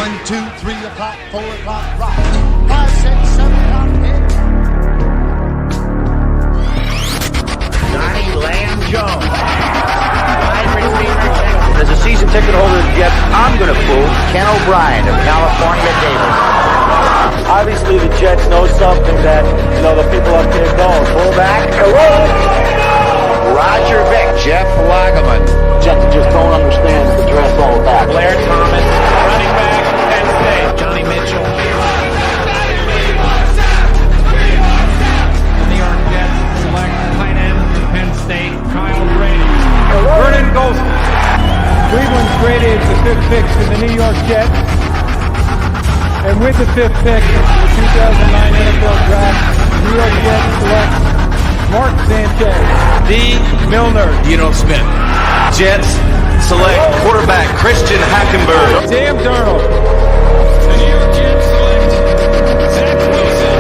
1, 2, 3 o'clock, 4 o'clock, rock. 5, 6, 7 o'clock, 8. Johnny Lamb Jones. Hire GreenBean. As a season ticket holder of the Jets, I'm going to fool Ken O'Brien of California Davis. Obviously, the Jets know something that, the people up there don't. Fullback, hello. Roger Vick, Jeff Lageman. Jets just don't understand the dress all about. Blair Thomas, running back, Penn State. Johnny Mitchell. The New York Jets select tight end from Penn State, Kyle Brady. Vernon Golson. Cleveland's graded the 5th pick to the New York Jets. And with the 5th pick in the 2009 NFL Draft, New York Jets select Mark Sanchez. D. Milner. Smith. Jets select quarterback Christian Hackenberg. Sam Darnold. The New York Jets select Zach Wilson.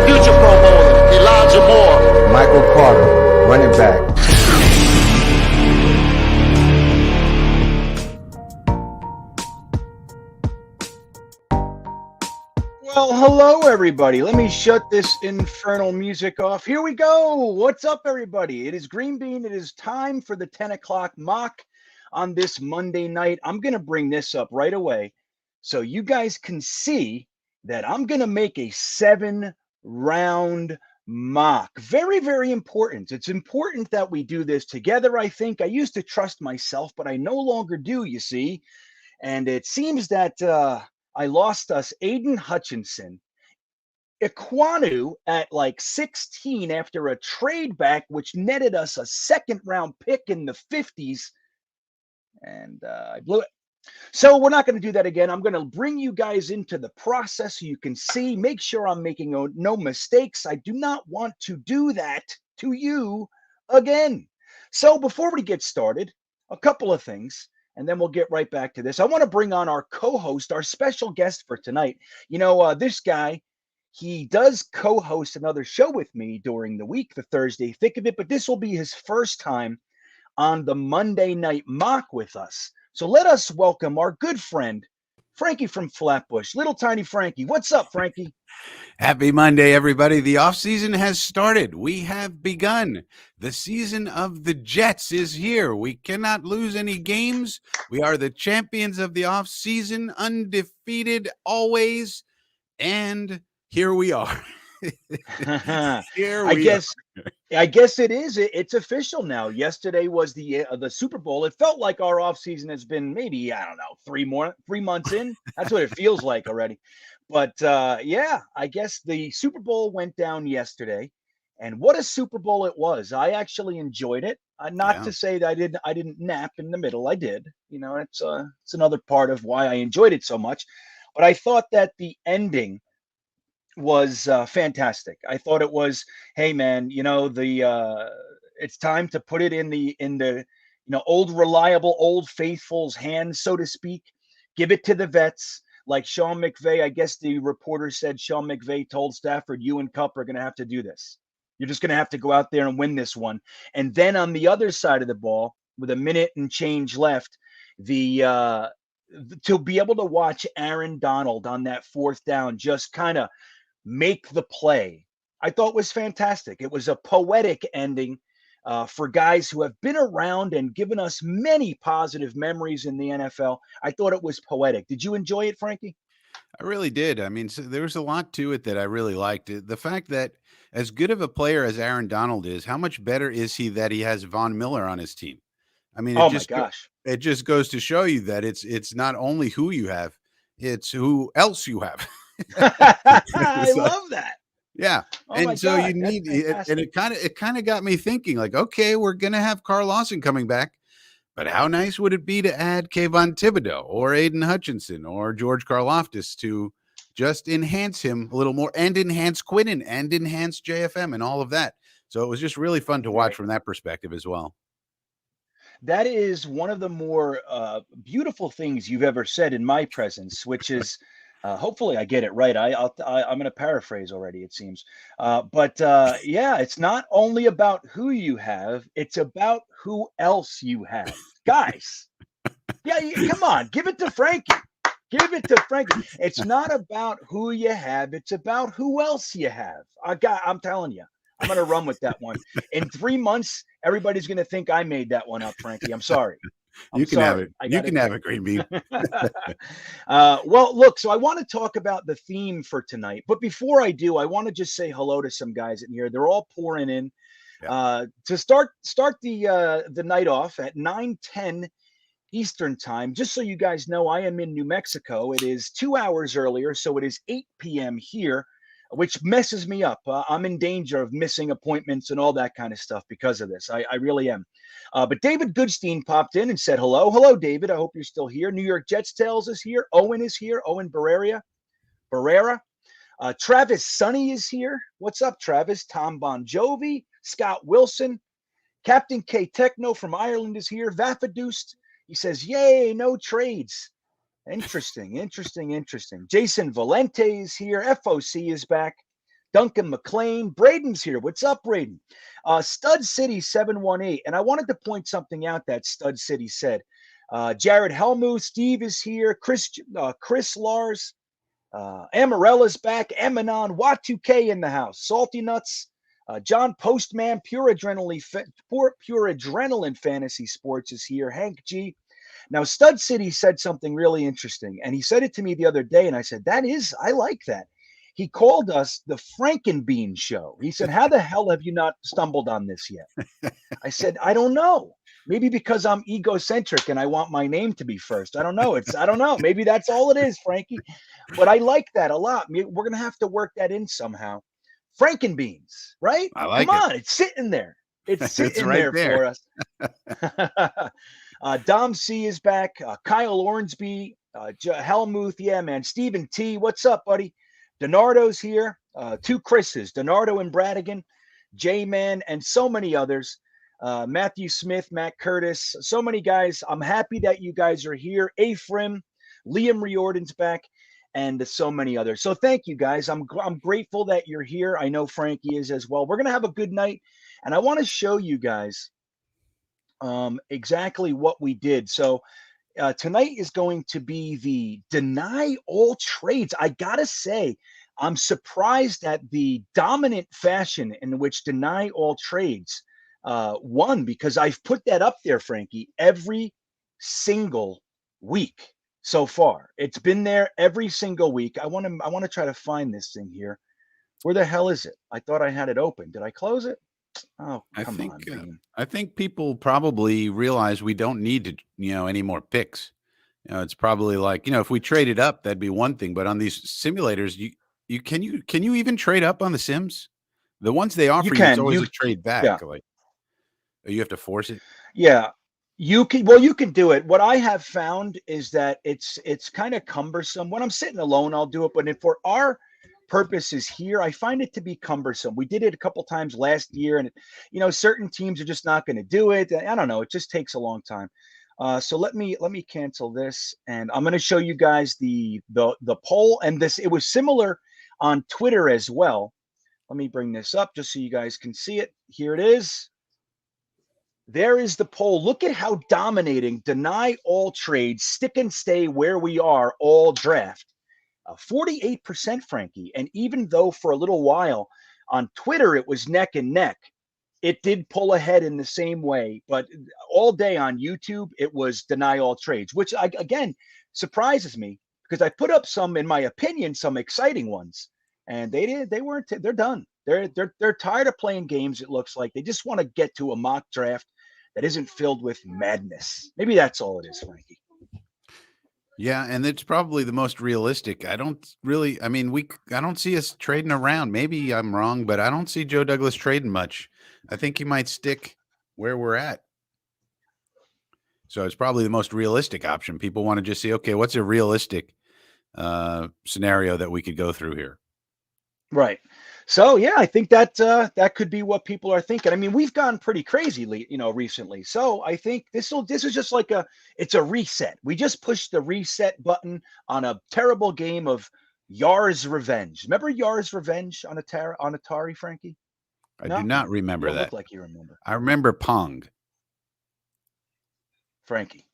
Future Pro Bowler, Elijah Moore. Michael Carter, running back. Well, hello, everybody. Let me shut this infernal music off. Here we go. What's up, everybody? It is GreenBean. It is time for the 10 o'clock mock on this Monday night. I'm going to bring this up right away so you guys can see that I'm going to make a 7-round mock. Very, very important. It's important that we do this together, I think. I used to trust myself, but I no longer do, you see. And it seems that I lost us Aiden Hutchinson, Iquanu at like 16 after a trade back, which netted us a 2nd-round pick in the 50s. And I blew it. So we're not going to do that again. I'm going to bring you guys into the process so you can see, make sure I'm making no mistakes. I do not want to do that to you again. So before we get started, a couple of things, and then we'll get right back to this. I want to bring on our co-host, our special guest for tonight. This guy, he does co-host another show with me during the week, the Thursday Thick of It, but this will be his first time on the Monday Night Mock with us. So let us welcome our good friend, Frankie from Flatbush. Little tiny Frankie. What's up, Frankie? Happy Monday, everybody. The offseason has started. We have begun. The season of the Jets is here. We cannot lose any games. We are the champions of the offseason, undefeated always. And here we are. I guess it is. It's official now. Yesterday was the Super Bowl. It felt like our offseason has been maybe, I don't know, 3 months in. That's what it feels like already. But yeah, I guess the Super Bowl went down yesterday, and what a Super Bowl it was. I actually enjoyed it. Not to say that I didn't nap in the middle. I did. It's another part of why I enjoyed it so much. But I thought that the ending was fantastic. I thought it was, hey man, it's time to put it in the old reliable, old faithful's hands, so to speak. Give it to the vets. Like Sean McVay, I guess the reporter said Sean McVay told Stafford, you and Kupp are going to have to do this. You're just going to have to go out there and win this one. And then on the other side of the ball, with a minute and change left, to be able to watch Aaron Donald on that 4th down just kind of make the play, I thought was fantastic. It was a poetic ending for guys who have been around and given us many positive memories in the NFL. I thought it was poetic. Did you enjoy it, Frankie? I really did. I mean, there was a lot to it that I really liked. The fact that as good of a player as Aaron Donald is, how much better is he that he has Von Miller on his team? I mean, my gosh. It just goes to show you that it's not only who you have, It's who else you have. I So, love that. yeah. Oh my And so you God, that's need it, and fantastic. it kind of got me thinking, like, okay, we're gonna have Carl Lawson coming back, but how nice would it be to add Kayvon Thibodeau or Aiden Hutchinson or George Karlaftis to just enhance him a little more, and enhance Quinnen and enhance JFM and all of that. So it was just really fun to watch Right. from that perspective as well. That is one of the more beautiful things you've ever said in my presence, which is hopefully I get it right. I'm going to paraphrase already, it seems. But yeah, it's not only about who you have, it's about who else you have. Guys, yeah, come on, give it to Frankie. Give it to Frankie. It's not about who you have, it's about who else you have. I'm telling you. I'm going to run with that one. In 3 months, everybody's going to think I made that one up, Frankie. I'm sorry. You I'm can have it. sorry. I You got can it. have it, Green Bean. Well, look, so I want to talk about the theme for tonight. But before I do, I want to just say hello to some guys in here. They're all pouring in. To start the night off at 9:10 Eastern time. Just so you guys know, I am in New Mexico. It is 2 hours earlier, so it is 8 p.m. here, which messes me up. I'm in danger of missing appointments and all that kind of stuff because of this. I really am. But David Goodstein popped in and said hello. Hello, David. I hope you're still here. New York Jets Tales is here. Owen is here. Owen Barrera. Travis Sonny is here. What's up, Travis? Tom Bon Jovi. Scott Wilson. Captain K Techno from Ireland is here. Vafadoost. He says, yay, no trades. Interesting. Jason Valente is here. FOC is back. Duncan McLean. Braden's here. What's up, Braden? Stud City 718. And I wanted to point something out that Stud City said. Jared Helmuth. Steve is here. Chris Lars. Amarella's back. Emanon. Wat2K in the house. Salty Nuts. John Postman, Pure Adrenaline Fantasy Sports is here. Hank G. Now, Stud City said something really interesting, and he said it to me the other day, and I said, I like that. He called us the Frankenbean Show. He said, how the hell have you not stumbled on this yet? I said, I don't know. Maybe because I'm egocentric and I want my name to be first. I don't know. I don't know. Maybe that's all it is, Frankie. But I like that a lot. We're going to have to work that in somehow. Frankenbeans, right? I like Come it. on, it's sitting there. It's sitting right there for us. Dom C is back. Kyle Ornsby, Helmuth, yeah, man. Stephen T, what's up, buddy? Donardo's here. Two Chris's, Donardo and Bradigan, J-Man, and so many others. Matthew Smith, Matt Curtis, so many guys. I'm happy that you guys are here. Afrim, Liam Riordan's back, and so many others. So thank you guys. I'm grateful that you're here. I know Frankie is as well. We're going to have a good night, and I want to show you guys exactly what we did. So tonight is going to be the Deny All Trades. I got to say, I'm surprised at the dominant fashion in which Deny All Trades won, because I've put that up there, Frankie, every single week. So far, it's been there every single week. I want to try to find this thing here. Where the hell is it? I thought I had it open. Did I close it? Oh, come on, Bean. I think people probably realize we don't need to, any more picks. It's probably like, if we traded up, that'd be one thing. But on these simulators, can you even trade up on the sims? The ones they offer you, it's always a trade back. Yeah. Like, you have to force it. Yeah. You can do it. What I have found is that it's kind of cumbersome. When I'm sitting alone, I'll do it. But for our purposes here, I find it to be cumbersome. We did it a couple times last year, and certain teams are just not going to do it. I don't know. It just takes a long time. So let me cancel this, and I'm going to show you guys the poll. And it was similar on Twitter as well. Let me bring this up just so you guys can see it. Here it is. There is the poll. Look at how dominating Deny All Trades, stick and stay where we are all draft. 48%, Frankie. And even though for a little while on Twitter it was neck and neck, it did pull ahead in the same way. But all day on YouTube, it was Deny All Trades, which again surprises me, because I put up some, in my opinion, some exciting ones, and they're done. They're tired of playing games. It looks like they just want to get to a mock draft that isn't filled with madness. Maybe that's all it is, Frankie. Yeah, and it's probably the most realistic. I don't really. I mean, I don't see us trading around. Maybe I'm wrong, but I don't see Joe Douglas trading much. I think he might stick where we're at. So it's probably the most realistic option. People want to just see, okay, what's a realistic scenario that we could go through here? Right. So yeah, I think that that could be what people are thinking. I mean, we've gone pretty crazy, recently. So I think this is just like it's a reset. We just pushed the reset button on a terrible game of Yar's Revenge. Remember Yar's Revenge on Atari, Frankie? I do No, not you remember don't look that. like you remember, I remember Pong. Frankie.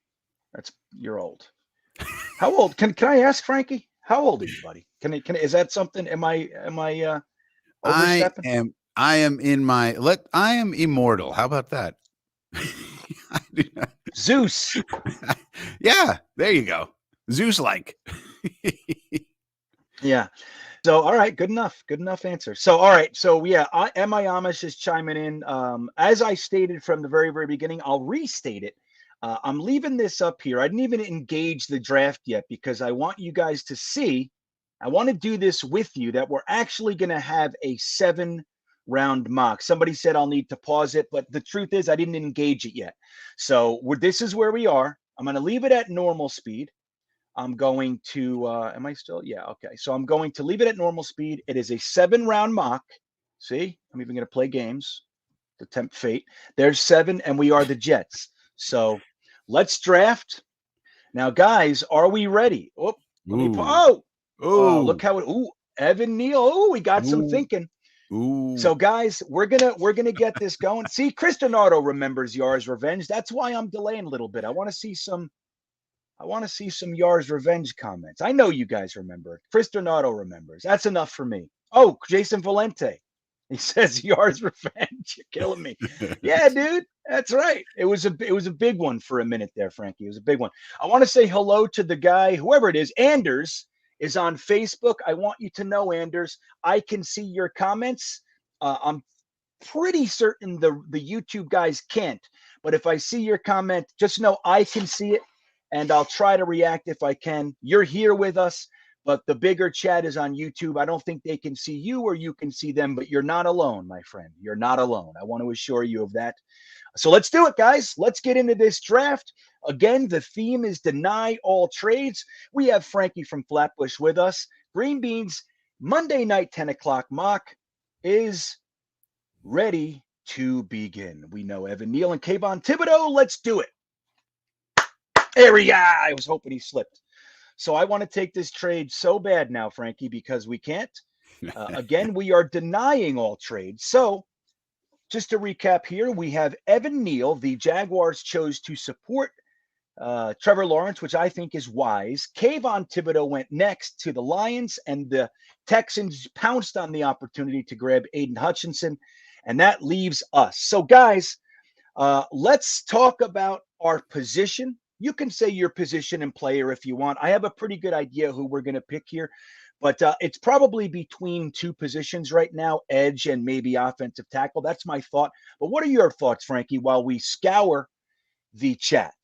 You're old. How old? Can I ask Frankie? How old are you, buddy? Is that something? Am I overstepping? I am immortal. How about that? I do not- Zeus. yeah, there you go. Zeus like. Yeah. So, all right, good enough. Good enough answer. So, all right. So, yeah, M.I. Amish is chiming in. As I stated from the very, very beginning, I'll restate it. I'm leaving this up here. I didn't even engage the draft yet because I want you guys to see. I want to do this with you that we're actually going to have a 7-round mock. Somebody said I'll need to pause it, but the truth is I didn't engage it yet. So, this is where we are. I'm going to leave it at normal speed. I'm going to, am I still? Yeah, okay. So I'm going to leave it at normal speed. It is a 7-round mock. See, I'm even going to play games to tempt fate. There's 7, and we are the Jets. So let's draft. Now, guys, are we ready? Oh, let me look how it, Evan Neal. Oh, we got some thinking. Ooh. So, guys, we're gonna get this going. See, Cristiano remembers Yar's Revenge. That's why I'm delaying a little bit. I want to see some Yar's Revenge comments. I know you guys remember it. Chris Donato remembers. That's enough for me. Oh, Jason Valente. He says Yar's Revenge. You're killing me. Yeah, dude. That's right. It was a big one for a minute there, Frankie. It was a big one. I want to say hello to the guy, whoever it is. Anders is on Facebook. I want you to know, Anders, I can see your comments. I'm pretty certain the YouTube guys can't. But if I see your comment, just know I can see it. And I'll try to react if I can. You're here with us, but the bigger chat is on YouTube. I don't think they can see you or you can see them, but you're not alone, my friend. You're not alone. I want to assure you of that. So let's do it, guys. Let's get into this draft. Again, the theme is deny all trades. We have Frankie from Flatbush with us. Green Beans Monday night 10 o'clock mock is ready to begin. We know Evan Neal and Kayvon Thibodeau. Let's do it. There we go. I was hoping he slipped. So I want to take this trade so bad now, Frankie, because we can't. Again, we are denying all trades. So just to recap here, we have Evan Neal. The Jaguars chose to support Trevor Lawrence, which I think is wise. Kayvon Thibodeau went next to the Lions, and the Texans pounced on the opportunity to grab Aiden Hutchinson, and that leaves us. So, guys, let's talk about our position. You can say your position and player if you want. I have a pretty good idea who we're going to pick here, but it's probably between 2 positions right now, edge and maybe offensive tackle. That's my thought. But what are your thoughts, Frankie, while we scour the chat?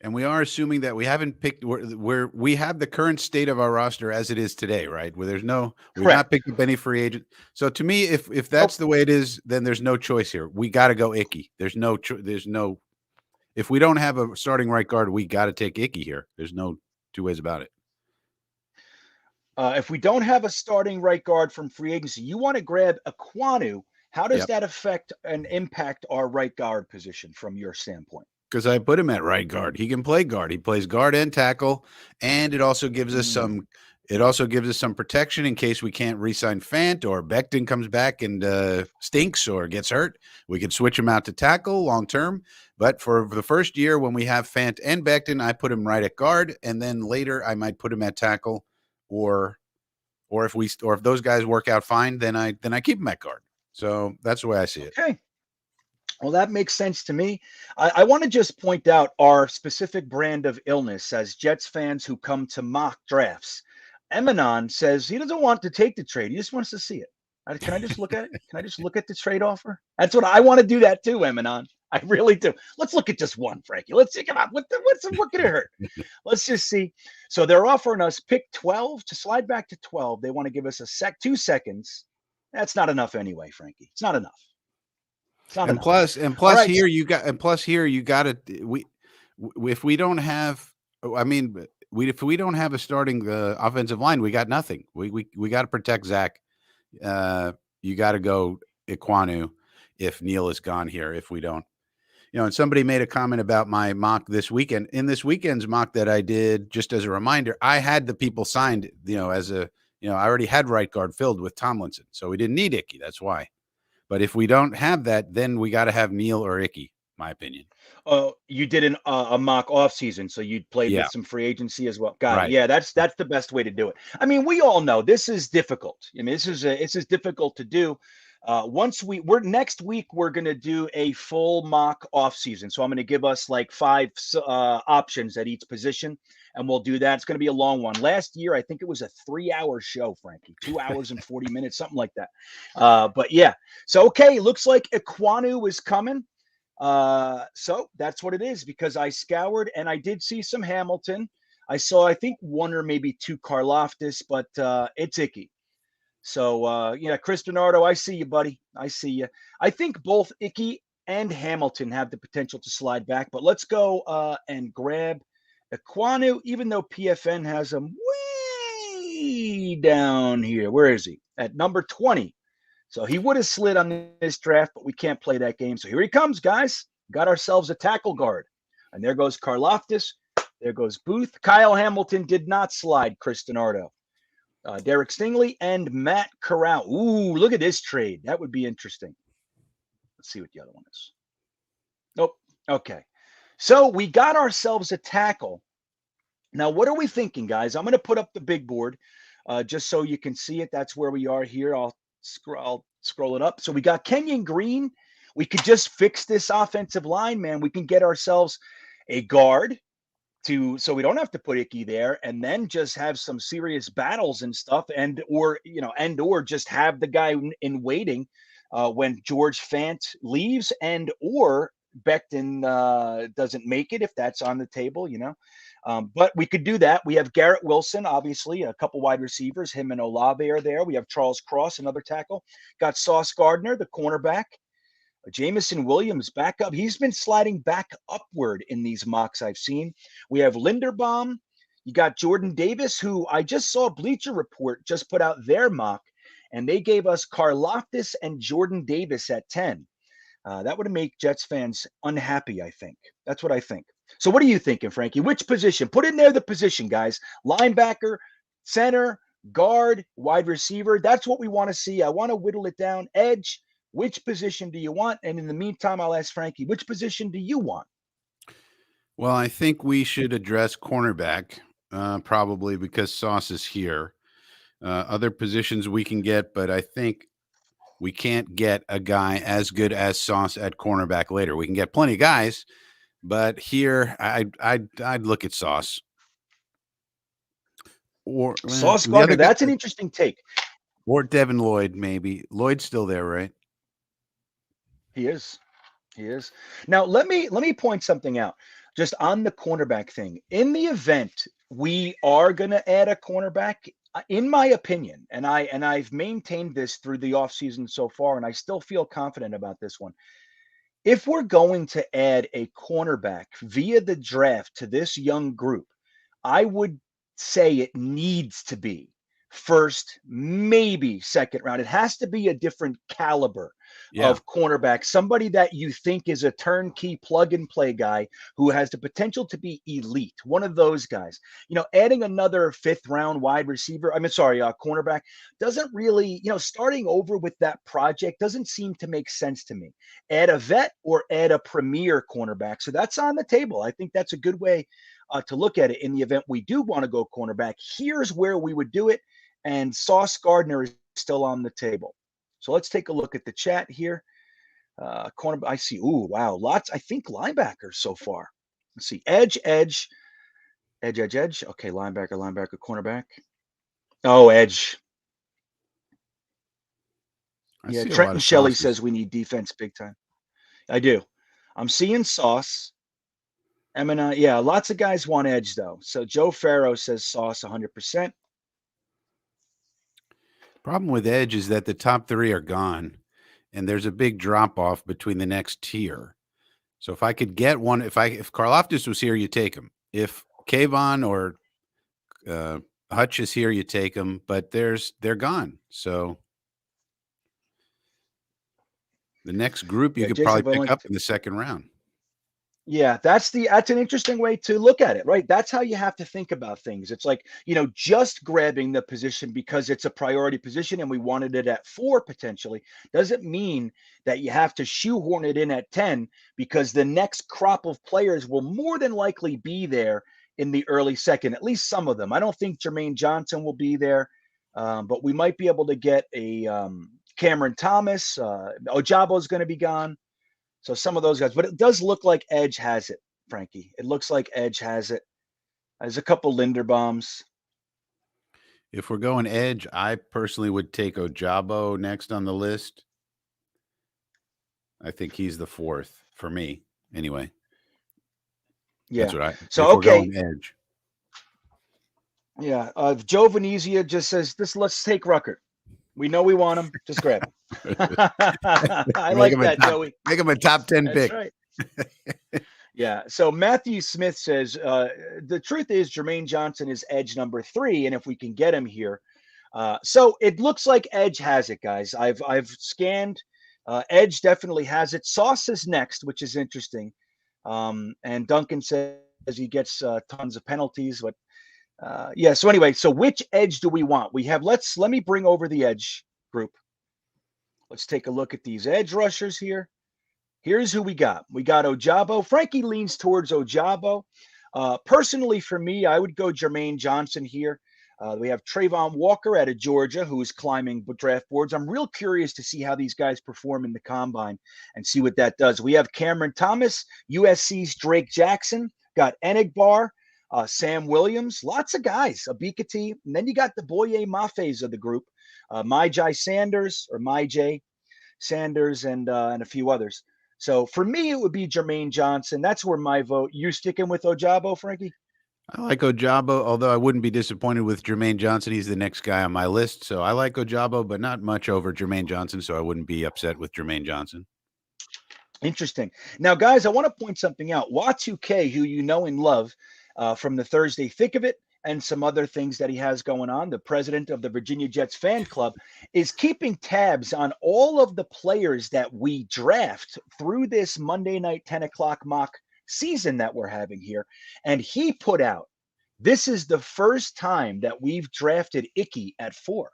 And we are assuming that we haven't picked we have the current state of our roster as it is today, right? Where we've not picked up any free agent. So to me, if that's the way it is, then there's no choice here. We got to go Icky. There's no if we don't have a starting right guard, we got to take Icky here. There's no 2 ways about it. If we don't have a starting right guard from free agency, you want to grab Aquanu. How does that affect and impact our right guard position from your standpoint? Because I put him at right guard. He can play guard. He plays guard and tackle, and it also gives us some. It also gives us some protection in case we can't re-sign Fant or Becton comes back and stinks or gets hurt. We can switch him out to tackle long term. But for the first year, when we have Fant and Becton, I put him right at guard, and then later I might put him at tackle, or if those guys work out fine, then I keep him at guard. So that's the way I see it. Okay. Well, that makes sense to me. I want to just point out our specific brand of illness as Jets fans who come to mock drafts. Emanon says he doesn't want to take the trade. He just wants to see it. Can I just look at it? Can I just look at the trade offer? That's what I want to do that too, Emanon. I really do. Let's look at just one, Frankie. Let's see. Come on. What could it hurt? Let's just see. So they're offering us pick 12 to slide back to 12. They want to give us 2 seconds. That's not enough anyway, Frankie. It's not enough. It's not And enough. plus right. here you got to if we don't have, I mean, if we don't have a starting offensive line, we got nothing. We got to protect Zach. You got to go Iquanu if Neil is gone here. If we don't, and somebody made a comment about my mock this weekend. In this weekend's mock that I did, just as a reminder, I had the people signed, as a, I already had right guard filled with Tomlinson, so we didn't need Icky. That's why. But if we don't have that, then we got to have Neil or Icky, my opinion. Oh, you did a mock off season, so you played with some free agency as well. Got it. Yeah, that's the best way to do it. I mean, we all know this is difficult. I mean, this is difficult to do. Next week we're gonna do a full mock off season. So I'm gonna give us like 5 options at each position, and we'll do that. It's gonna be a long one. Last year, I think it was a 3-hour show, Frankie, 2 hours and 40 minutes, something like that. But yeah, so okay, looks like Iquanu is coming. So that's what it is, because I scoured and I did see some Hamilton. I saw, I think, 1 or maybe 2 Karlaftis, but it's Icky. So, Chris Bernardo, I see you, buddy. I see you. I think both Icky and Hamilton have the potential to slide back, but let's go and grab Iquanu, even though PFN has him way down here. Where is he? At number 20. So he would have slid on this draft, but we can't play that game. So here he comes, guys. Got ourselves a tackle guard. And there goes Karlaftis. There goes Booth. Kyle Hamilton did not slide Chris Donardo. Derek Stingley and Matt Corral. Ooh, look at this trade. That would be interesting. Let's see what the other one is. Nope. Okay. So we got ourselves a tackle. Now, what are we thinking, guys? I'm going to put up the big board just so you can see it. That's where we are here. I'll scroll it up. So we got Kenyon Green. We could just fix this offensive line, man. We can get ourselves a guard so we don't have to put Icky there, and then just have some serious battles and stuff, or just have the guy in waiting when George Fant leaves, or Becton doesn't make it, if that's on the table, but we could do that. We have Garrett Wilson, obviously, a couple wide receivers. Him and Olave are there. We have Charles Cross, another tackle. Got Sauce Gardner, the cornerback. Jamison Williams back up. He's been sliding back upward in these mocks I've seen. We have Linderbaum. You got Jordan Davis, who I just saw Bleacher Report just put out their mock, and they gave us Karlaftis and Jordan Davis at 10. That would make Jets fans unhappy, I think. That's what I think. So what are you thinking, Frankie? Which position? Put in there the position, guys. Linebacker, center, guard, wide receiver. That's what we want to see. I want to whittle it down. Edge. Which position do you want? And in the meantime, I'll ask Frankie, which position do you want? Well, I think we should address cornerback, probably because Sauce is here. Other positions we can get, but I think we can't get a guy as good as Sauce at cornerback later. We can get plenty of guys, but here I'd look at Sauce. Or Sauce Gardner, that's an interesting take. Or Devin Lloyd, maybe. Lloyd's still there, right? He is. Now, let me point something out just on the cornerback thing. In the event we are going to add a cornerback, in my opinion, and I've maintained this through the offseason so far, and I still feel confident about this one. If we're going to add a cornerback via the draft to this young group, I would say it needs to be first, maybe second round. It has to be a different caliber of cornerback, somebody that you think is a turnkey plug and play guy who has the potential to be elite. One of those guys. Adding another 5th round wide receiver, cornerback doesn't really, starting over with that project doesn't seem to make sense to me. Add a vet or add a premier cornerback. So that's on the table. I think that's a good way to look at it in the event we do want to go cornerback. Here's where we would do it. And Sauce Gardner is still on the table. So let's take a look at the chat here. Corner, I see. Ooh, wow. Lots. I think linebackers so far. Let's see. Edge. Okay, linebacker, cornerback. Oh, edge. Trenton Shelley says we need defense big time. I do. I'm seeing Sauce. Eminem, yeah, lots of guys want Edge though. So Joe Farrow says Sauce 100%. Problem with Edge is that the top three are gone, and there's a big drop off between the next tier. So if I could get one, if Karlaftis was here, you take him. If Kayvon or Hutch is here, you take him. But they're gone. So the next group you Yeah, could Jason probably pick Boland. up in the second round. Yeah, that's an interesting way to look at it, right? That's how you have to think about things. It's like, just grabbing the position because it's a priority position and we wanted it at 4 potentially doesn't mean that you have to shoehorn it in at 10 because the next crop of players will more than likely be there in the early second, at least some of them. I don't think Jermaine Johnson will be there, but we might be able to get a Cameron Thomas. Ojabo is going to be gone. So some of those guys, but it does look like Edge has it, Frankie. It looks like Edge has it. There's a couple Linderbaums. If we're going Edge, I personally would take Ojabo next on the list. I think he's the 4th for me, anyway. Yeah. That's what I. So if okay. We're going Edge. Yeah. Joe Venezia just says this. Let's take Ruckert. We know we want him. Just grab him. I like that, Joey. Make him a top 10 That's pick. Right. Yeah. So Matthew Smith says the truth is Jermaine Johnson is Edge number 3, and if we can get him here, so it looks like Edge has it, guys. I've scanned. Edge definitely has it. Sauce is next, which is interesting. And Duncan says he gets tons of penalties, but. Yeah. So anyway, so which Edge do we want? We have. Let me bring over the Edge group. Let's take a look at these edge rushers here. Here's who we got. We got Ojabo. Frankie leans towards Ojabo. Personally, for me, I would go Jermaine Johnson here. We have Trayvon Walker out of Georgia, who is climbing draft boards. I'm real curious to see how these guys perform in the combine and see what that does. We have Cameron Thomas, USC's Drake Jackson, got Enigbar, Sam Williams, lots of guys, Abikati. And then you got the Boye Mafes of the group, Myjai Sanders, and a few others. So for me, it would be Jermaine Johnson. That's where my vote. You sticking with Ojabo, Frankie? I like Ojabo, although I wouldn't be disappointed with Jermaine Johnson. He's the next guy on my list. So I like Ojabo, but not much over Jermaine Johnson. So I wouldn't be upset with Jermaine Johnson. Interesting. Now, guys, I want to point something out. Y2K, who you know and love from the Thursday Thick of It and some other things that he has going on, the president of the Virginia Jets fan club, is keeping tabs on all of the players that we draft through this Monday night 10 o'clock mock season that we're having here. And he put out, this is the first time that we've drafted Icky at 4.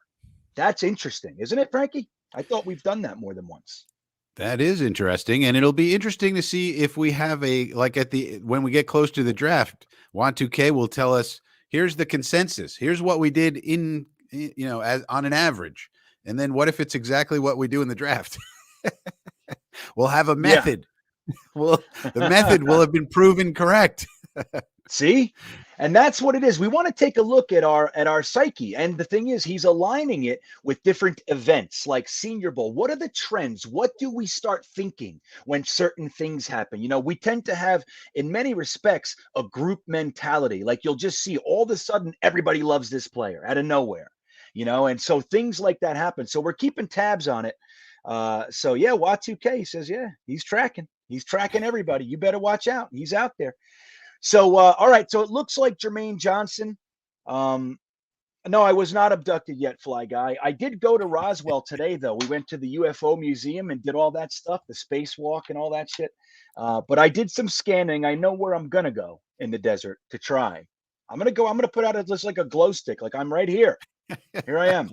That's interesting, isn't it, Frankie? I thought we've done that more than once. That is interesting, and it'll be interesting to see if we have when we get close to the draft, Y2K will tell us, here's the consensus. Here's what we did as on an average. And then what if it's exactly what we do in the draft? We'll have a method. Yeah. Well, the method will have been proven correct. See? And that's what it is. We want to take a look at our psyche. And the thing is, he's aligning it with different events like Senior Bowl. What are the trends? What do we start thinking when certain things happen? We tend to have, in many respects, a group mentality. Like you'll just see all of a sudden, everybody loves this player out of nowhere, and so things like that happen. So we're keeping tabs on it. So yeah, Y2K says, yeah, he's tracking everybody. You better watch out. He's out there. So, all right. So it looks like Jermaine Johnson. No, I was not abducted yet, Fly Guy. I did go to Roswell today, though. We went to the UFO museum and did all that stuff, the spacewalk and all that shit. But I did some scanning. I know where I'm going to go in the desert to try. I'm going to put out just like a glow stick. Like I'm right here. Here I am.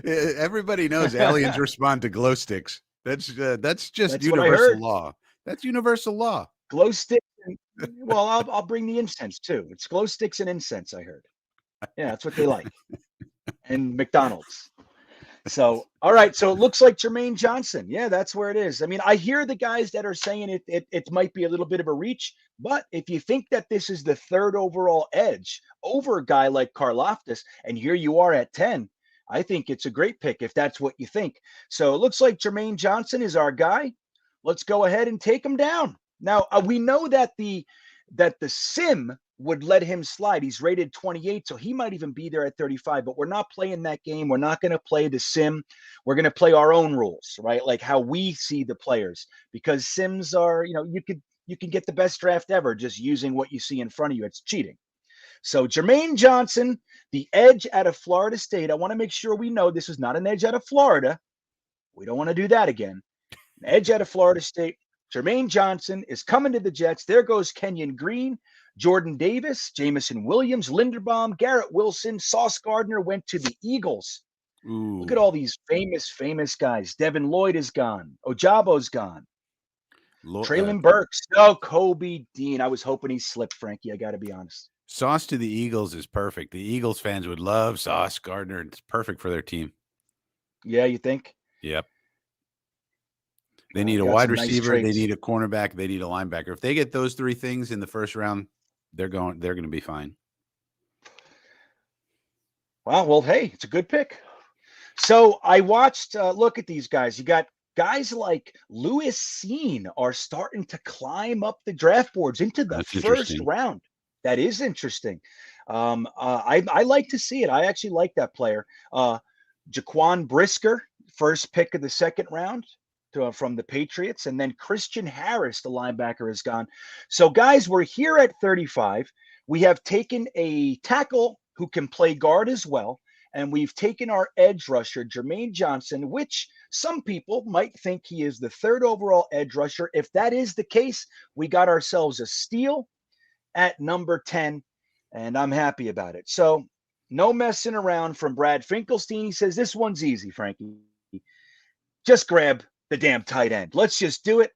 Everybody knows aliens respond to glow sticks. That's universal law. That's universal law. Glow sticks. Well, I'll bring the incense too. It's glow sticks and incense, I heard. Yeah, that's what they like. And McDonald's. So, all right. So it looks like Jermaine Johnson. Yeah, that's where it is. I mean, I hear the guys that are saying it might be a little bit of a reach, but if you think that this is the 3rd overall edge over a guy like Karlaftis, and here you are at 10, I think it's a great pick if that's what you think. So it looks like Jermaine Johnson is our guy. let's go ahead and take him down. Now, we know that the sim would let him slide. He's rated 28, so he might even be there at 35, but we're not playing that game. We're not going to play the sim. We're going to play our own rules, right? Like how we see the players, because sims are, you can get the best draft ever just using what you see in front of you. It's cheating. So Jermaine Johnson, the edge out of Florida State. I want to make sure we know this is not an edge out of Florida. We don't want to do that again. An edge out of Florida State. Jermaine Johnson is coming to the Jets. There goes Kenyon Green, Jordan Davis, Jamison Williams, Linderbaum, Garrett Wilson, Sauce Gardner went to the Eagles. Ooh. Look at all these famous guys. Devin Lloyd is gone. Ojabo's gone. Traylon Burks. No, Kobe Dean. I was hoping he slipped, Frankie. I got to be honest. Sauce to the Eagles is perfect. The Eagles fans would love Sauce Gardner. It's perfect for their team. Yeah, you think? Yep. They need a wide receiver. They need a cornerback. They need a linebacker. If they get those three things in the first round, they're going to be fine. Wow. Well, hey, it's a good pick. So I watched. Look at these guys. You got guys like Lewis Seen are starting to climb up the draft boards into the first round. That is interesting. I like to see it. I actually like that player. Jaquan Brisker, first pick of the second round. From the Patriots, and then Christian Harris, the linebacker, is gone. So, guys, we're here at 35. We have taken a tackle who can play guard as well, and we've taken our edge rusher, Jermaine Johnson, which some people might think he is the third overall edge rusher. If that is the case, we got ourselves a steal at number 10, and I'm happy about it. So, no messing around from Brad Finkelstein. He says, this one's easy, Frankie. Just grab the damn tight end. Let's just do it.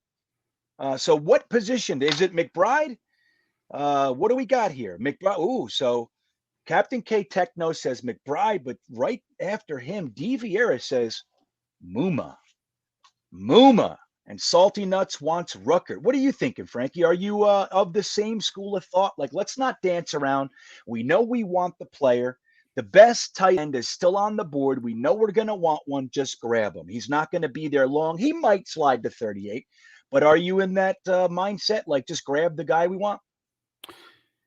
So what position? Is it McBride? What do we got here? McBride. Ooh, so Captain K Techno says McBride, but right after him, D. Vieira says Muma. And Salty Nuts wants Rucker. What are you thinking, Frankie? Are you of the same school of thought? Like, let's not dance around. We know we want the player. The best tight end is still on the board. We know we're going to want one. Just grab him. He's not going to be there long. He might slide to 38. But are you in that mindset? Like, just grab the guy we want?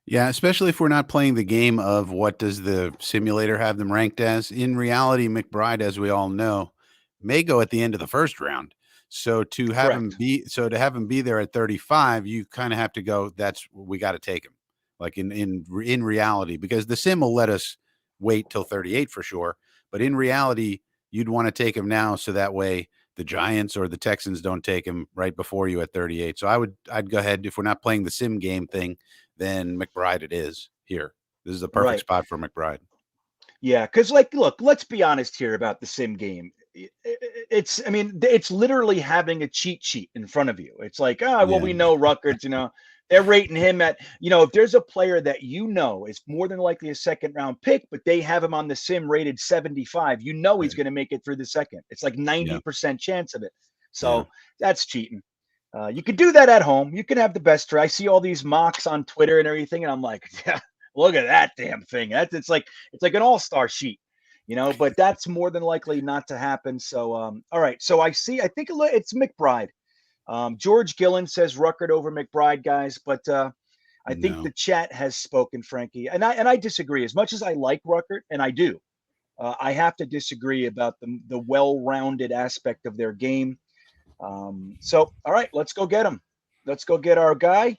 Yeah, especially if we're not playing the game of what does the simulator have them ranked as. In reality, McBride, as we all know, may go at the end of the first round. So to have him be there at 35, you kind of have to go, we got to take him. Like in reality, because the sim will let us wait till 38 for sure. But in reality, you'd want to take him now. So that way the Giants or the Texans don't take him right before you at 38. So I'd go ahead. If we're not playing the sim game thing, then McBride it is here. This is the perfect spot for McBride. Yeah. Cause look, let's be honest here about the sim game. It's literally having a cheat sheet in front of you. It's like, we know Rutgers, they're rating him at, if there's a player that is more than likely a second round pick, but they have him on the sim rated 75, he's going to make it through the second. It's like 90% chance of it. So that's cheating. You could do that at home. You can have the best. I see all these mocks on Twitter and everything, and I'm like, look at that damn thing. It's like an all-star sheet, but that's more than likely not to happen. So, all right. So I think it's McBride. George Gillen says Ruckert over McBride, guys, but I think the chat has spoken, Frankie, and I disagree. As much as I like Ruckert, and I do, I have to disagree about the well-rounded aspect of their game. So, all right, let's go get him. Let's go get our guy.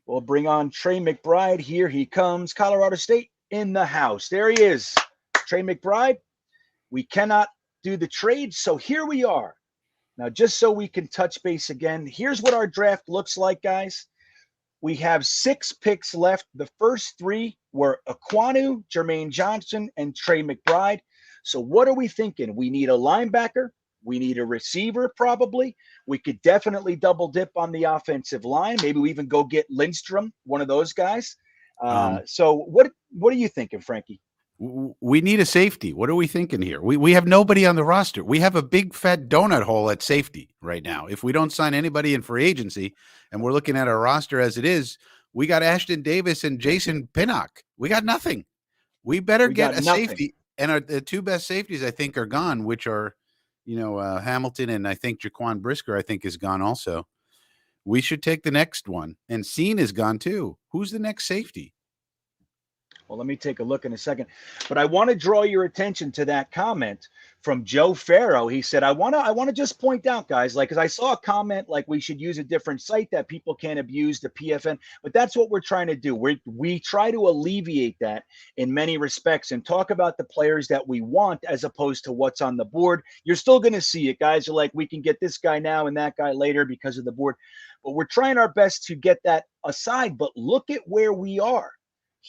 We'll bring on Trey McBride. Here he comes. Colorado State in the house. There he is. Trey McBride. We cannot do the trade, so here we are. Now, just so we can touch base again, here's what our draft looks like, guys. We have 6 picks left. The first 3 were Aquanu, Jermaine Johnson, and Trey McBride. So what are we thinking? We need a linebacker. We need a receiver, probably. We could definitely double dip on the offensive line. Maybe we even go get Lindstrom, one of those guys. So what are you thinking, Frankie? We need a safety. What are we thinking here? We have nobody on the roster. We have a big fat donut hole at safety right now. If we don't sign anybody in free agency, and we're looking at our roster as it is, we got Ashton Davis and Jason Pinnock. We got nothing. We better get a safety. And the 2 best safeties, I think, are gone, which are, Hamilton, and I think Jaquan Brisker, I think, is gone also. We should take the next one. And Scene is gone too. Who's the next safety? Well, let me take a look in a second. But I want to draw your attention to that comment from Joe Farrow. He said, I want to just point out, guys, like, because I saw a comment like we should use a different site that people can't abuse the PFN. But that's what we're trying to do. We try to alleviate that in many respects and talk about the players that we want as opposed to what's on the board. You're still going to see it. Guys are like, we can get this guy now and that guy later because of the board. But we're trying our best to get that aside. But look at where we are.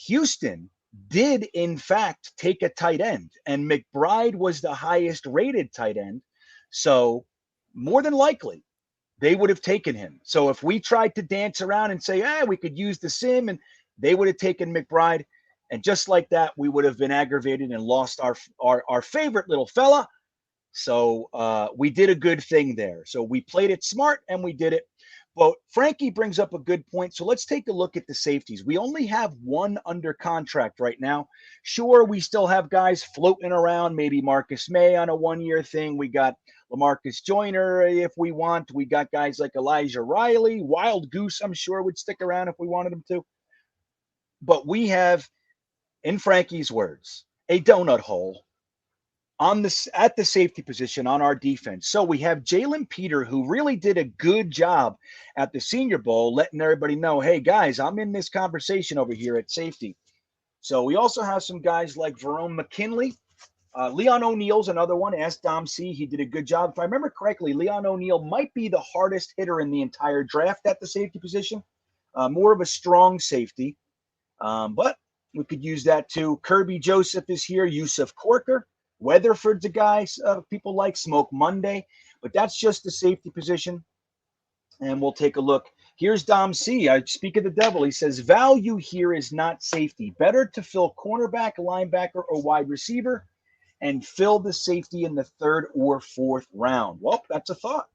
Houston did, in fact, take a tight end, and McBride was the highest rated tight end. So more than likely, they would have taken him. So if we tried to dance around and say, we could use the sim, and they would have taken McBride. And just like that, we would have been aggravated and lost our favorite little fella. So we did a good thing there. So we played it smart, and we did it. But Frankie brings up a good point. So let's take a look at the safeties. We only have one under contract right now. Sure, we still have guys floating around, maybe Marcus May on a one-year thing. We got LaMarcus Joyner if we want. We got guys like Elijah Riley. Wild Goose, I'm sure, would stick around if we wanted him to. But we have, in Frankie's words, a donut hole at the safety position on our defense. So we have Jalen Peter, who really did a good job at the Senior Bowl, letting everybody know, hey, guys, I'm in this conversation over here at safety. So we also have some guys like Jerome McKinley. Leon O'Neal's another one. Ask Dom C. He did a good job. If I remember correctly, Leon O'Neal might be the hardest hitter in the entire draft at the safety position. More of a strong safety. But we could use that too. Kirby Joseph is here. Yusuf Corker. Weatherford's a guy people like. Smoke Monday. But that's just the safety position. And we'll take a look. Here's Dom C. I speak of the devil. He says, value here is not safety. Better to fill cornerback, linebacker, or wide receiver and fill the safety in the third or fourth round. Well, that's a thought.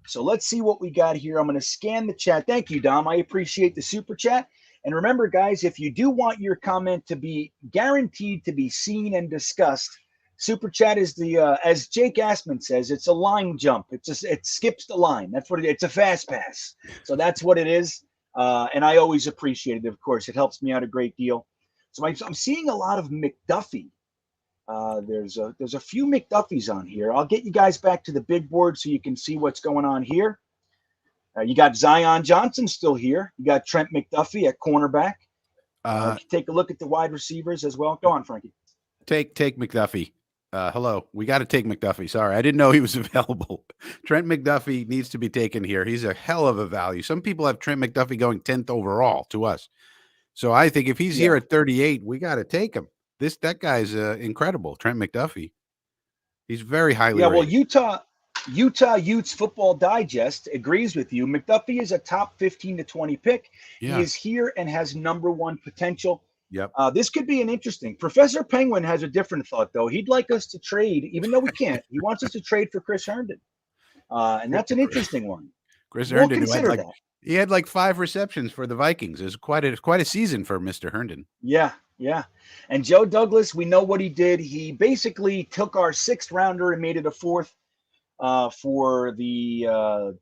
So let's see what we got here. I'm going to scan the chat. Thank you, Dom. I appreciate the super chat. And remember, guys, if you do want your comment to be guaranteed to be seen and discussed, super chat is the, as Jake Assman says, it's a line jump. It skips the line. That's what it's a fast pass. So that's what it is. And I always appreciate it. Of course, it helps me out a great deal. So I'm seeing a lot of McDuffie. There's a few McDuffies on here. I'll get you guys back to the big board so you can see what's going on here. You got Zion Johnson still here. You got Trent McDuffie at cornerback. Take a look at the wide receivers as well. Go on, Frankie. Take McDuffie. Hello. We got to take McDuffie. Sorry, I didn't know he was available. Trent McDuffie needs to be taken here. He's a hell of a value. Some people have Trent McDuffie going 10th overall to us. So I think if he's here at 38, we got to take him. That guy's incredible. Trent McDuffie. He's very highly rated. Well, Utah Utes Football Digest agrees with you. McDuffie is a top 15 to 20 pick. Yeah. He is here and has number one potential. Yep. This could be an interesting. Professor Penguin has a different thought, though. He'd like us to trade, even though we can't. He wants us to trade for Chris Herndon. And that's an interesting one. Chris Herndon, he had like 5 receptions for the Vikings. It was quite a season for Mr. Herndon. Yeah. And Joe Douglas, we know what he did. He basically took our 6th rounder and made it a 4th for the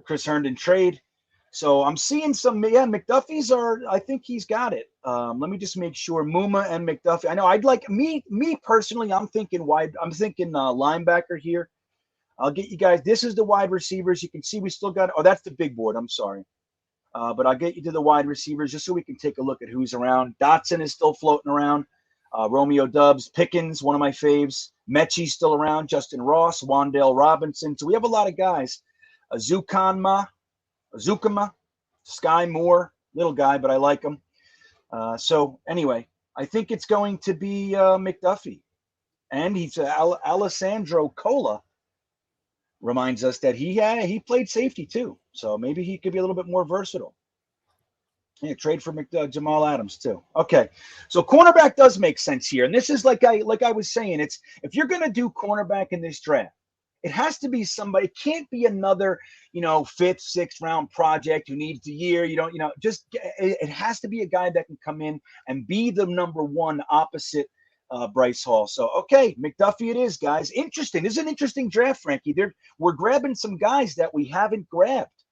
Chris Herndon trade. So I'm seeing some, McDuffie's I think he's got it. Let me just make sure. Muma and McDuffie. I know I'd like me personally, I'm thinking linebacker here. I'll get you guys. This is the wide receivers. You can see we still got, that's the big board. I'm sorry. But I'll get you to the wide receivers just so we can take a look at who's around. Dotson is still floating around. Romeo Dubs, Pickens, one of my faves. Mechie's still around. Justin Ross, Wandale Robinson. So we have a lot of guys. Azukama, Sky Moore, little guy, but I like him. So anyway, I think it's going to be McDuffie. And he's Alessandro Cola reminds us that he played safety too. So maybe he could be a little bit more versatile. Yeah, trade for Jamal Adams too. Okay, so cornerback does make sense here, and this is like I was saying. It's if you're going to do cornerback in this draft, it has to be somebody. It can't be another 5th, 6th round project who needs the year. It has to be a guy that can come in and be the number one opposite Bryce Hall. So, okay, McDuffie it is, guys. Interesting. This is an interesting draft, Frankie. We're grabbing some guys that we haven't grabbed.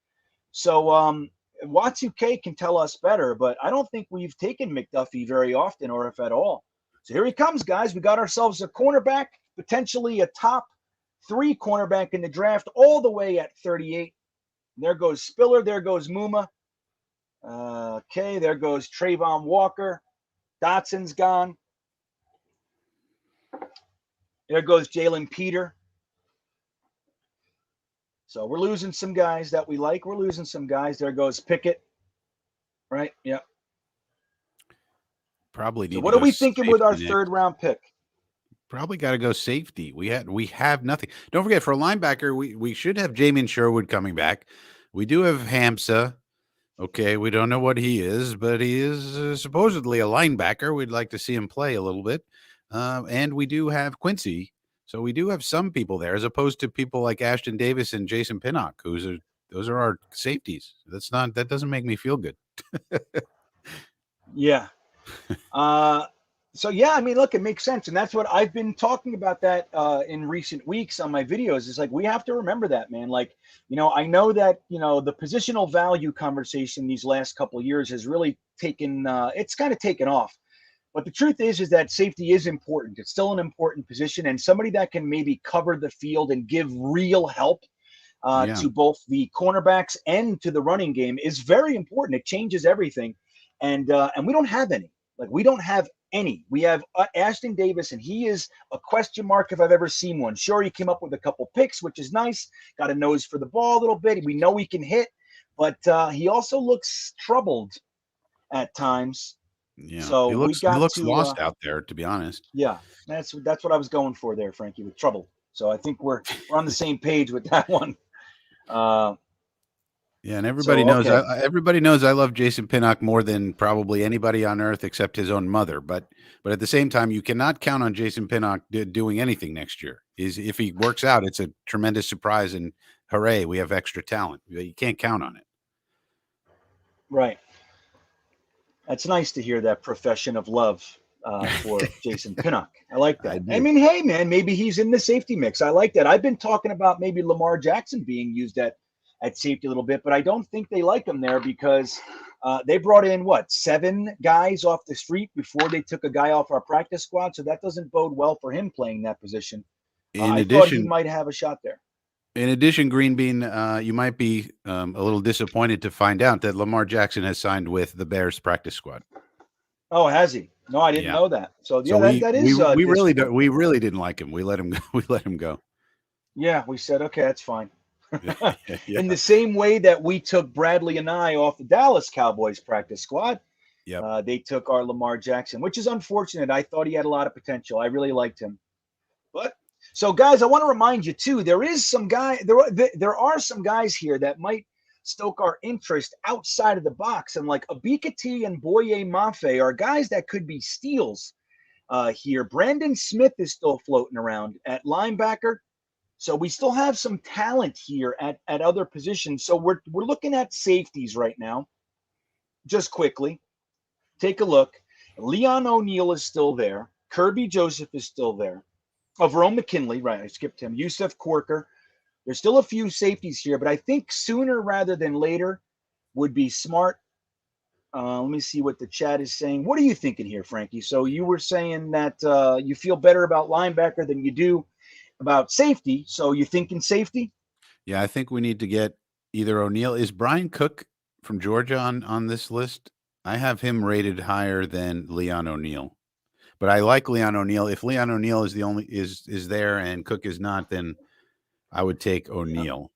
So, Watsuke can tell us better, but I don't think we've taken McDuffie very often, or if at all. So here he comes, guys. We got ourselves a cornerback, potentially a top 3 cornerback in the draft, all the way at 38. There goes Spiller. There goes Muma. Okay, there goes Trayvon Walker. Dotson's gone. There goes Jalen Peter. So we're losing some guys that we like. We're losing some guys. There goes Pickett. Right? Yeah. Probably need So to what go are we thinking with our safety 3rd round pick? Probably got to go safety. We have nothing. Don't forget, for a linebacker, we should have Jamin Sherwood coming back. We do have Hamza. Okay, we don't know what he is, but he is supposedly a linebacker. We'd like to see him play a little bit. And we do have Quincy. So we do have some people there, as opposed to people like Ashton Davis and Jason Pinnock, those are our safeties. That doesn't make me feel good. Yeah. So yeah, I mean, look, it makes sense, and that's what I've been talking about that in recent weeks on my videos. It's like we have to remember that, man. Like, I know that the positional value conversation these last couple of years has really taken it's kind of taken off. But the truth is that safety is important. It's still an important position, and somebody that can maybe cover the field and give real help to both the cornerbacks and to the running game is very important. It changes everything, and we don't have any. Like, we don't have any. We have Ashton Davis, and he is a question mark if I've ever seen one. Sure, he came up with a couple picks, which is nice. Got a nose for the ball a little bit. We know he can hit, but he also looks troubled at times. Yeah, so he looks lost out there, to be honest. Yeah, that's what I was going for there, Frankie, with trouble. So I think we're on the same page with that one. Yeah, and everybody knows I love Jason Pinnock more than probably anybody on earth except his own mother. But at the same time, you cannot count on Jason Pinnock doing anything next year. If he works out, it's a tremendous surprise, and hooray, we have extra talent. You can't count on it. Right. That's nice to hear that profession of love for Jason Pinnock. I like that. I mean, hey, man, maybe he's in the safety mix. I like that. I've been talking about maybe Lamar Jackson being used at safety a little bit, but I don't think they like him there because they brought in, 7 guys off the street before they took a guy off our practice squad, so that doesn't bode well for him playing that position. I thought he might have a shot there. In addition, Greenbean, you might be a little disappointed to find out that Lamar Jackson has signed with the Bears practice squad. Oh, has he? No, I didn't know that. So yeah, that is. We really didn't like him. We let him go. We let him go. Yeah, we said, okay, that's fine. Yeah. In the same way that we took Bradley and I off the Dallas Cowboys practice squad, they took our Lamar Jackson, which is unfortunate. I thought he had a lot of potential. I really liked him. But so, guys, I want to remind you too. There are some guys here that might stoke our interest outside of the box, and like Abikati and Boye Mafe are guys that could be steals here. Brandon Smith is still floating around at linebacker. So we still have some talent here at other positions. So we're looking at safeties right now. Just quickly, take a look. Leon O'Neal is still there. Kirby Joseph is still there. Verone McKinley, right, I skipped him. Yusuf Corker. There's still a few safeties here, but I think sooner rather than later would be smart. Let me see what the chat is saying. What are you thinking here, Frankie? So you were saying that you feel better about linebacker than you do about safety. So you thinking safety? Yeah, I think we need to get either O'Neal. Is Brian Cook from Georgia on this list? I have him rated higher than Leon O'Neal. But I like Leon O'Neal. If Leon O'Neal is the only is there and Cook is not, then I would take O'Neal.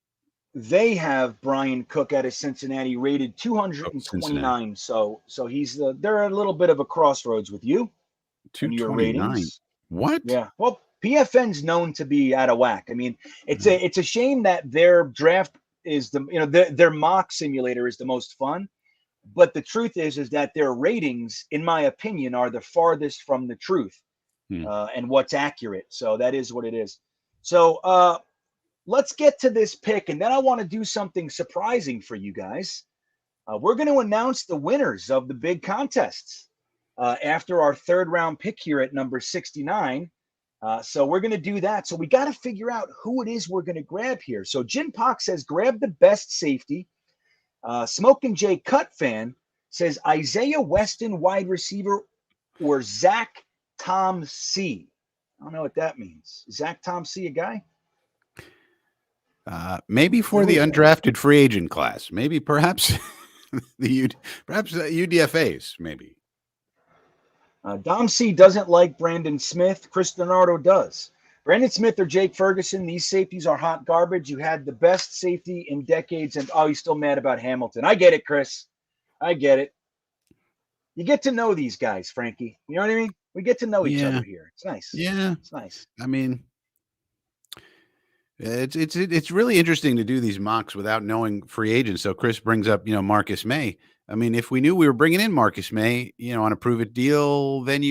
They have Brian Cook out of Cincinnati rated 229. So he's they're a little bit of a crossroads with you. 229. What? Yeah. Well, PFN's known to be out of whack. I mean, it's a shame that their draft is their mock simulator is the most fun. But the truth is that their ratings, in my opinion, are the farthest from the truth and what's accurate. So that is what it is. So let's get to this pick, and then I want to do something surprising for you guys. We're going to announce the winners of the big contests. after our third round pick here at number 69. So we're going to do that. So we got to figure out who it is we're going to grab here. So Jin Pak says, grab the best safety. Smokin' J Cut fan says Isaiah Weston, wide receiver, or Zach Tom C. I don't know what that means. Is Zach Tom C a guy? Maybe for the undrafted free agent class. Maybe perhaps perhaps UDFAs. Maybe. Dom C doesn't like Brandon Smith. Chris Donardo does. Brandon Smith or Jake Ferguson, these safeties are hot garbage. You had the best safety in decades, and he's still mad about Hamilton. I get it, Chris. I get it. You get to know these guys, Frankie. You know what I mean? We get to know each other here. It's nice. Yeah, it's nice. I mean, it's really interesting to do these mocks without knowing free agents. So Chris brings up, Marcus May. I mean, if we knew we were bringing in Marcus May, on a prove it deal, then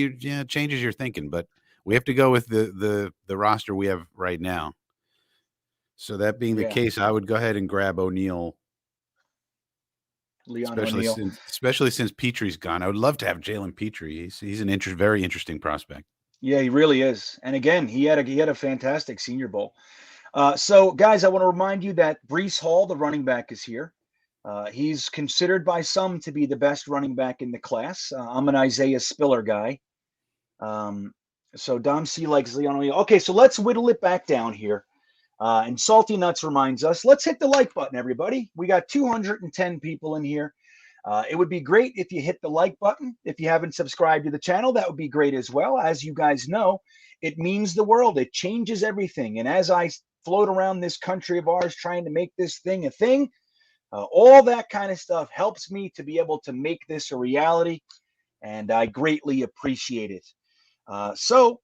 changes your thinking. But we have to go with the roster we have right now. So that being the case, I would go ahead and grab O'Neal. Especially since Petrie's gone. I would love to have Jalen Petrie. He's an very interesting prospect. Yeah, he really is. And again, he had a fantastic Senior Bowl. So guys, I want to remind you that Breece Hall, the running back, is here. He's considered by some to be the best running back in the class. I'm an Isaiah Spiller guy. So Dom C likes Leon O'Neal. Okay, so let's whittle it back down here. And Salty Nuts reminds us, let's hit the like button, everybody. We got 210 people in here. It would be great if you hit the like button. If you haven't subscribed to the channel, that would be great as well. As you guys know, it means the world. It changes everything. And as I float around this country of ours trying to make this thing a thing, all that kind of stuff helps me to be able to make this a reality. And I greatly appreciate it. So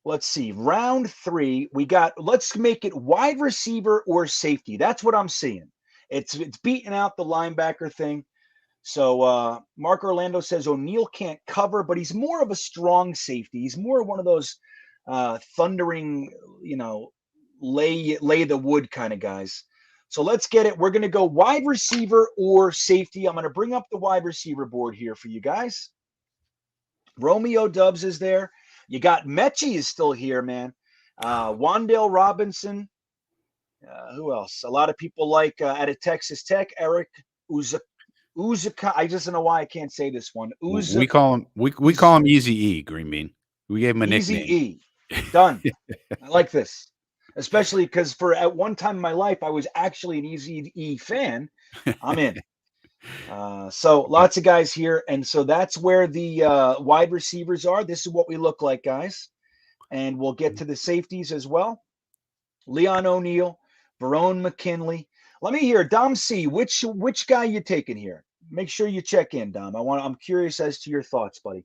let's see. Round 3, let's make it wide receiver or safety. That's what I'm seeing. It's beating out the linebacker thing. So Mark Orlando says O'Neal can't cover, but he's more of a strong safety. He's more one of those thundering, lay the wood kind of guys. So let's get it. We're going to go wide receiver or safety. I'm going to bring up the wide receiver board here for you guys. Romeo Dubs is there. You got Mechie is still here, man. Wandale Robinson. Who else? A lot of people like out of Texas Tech, Eric Uzaka. I just don't know why I can't say this one. We call him Easy E, Greenbean. We gave him a nickname. Easy E. Done. I like this. Especially because at one time in my life, I was actually an Easy E fan. I'm in. So lots of guys here. And so that's where the wide receivers are. This is what we look like, guys. And we'll get to the safeties as well. Leon O'Neal, Verone McKinley. Let me hear, Dom C, which guy you taking here? Make sure you check in, Dom. I'm curious as to your thoughts, buddy.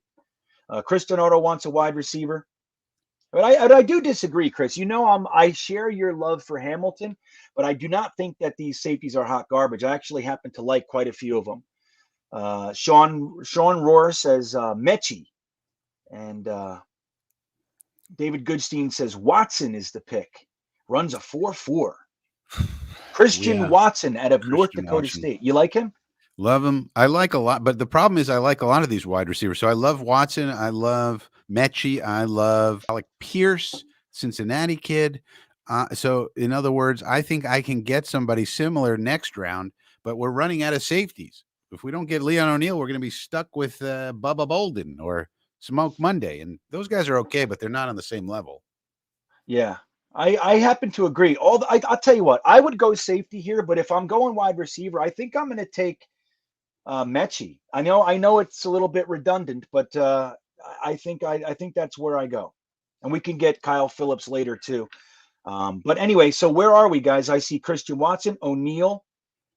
Chris Donato wants a wide receiver. But I do disagree, Chris. I share your love for Hamilton, but I do not think that these safeties are hot garbage. I actually happen to like quite a few of them. Sean Rohr says Mechie. And David Goodstein says Watson is the pick. Runs a 4.4. Christian Watson out of North Dakota State. You like him? Love him. I like a lot, but the problem is I like a lot of these wide receivers. So I love Watson. I love Mechie. I like Pierce, Cincinnati kid. So in other words, I think I can get somebody similar next round, but we're running out of safeties. If we don't get Leon O'Neal, we're going to be stuck with Bubba Bolden or Smoke Monday. And those guys are okay, but they're not on the same level. Yeah. I happen to agree. I'll tell you what, I would go safety here, but if I'm going wide receiver, I think I'm going to take Mechie. I know it's a little bit redundant, but I think that's where I go, and we can get Kyle Phillips later too. But anyway, so where are we, guys? I see Christian Watson, O'Neal.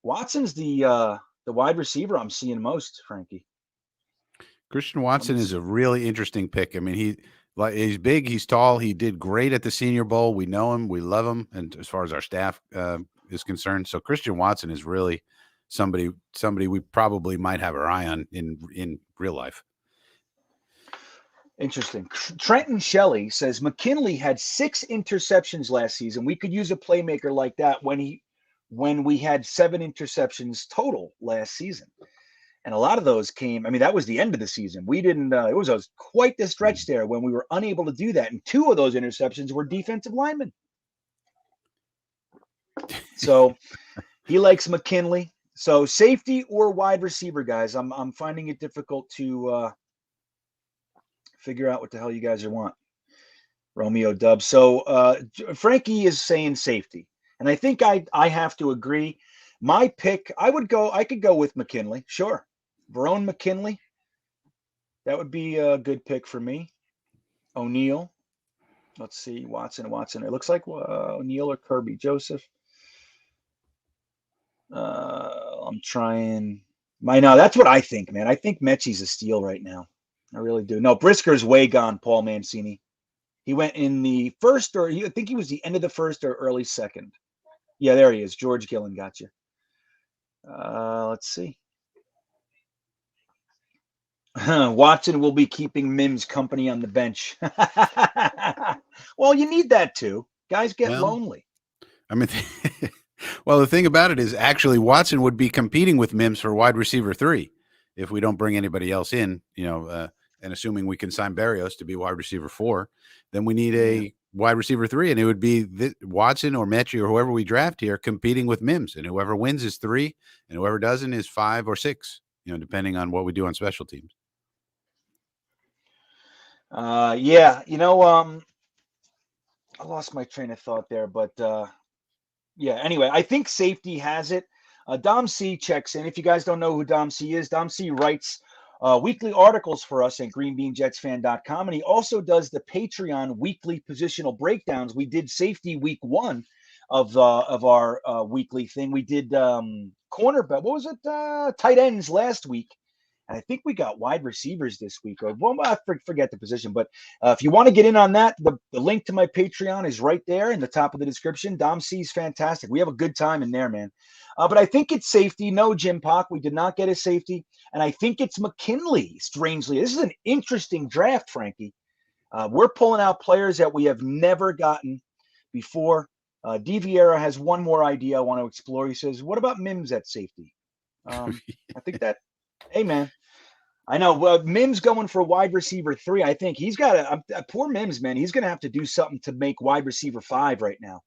Watson's the wide receiver I'm seeing most, Frankie. Christian Watson is a really interesting pick. I mean, he's big, he's tall, he did great at the Senior Bowl. We know him, we love him, and as far as our staff is concerned, so Christian Watson is really somebody we probably might have our eye on in real life. Interesting. Trenton Shelley says McKinley had 6 interceptions last season. We could use a playmaker like that when we had 7 interceptions total last season. And a lot of those came, I mean, that was the end of the season. We didn't, it was quite the stretch there when we were unable to do that. And 2 of those interceptions were defensive linemen. So he likes McKinley. So safety or wide receiver, guys. I'm finding it difficult to figure out what the hell you guys want. Romeo Dub. So Frankie is saying safety. And I think I have to agree. My pick, I could go with McKinley. Sure. Verone McKinley. That would be a good pick for me. O'Neal. Let's see. Watson. It looks like O'Neal or Kirby Joseph. I'm trying. No, that's what I think, man. I think Mechie's a steal right now. I really do. No, Brisker's way gone, Paul Mancini. He went in the first, I think he was the end of the first or early second. Yeah, there he is. George Gillen got you. Let's see. Watson will be keeping Mims company on the bench. Well, you need that too. Guys get lonely. I mean, well, the thing about it is actually Watson would be competing with Mims for wide receiver 3 if we don't bring anybody else in, and assuming we can sign Berrios to be wide receiver 4, then we need a wide receiver 3, and it would be Watson or Mechie or whoever we draft here competing with Mims, and whoever wins is 3, and whoever doesn't is 5 or 6, depending on what we do on special teams. Yeah, I lost my train of thought there, but yeah, anyway, I think safety has it. Dom C checks in. If you guys don't know who Dom C is, Dom C writes weekly articles for us at greenbeanjetsfan.com, and he also does the Patreon weekly positional breakdowns. We did safety week 1 of our weekly thing. We did cornerback. What was it? Tight ends last week. And I think we got wide receivers this week. I forget the position. But if you want to get in on that, the link to my Patreon is right there in the top of the description. Dom C is fantastic. We have a good time in there, man. But I think it's safety. No, Jim Pock. We did not get a safety. And I think it's McKinley, strangely. This is an interesting draft, Frankie. We're pulling out players that we have never gotten before. D. Vieira has one more idea I want to explore. He says, what about Mims at safety? I think that, hey, man. I know. Mims going for wide receiver 3. I think he's got poor Mims, man. He's going to have to do something to make wide receiver 5 right now.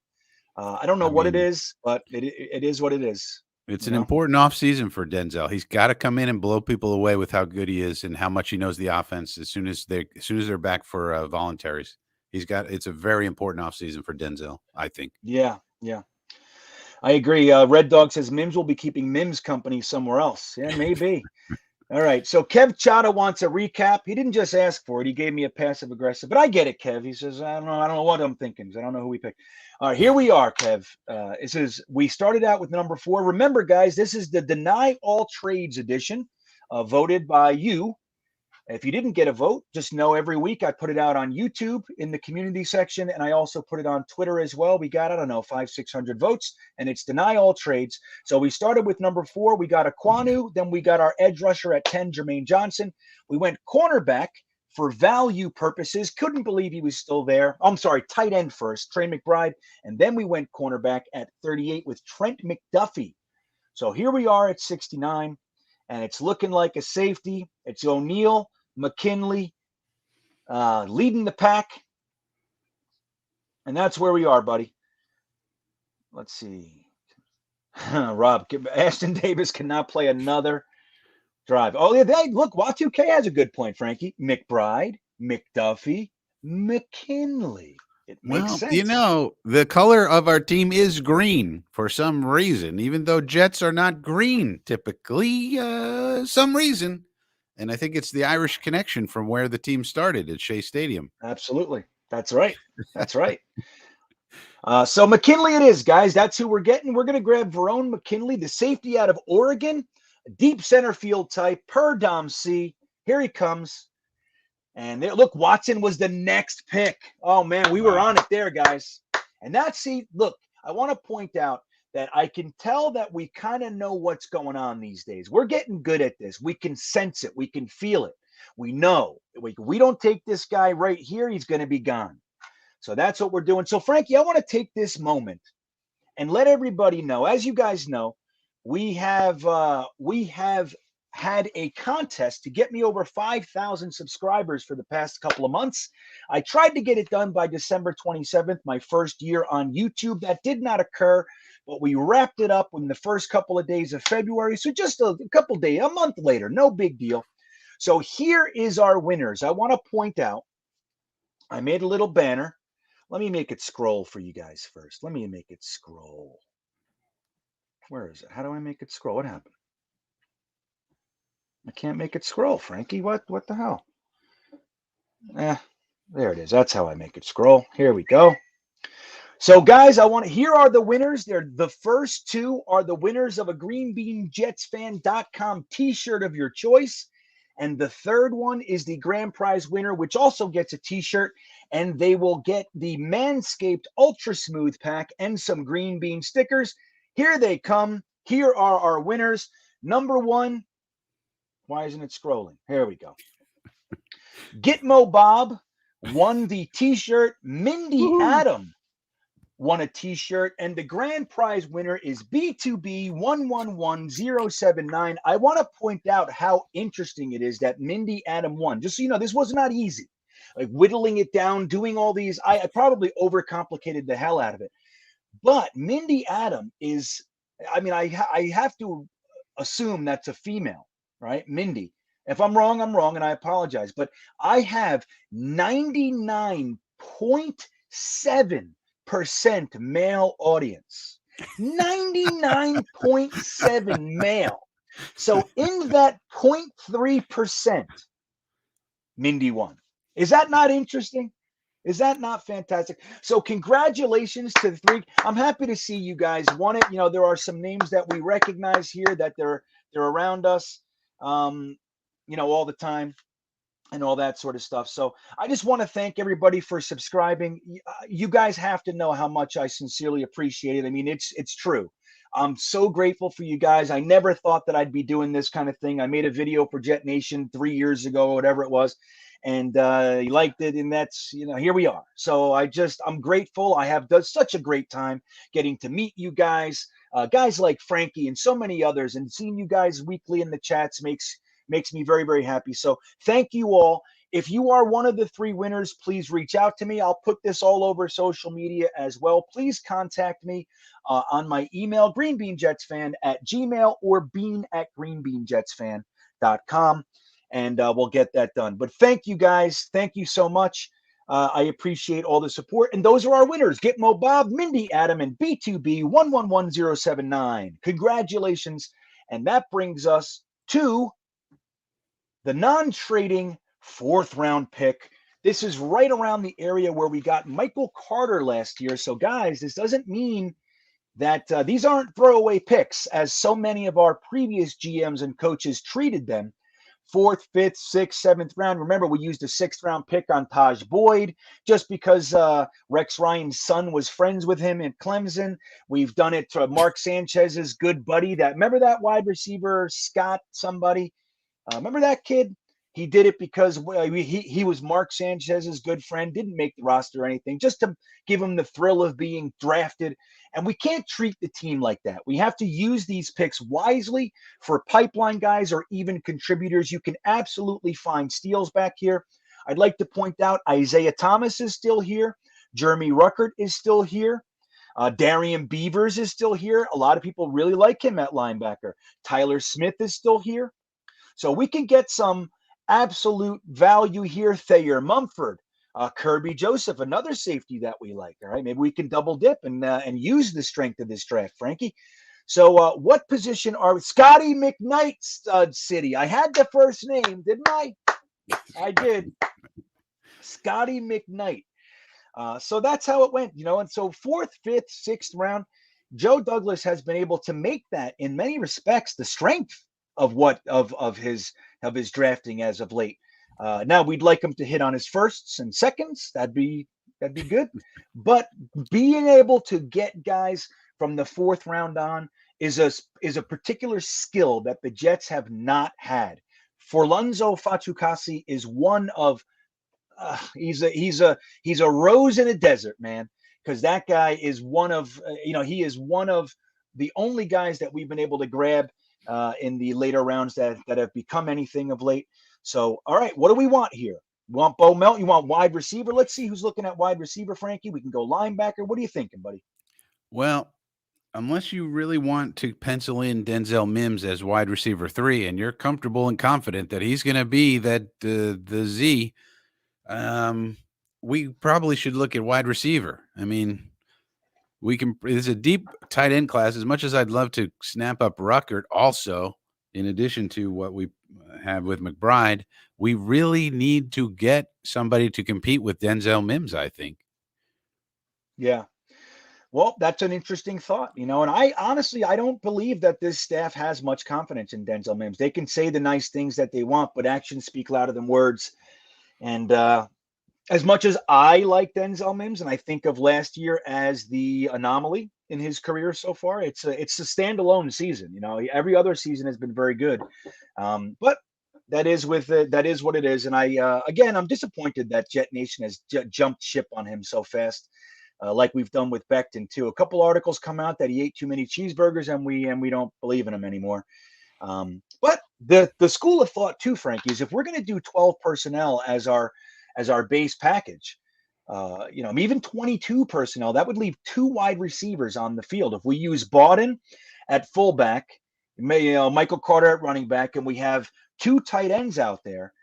I don't know what it is, but it is what it is. It's an important offseason for Denzel. He's got to come in and blow people away with how good he is and how much he knows the offense as soon as they're back for voluntaries. It's a very important offseason for Denzel, I think. Yeah. I agree. Red Dog says Mims will be keeping Mims company somewhere else. Yeah, maybe. All right. So Kev Chata wants a recap. He didn't just ask for it. He gave me a passive aggressive, but I get it, Kev. He says, I don't know what I'm thinking because I don't know who we picked. All right, here we are, Kev. It says we started out with number 4. Remember, guys, this is the Deny All Trades edition, voted by you. If you didn't get a vote, just know every week I put it out on YouTube in the community section, and I also put it on Twitter as well. We got, I don't know, 500-600 votes, and it's Deny All Trades. So we started with number 4. We got Aquanu. Then we got our edge rusher at 10, Jermaine Johnson. We went cornerback for value purposes. Couldn't believe he was still there. I'm sorry, tight end first, Trey McBride. And then we went cornerback at 38 with Trent McDuffie. So here we are at 69, and it's looking like a safety. It's O'Neal, McKinley, leading the pack. And that's where we are, buddy. Let's see. Rob, Ashton Davis cannot play another drive. Oh, yeah, look, Y2K has a good point, Frankie. McBride, McDuffie, McKinley. It makes sense. The color of our team is green for some reason, even though Jets are not green typically, some reason. And I think it's the Irish connection from where the team started at Shea Stadium. Absolutely. That's right. That's right. So McKinley it is, guys. That's who we're getting. We're going to grab Verone McKinley, the safety out of Oregon, deep center field type, per Dom C. Here he comes. And there, look, Watson was the next pick. Oh, man, we were on it there, guys. And look, I want to point out that I can tell that we kind of know what's going on these days. We're getting good at this. We can sense it. We can feel it. We know. We don't take this guy right here, he's going to be gone. So that's what we're doing. So, Frankie, I want to take this moment and let everybody know, as you guys know, we have had a contest to get me over 5,000 subscribers for the past couple of months. I tried to get it done by December 27th, my first year on YouTube. That did not occur, but we wrapped it up in the first couple of days of February. So just a couple days, a month later, no big deal. So here is our winners. I want to point out, I made a little banner. Let me make it scroll for you guys first. Let me make it scroll. Where is it? How do I make it scroll? What happened? I can't make it scroll, Frankie. What the hell? There it is. That's how I make it scroll. Here we go. So, guys, here are the winners. The first two are the winners of a Greenbeanjetsfan.com t-shirt of your choice. And the third one is the grand prize winner, which also gets a t-shirt, and they will get the Manscaped Ultra Smooth Pack and some Green Bean stickers. Here they come. Here are our winners. Number one. Why isn't it scrolling? Here we go. Gitmo Bob won the t-shirt. Mindy Adam won a t-shirt, and the grand prize winner is B2B111079. I want to point out how interesting it is that Mindy Adam won. Just so you know, this was not easy. Like whittling it down, doing all these, I probably overcomplicated the hell out of it. But Mindy Adam is, I mean, I have to assume that's a female, right? Mindy. If I'm wrong, I'm wrong, and I apologize. But I have 99.7% male audience. 99.7 male. So in that 0.3%, Mindy won. Is that not interesting? Is that not fantastic? So congratulations to the three. I'm happy to see you guys won it. You know, there are some names that we recognize here that they're around us, you know, all the time and all that sort of stuff. So I just want to thank everybody for subscribing. You guys have to know how much I sincerely appreciate it. I mean, it's true. I'm so grateful for you guys. I never thought that I'd be doing this kind of thing. I made a video for Jetnation 3 years ago, whatever it was. And he liked it, and that's, you know, here we are. So I'm grateful. I have done such a great time getting to meet you guys, guys like Frankie and so many others, and seeing you guys weekly in the chats makes me very, very happy. So thank you all. If you are one of the three winners, please reach out to me. I'll put this all over social media as well. Please contact me on my email, greenbeanjetsfan@gmail.com or bean@greenbeanjetsfan.com. And we'll get that done. But thank you guys. Thank you so much. I appreciate all the support. And those are our winners. Gitmo Bob, Mindy Adam, and B2B111079. Congratulations. And that brings us to the non-trading 4th round pick. This is right around the area where we got Michael Carter last year. So guys, this doesn't mean that these aren't throwaway picks, as so many of our previous GMs and coaches treated them. 4th, 5th, 6th, 7th round. Remember, we used a 6th round pick on Taj Boyd just because Rex Ryan's son was friends with him in Clemson. We've done it to Mark Sanchez's good buddy. Remember that wide receiver, Scott somebody? Remember that kid? He did it because he was Mark Sanchez's good friend, didn't make the roster or anything, just to give him the thrill of being drafted. And we can't treat the team like that. We have to use these picks wisely for pipeline guys or even contributors. You can absolutely find steals back here. I'd like to point out Isaiah Thomas is still here. Jeremy Ruckert is still here. Darian Beavers is still here. A lot of people really like him at linebacker. Tyler Smith is still here. So we can get some absolute value here. Thayer Mumford, Kirby Joseph, another safety that we like. All right, maybe we can double dip and use the strength of this draft, Frankie. So what position are Scotty McKnight, Stud City? I had the first name, didn't I? I did. Scotty McKnight. So that's how it went, you know. And so 4th, 5th, 6th round, Joe Douglas has been able to make that in many respects the strength of his drafting as of late. Now we'd like him to hit on his firsts and seconds. That'd be good. But being able to get guys from the 4th round on is a particular skill that the Jets have not had. Forlunzo Fatukasi is one of he's a rose in a desert, man, because that guy is one of he is one of the only guys that we've been able to grab in the later rounds that have become anything of late. So, all right, what do we want here? You want Bo Melt? You want wide receiver? Let's see who's looking at wide receiver, Frankie. We can go linebacker. What are you thinking, buddy? Well, unless you really want to pencil in Denzel Mims as wide receiver 3, and you're comfortable and confident that he's going to be that the Z, we probably should look at wide receiver. I mean, it's a deep tight end class. As much as I'd love to snap up Ruckert also, in addition to what we have with McBride, we really need to get somebody to compete with Denzel Mims, I think. Yeah. Well, that's an interesting thought, and I honestly, I don't believe that this staff has much confidence in Denzel Mims. They can say the nice things that they want, but actions speak louder than words. And as much as I like Denzel Mims, and I think of last year as the anomaly in his career so far, it's a standalone season. Every other season has been very good, but that is that is what it is. And again, I'm disappointed that Jetnation has jumped ship on him so fast. Like we've done with Becton too. A couple articles come out that he ate too many cheeseburgers, and we don't believe in him anymore. But the school of thought too, Frankie, is if we're going to do 12 personnel as our base package, even 22 personnel, that would leave 2 wide receivers on the field. If we use Bawden at fullback, Michael Carter at running back, and we have 2 tight ends out there,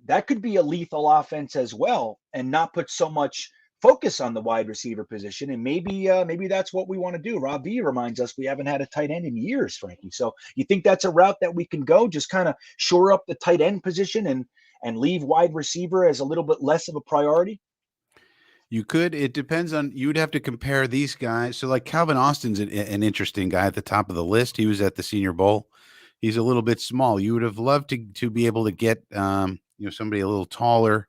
that could be a lethal offense as well, and not put so much focus on the wide receiver position. And maybe that's what we want to do. Rob V reminds us we haven't had a tight end in years, Frankie. So you think that's a route that we can go, just kind of shore up the tight end position and leave wide receiver as a little bit less of a priority? You could. It depends on. You'd have to compare these guys. So, like Calvin Austin's an interesting guy at the top of the list. He was at the Senior Bowl. He's a little bit small. You would have loved to be able to get somebody a little taller.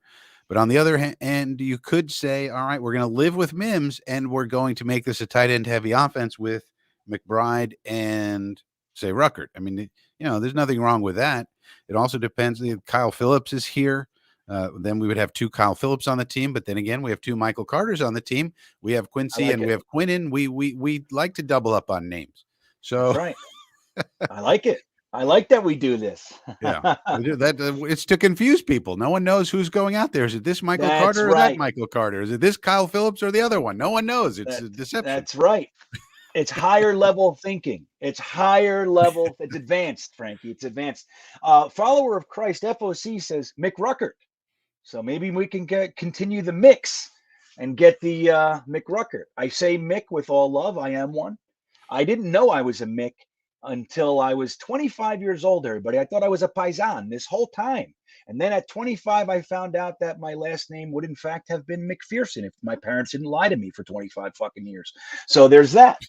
But on the other hand, you could say, all right, we're going to live with Mims, and we're going to make this a tight end heavy offense with McBride and say Ruckert. I mean, there's nothing wrong with that. It also depends. Kyle Phillips is here. Then we would have 2 Kyle Phillips on the team, but then again, we have 2 Michael Carters on the team. We have Quincy and we have Quinnen. We like to double up on names. So that's right. I like it. I like that we do this. Yeah, it's to confuse people. No one knows who's going out there. Is it this Michael Carter or that Michael Carter? Is it this Kyle Phillips or the other one? No one knows. It's a deception. That's right. It's higher level thinking. It's higher level. It's advanced, Frankie. It's advanced. Follower of Christ FOC says Mick Ruckert. So maybe we can continue the mix and get the Mick Ruckert. I say Mick with all love. I am one. I didn't know I was a Mick until I was 25 years old, everybody. I thought I was a paisan this whole time. And then at 25, I found out that my last name would in fact have been McPherson if my parents didn't lie to me for 25 fucking years. So there's that.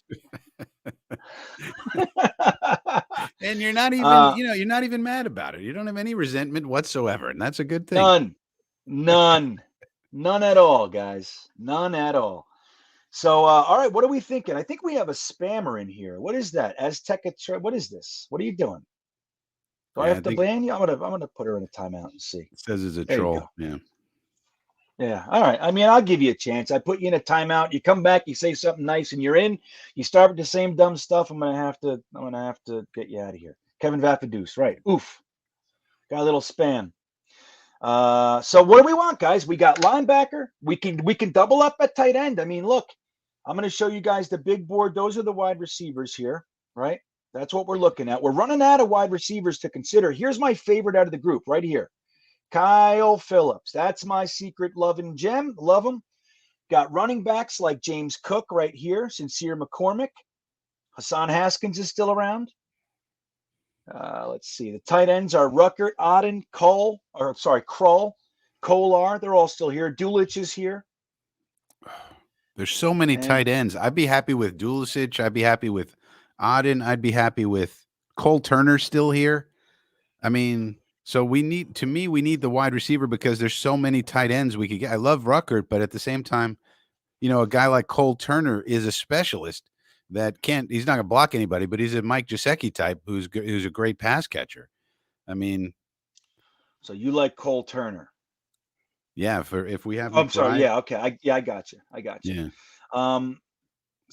And you're not even, you're not even mad about it. You don't have any resentment whatsoever. And that's a good thing. None at all, guys. None at all. So, all right, what are we thinking? I think we have a spammer in here. What is that? Aztec, what is this? What are you doing? Do I have to ban you? I'm gonna put her in a timeout and see. It says it's a troll. Yeah. Yeah. All right. I mean, I'll give you a chance. I put you in a timeout. You come back, you say something nice, and you're in. You start with the same dumb stuff. I'm gonna have to get you out of here. Kevin Vapadoose, right? Oof. Got a little spam. So what do we want, guys? We got linebacker. We can double up at tight end. I mean, look, I'm going to show you guys the big board. Those are the wide receivers here, right? That's what we're looking at. We're running out of wide receivers to consider. Here's my favorite out of the group right here. Kyle Phillips. That's my secret loving gem. Love him. Got running backs like James Cook right here. Sincere McCormick. Hassan Haskins is still around. Let's see. The tight ends are Ruckert, Auden, Krull, Kolar. They're all still here. Dulich is here. There's so many tight ends. I'd be happy with Dulicic. I'd be happy with Auden. I'd be happy with Cole Turner still here. I mean, so we need the wide receiver because there's so many tight ends we could get. I love Ruckert, but at the same time, a guy like Cole Turner is a specialist that he's not gonna block anybody, but he's a Mike Gesicki type who's a great pass catcher. I mean, so you like Cole Turner? Yeah. If we have, I'm sorry. Yeah. Okay. I got you. Yeah.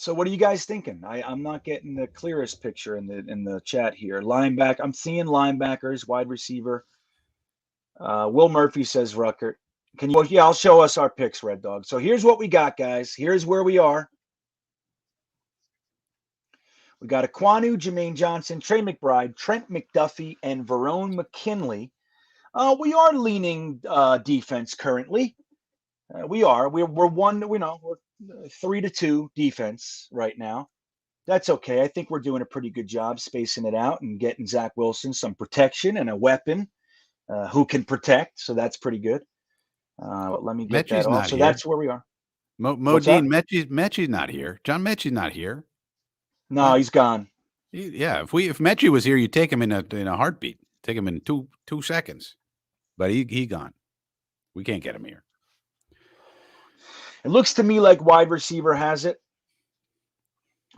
So what are you guys thinking? I'm not getting the clearest picture in the chat here. Linebacker, I'm seeing linebackers, wide receiver. Will Murphy says Ruckert. Can you? Yeah, I'll show us our picks, Red Dog. So here's what we got, guys. Here's where we are. We got Aquanu, Jermaine Johnson, Trey McBride, Trent McDuffie, and Verone McKinley. We are leaning defense currently. We are. We're 3-2 defense right now. That's okay. I think we're doing a pretty good job spacing it out and getting Zach Wilson some protection and a weapon who can protect. So that's pretty good. Let me get Mechie's that off. So here. that's where we are. Modine, Mechie's not here. John Mechie's not here. No, he's gone. Yeah, if Mechie was here, you'd take him in a heartbeat. Take him in two seconds. But he gone. We can't get him here. It looks to me like wide receiver has it.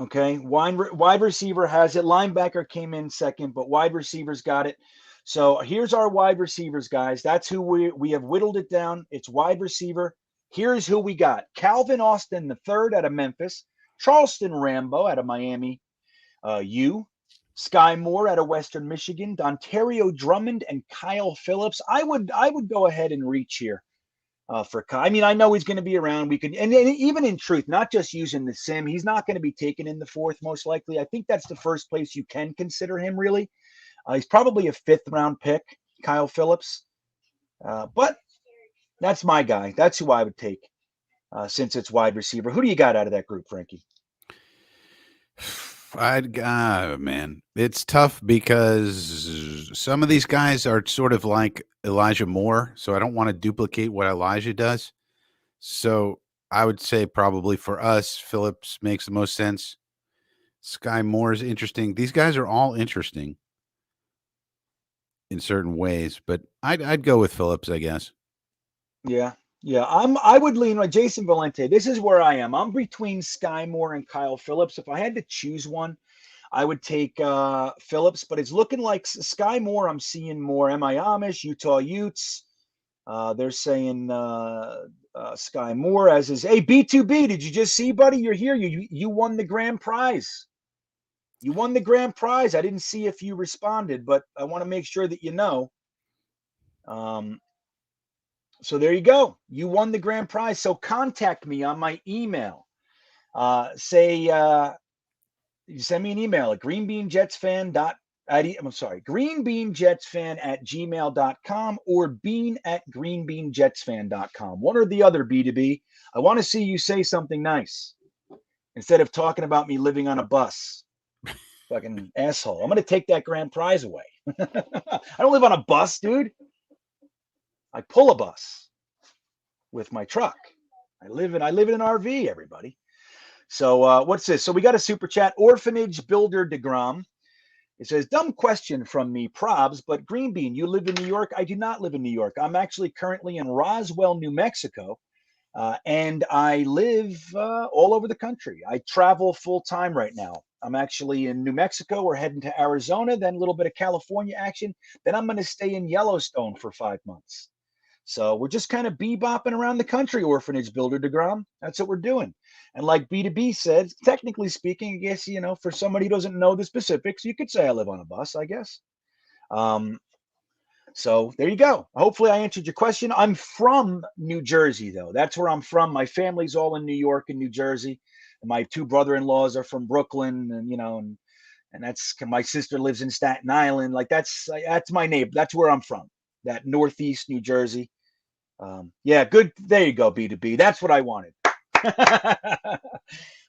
Okay, wide receiver has it. Linebacker came in second, but wide receivers got it. So here's our wide receivers, guys. That's who we have whittled it down. It's wide receiver. Here's who we got. Calvin Austin III out of Memphis. Charleston Rambo out of Miami. Sky Moore out of Western Michigan. Dontario Drummond and Kyle Phillips. I would go ahead and reach here. For Kyle. I mean, I know he's going to be around. We could, and even in truth, not just using the sim, he's not going to be taken in the fourth, most likely. I think that's the first place you can consider him, really. He's probably a fifth round pick, Kyle Phillips. But that's my guy. That's who I would take since it's wide receiver. Who do you got out of that group, Frankie? Man, it's tough because some of these guys are sort of like Elijah Moore, so I don't want to duplicate what Elijah does. So I would say probably for us, Phillips makes the most sense. Sky Moore is interesting. These guys are all interesting in certain ways, but I'd go with Phillips, I guess. Yeah. I would lean on Jason Valente. This is where I am. I'm between Sky Moore and Kyle Phillips. If I had to choose one, I would take Phillips, but it's looking like Sky Moore. I'm seeing more MI Amish, Utah Utes. They're saying Sky Moore as is. Hey, B2B, did you just see, buddy? You're here. You won the grand prize. You won the grand prize. I didn't see if you responded, but I want to make sure that you know. So there you go. You won the grand prize. So contact me on my email. You send me an email at greenbeanjetsfan@gmail.com or bean@greenbeanjetsfan.com. One or the other, B2B. I want to see you say something nice instead of talking about me living on a bus. Fucking asshole. I'm going to take that grand prize away. I don't live on a bus, dude. I pull a bus with my truck. I live in an RV, everybody. So what's this? So we got a super chat. Orphanage Builder DeGrom. It says, dumb question from me, probs, but Greenbean, you live in New York? I do not live in New York. I'm actually currently in Roswell, New Mexico, and I live all over the country. I travel full time right now. I'm actually in New Mexico. We're heading to Arizona, then a little bit of California action. Then I'm going to stay in Yellowstone for 5 months. So we're just kind of bebopping around the country, Orphanage Builder DeGrom. That's what we're doing. And like B2B said, technically speaking, I guess, for somebody who doesn't know the specifics, you could say I live on a bus, I guess. So there you go. Hopefully I answered your question. I'm from New Jersey, though. That's where I'm from. My family's all in New York and New Jersey. And my two brother-in-laws are from Brooklyn, and that's my sister lives in Staten Island. Like that's my neighbor. That's where I'm from. That Northeast New Jersey. Yeah, good. There you go, B2B. That's what I wanted.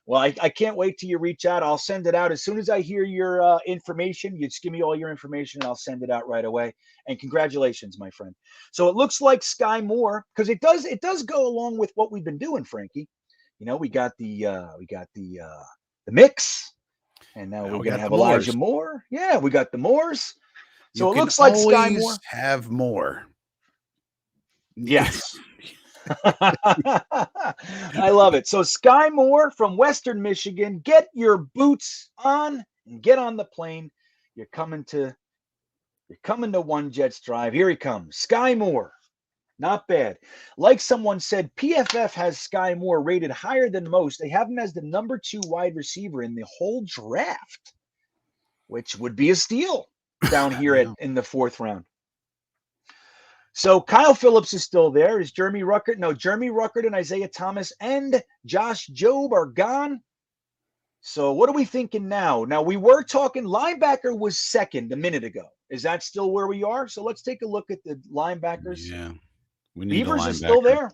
Well, I can't wait till you reach out. I'll send it out as soon as I hear your information. You just give me all your information and I'll send it out right away. And congratulations, my friend. So it looks like Sky Moore, because it does go along with what we've been doing, Frankie. We got the mix, and now we're gonna have Elijah Moore. Yeah, we got the Moores. So it looks like Sky Moore have more. Yes. I love it. So Sky Moore from Western Michigan, get your boots on and get on the plane. You're coming to One Jets Drive. Here he comes. Sky Moore, Not bad. Like someone said, PFF has Sky Moore rated higher than most. They have him as the number 2 wide receiver in the whole draft, which would be a steal down here in the 4th round. So Kyle Phillips is still there. Is Jeremy Ruckert? No, Jeremy Ruckert and Isaiah Thomas and Josh Jobe are gone. So what are we thinking now? Now, we were talking linebacker was second a minute ago. Is that still where we are? So let's take a look at the linebackers. Yeah. We need Beavers a linebacker. is still there.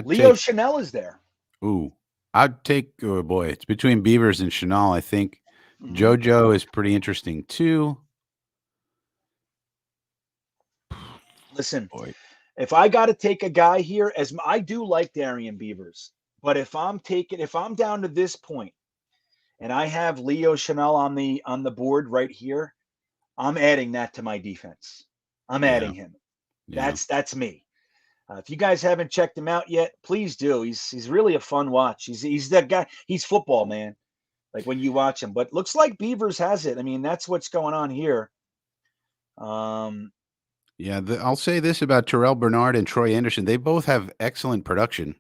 Leo Chanel is there. Ooh. I'd take, oh boy, it's between Beavers and Chanel, I think. JoJo is pretty interesting too. Listen, if I got to take a guy here, as I do like Darian Beavers, but if I'm down to this point and I have Leo Chanel on the board right here, I'm adding that to my defense. I'm adding him. Yeah. That's me. If you guys haven't checked him out yet, please do. He's really a fun watch. He's that guy. He's football, man. Like when you watch him. But looks like Beavers has it. I mean, that's what's going on here. Yeah, I'll say this about Terrell Bernard and Troy Anderson. They both have excellent production.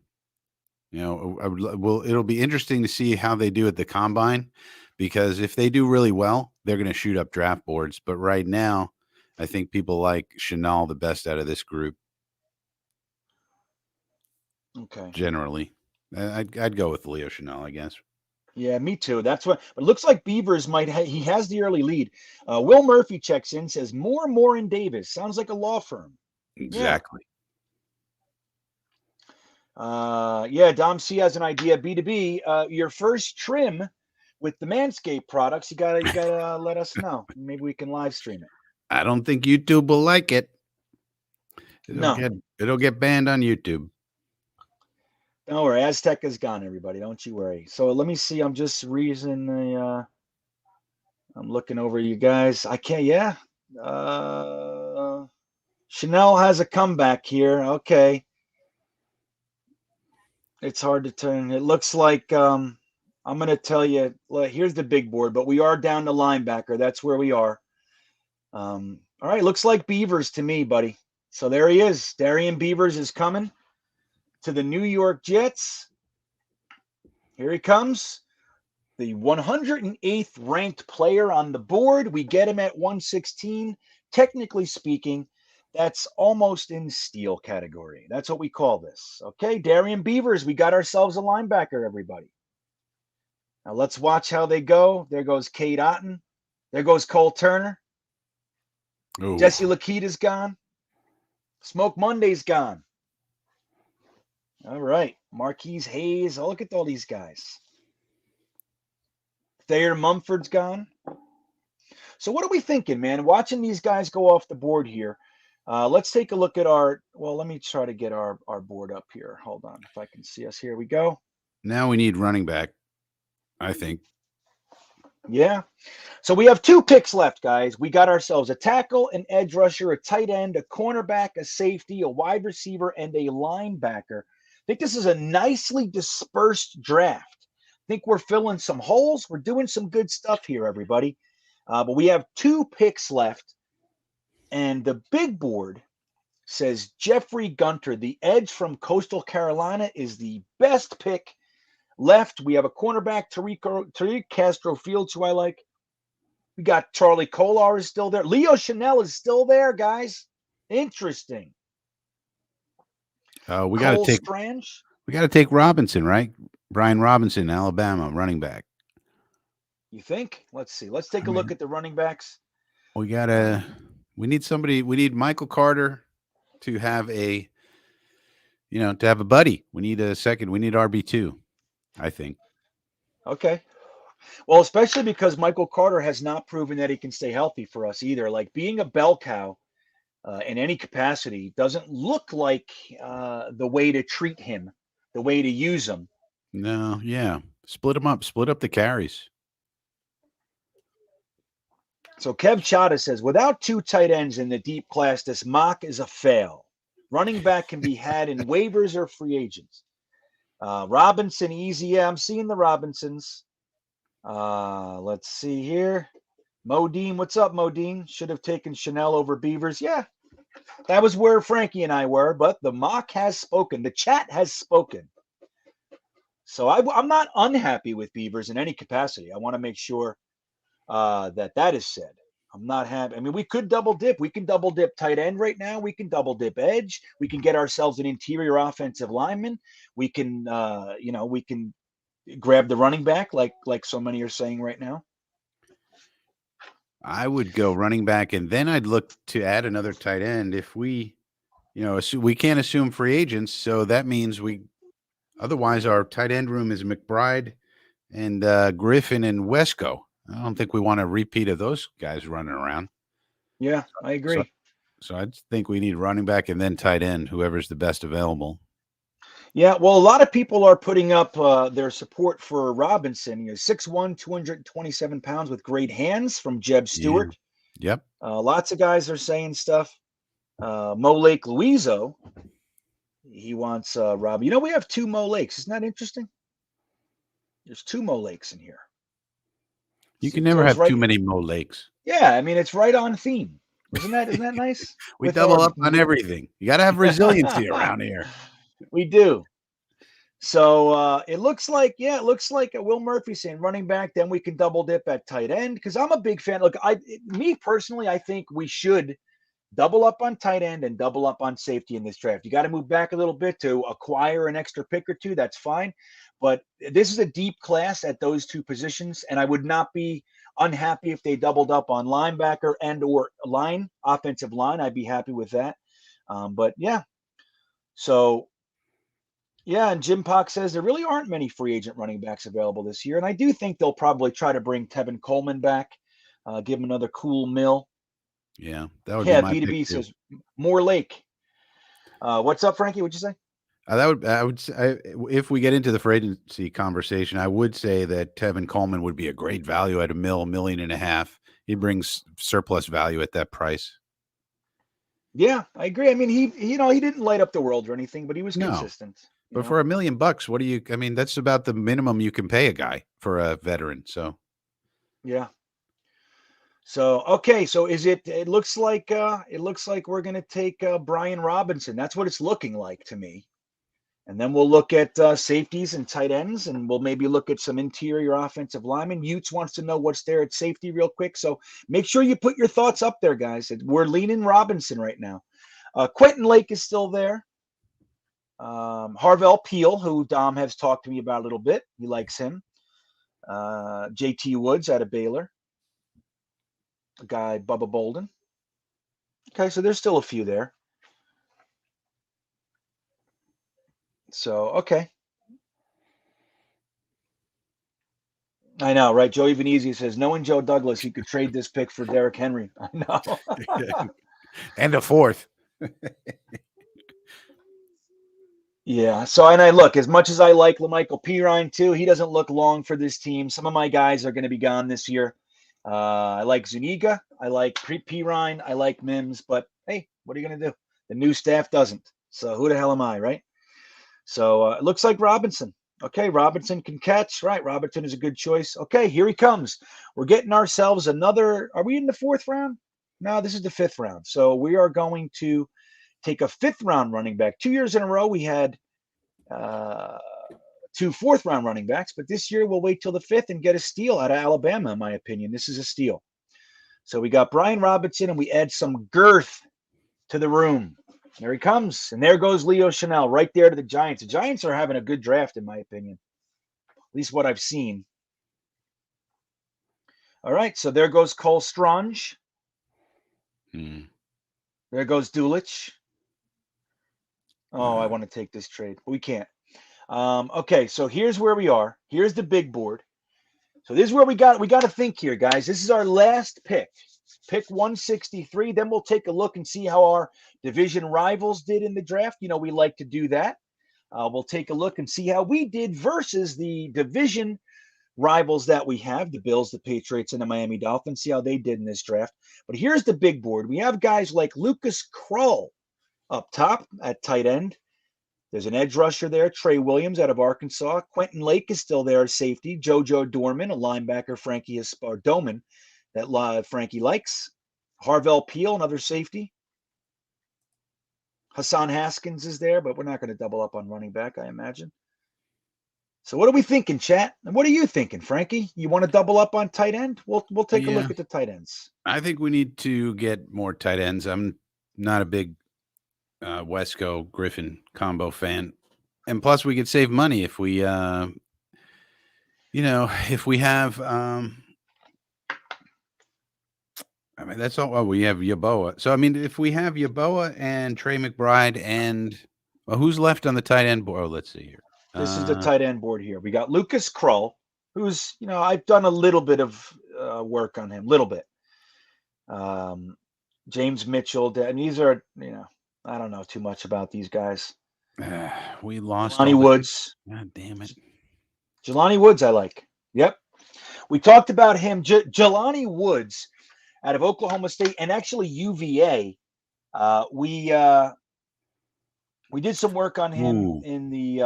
You know, it'll be interesting to see how they do at the combine, because if they do really well, they're going to shoot up draft boards. But right now, I think people like Chanel the best out of this group. Okay. Generally, I'd go with Leo Chanel, I guess. Yeah, me too. That's what it looks like. Beavers he has the early lead. Will Murphy checks in, says Moore and Davis. Sounds like a law firm. Exactly. Yeah, Dom C has an idea. B2B, your first trim with the Manscaped products, you gotta let us know. Maybe we can live stream it. I don't think YouTube will like it. It'll get banned on YouTube. Don't worry, Aztec is gone, everybody. Don't you worry. So let me see. I'm just I'm looking over you guys. I can't. Yeah. Chanel has a comeback here. Okay. It's hard to turn. It looks like I'm going to tell you. Here's the big board, but we are down to linebacker. That's where we are. All right. Looks like Beavers to me, buddy. So there he is. Darian Beavers is coming to the New York Jets. Here he comes. The 108th ranked player on the board. We get him at 116. Technically speaking, that's almost in steal category. That's what we call this. Okay, Darian Beavers, we got ourselves a linebacker, everybody. Now let's watch how they go. There goes Cade Otton. There goes Cole Turner. Ooh. Jesse Lakeita's gone. Smoke Monday's gone. All right. Marquise Hayes. Oh, look at all these guys. Thayer Mumford's gone. So what are we thinking, man? Watching these guys go off the board here. Let's take a look at let me try to get our board up here. Hold on. If I can see us. Here we go. Now we need running back, I think. Yeah. So we have 2 picks left, guys. We got ourselves a tackle, an edge rusher, a tight end, a cornerback, a safety, a wide receiver, and a linebacker. I think this is a nicely dispersed draft. I think we're filling some holes. We're doing some good stuff here, everybody. But we have 2 picks left. And the big board says Jeffrey Gunter, the edge from Coastal Carolina, is the best pick left. We have a cornerback, Tariq Castro Fields, who I like. We got Charlie Kolar is still there. Leo Chanel is still there, guys. Interesting. We got to take Robinson, right? Brian Robinson, Alabama, running back. You think? Let's see. Let's take a look at the running backs. We need somebody. We need Michael Carter to have a buddy. We need a second. We need RB2, I think. Okay. Well, especially because Michael Carter has not proven that he can stay healthy for us either. Like being a bell cow in any capacity doesn't look like the way to treat him, the way to use him. No, yeah. Split him up. Split up the carries. So Kev Chada says, without 2 tight ends in the deep class, this mock is a fail. Running back can be had in waivers or free agents. Robinson, easy. Yeah, I'm seeing the Robinsons. Let's see here. Modine, what's up, Modine? Should have taken Chanel over Beavers. Yeah, That was where Frankie and I were, but the mock has spoken. The chat has spoken. So I'm not unhappy with Beavers in any capacity. I want to make sure that is said. I'm not happy. I mean, we could double dip. We can double dip tight end right now. We can double dip edge. We can get ourselves an interior offensive lineman. We can, we can grab the running back like so many are saying right now. I would go running back, and then I'd look to add another tight end if we, we can't assume free agents. So that means otherwise our tight end room is McBride and Griffin and Wesco. I don't think we want a repeat of those guys running around. Yeah, I agree. So I think we need running back and then tight end, whoever's the best available. Yeah, well, a lot of people are putting up their support for Robinson. 6'1", 227 pounds with great hands from Jeb Stewart. Yeah. Yep. Lots of guys are saying stuff. Mo Lake Louiso, he wants Rob. We have 2 Mo Lakes. Isn't that interesting? There's 2 Mo Lakes in here. You can never have too many Mo Lakes. Yeah, I mean, it's right on theme. Isn't that nice? We double up on everything. You got to have resiliency around here. We do. So it looks like Will Murphy saying running back. Then we can double dip at tight end because I'm a big fan. Look, me personally, I think we should double up on tight end and double up on safety in this draft. You got to move back a little bit to acquire an extra pick or two. That's fine. But this is a deep class at those 2 positions, and I would not be unhappy if they doubled up on linebacker and or offensive line. I'd be happy with that. But yeah. So yeah, and Jim Pock says there really aren't many free agent running backs available this year. And I do think they'll probably try to bring Tevin Coleman back, give him another cool mill. Yeah, that would be my B2B pick says Moore Lake. What's up, Frankie? What'd you say? I would say, if we get into the free agency conversation, I would say that Tevin Coleman would be a great value at $1.5 million. He brings surplus value at that price. Yeah, I agree. I mean, he didn't light up the world or anything, but he was consistent. But for $1 million, what do you? I mean, that's about the minimum you can pay a guy for a veteran. So, yeah. So okay, so it looks like we're gonna take Brian Robinson. That's what it's looking like to me. And then we'll look at safeties and tight ends, and we'll maybe look at some interior offensive linemen. Utes wants to know what's there at safety real quick. So make sure you put your thoughts up there, guys. We're leaning Robinson right now. Quentin Lake is still there. Harvell Peel, who Dom has talked to me about a little bit. He likes him. JT Woods out of Baylor. A guy, Bubba Bolden. Okay, so there's still a few there. So, okay. I know, right? Joey Venezia says, knowing Joe Douglas, he could trade this pick for Derrick Henry. I know. And a 4th. Yeah. So, and I look, as much as I like LaMichael Pirine too, he doesn't look long for this team. Some of my guys are going to be gone this year. I like Zuniga. I like Pirine. I like Mims. But, hey, what are you going to do? The new staff doesn't. So who the hell am I, right? So it looks like Robinson. Okay, Robinson can catch. Right, Robinson is a good choice. Okay, here he comes. We're getting ourselves another. Are we in the 4th round? No, this is the 5th round. So we are going to take a 5th round running back. 2 years in a row, we had 2 4th round running backs. But this year, we'll wait till the 5th and get a steal out of Alabama, in my opinion. This is a steal. So we got Brian Robinson, and we add some girth to the room. There he comes. And there goes Leo Chanel right there to the Giants. The Giants are having a good draft, in my opinion. At least what I've seen. All right. So there goes Cole Strange. There goes Dulich. Oh, I want to take this trade, but we can't. Okay. So here's where we are. Here's the big board. So this is where we got to think here, guys. This is our last pick. Pick 163. Then we'll take a look and see how our division rivals did in the draft. We like to do that. We'll take a look and see how we did versus the division rivals that we have, the Bills, the Patriots, and the Miami Dolphins, see how they did in this draft. But here's the big board. We have guys like Lucas Krull up top at tight end. There's an edge rusher there, Trey Williams out of Arkansas. Quentin Lake is still there as safety. JoJo Dorman, a linebacker, Doman, that Frankie likes. Harvell Peel, another safety. Hassan Haskins is there, but we're not going to double up on running back, I imagine. So what are we thinking, chat? And what are you thinking, Frankie? You want to double up on tight end? We'll take a look at the tight ends. I think we need to get more tight ends. I'm not a big Wesco Griffin combo fan, and plus we could save money if we, if we have. I mean, that's all. Well, we have Yeboah. So I mean, if we have Yeboah and Trey McBride and who's left on the tight end board? Oh, let's see here. This is the tight end board here. We got Lucas Krull, who's, I've done a little bit of work on him, little bit. James Mitchell, and these are, I don't know too much about these guys. We lost Jelani Woods. God damn it. Jelani Woods, I like. Yep. We talked about him. Jelani Woods out of Oklahoma State and actually UVA. We did some work on him in the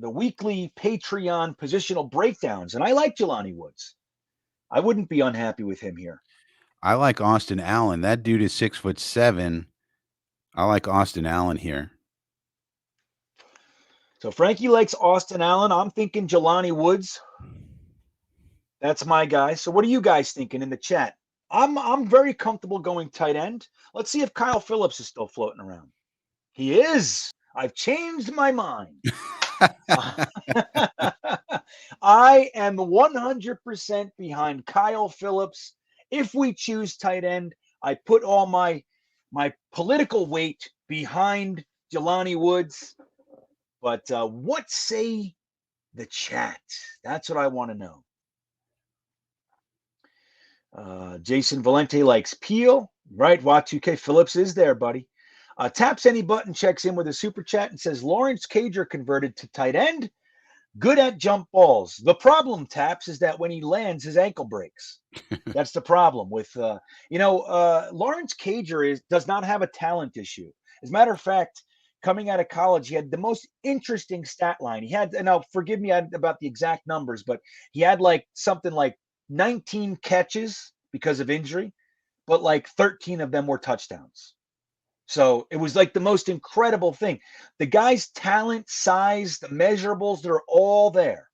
weekly Patreon positional breakdowns, and I like Jelani Woods. I wouldn't be unhappy with him here. I like Austin Allen. That dude is 6'7". I like Austin Allen here. So Frankie likes Austin Allen. I'm thinking Jelani Woods. That's my guy. So what are you guys thinking in the chat? I'm very comfortable going tight end. Let's see if Kyle Phillips is still floating around. He is. I've changed my mind. I am 100% behind Kyle Phillips. If we choose tight end, I put all my political weight behind Jelani Woods. But what say the chat? That's what I want to know. Jason Valente likes Peel. Right, Y2K Phillips is there, buddy. Taps any button, checks in with a super chat and says Lawrence Cager converted to tight end, good at jump balls. The problem, Taps, is that when he lands, his ankle breaks. That's the problem with Lawrence Cager does not have a talent issue. As a matter of fact, coming out of college, he had the most interesting stat line. He had, and now forgive me about the exact numbers, but he had something like 19 catches because of injury, but 13 of them were touchdowns. So it was the most incredible thing. The guy's talent, size, the measurables, they're all there.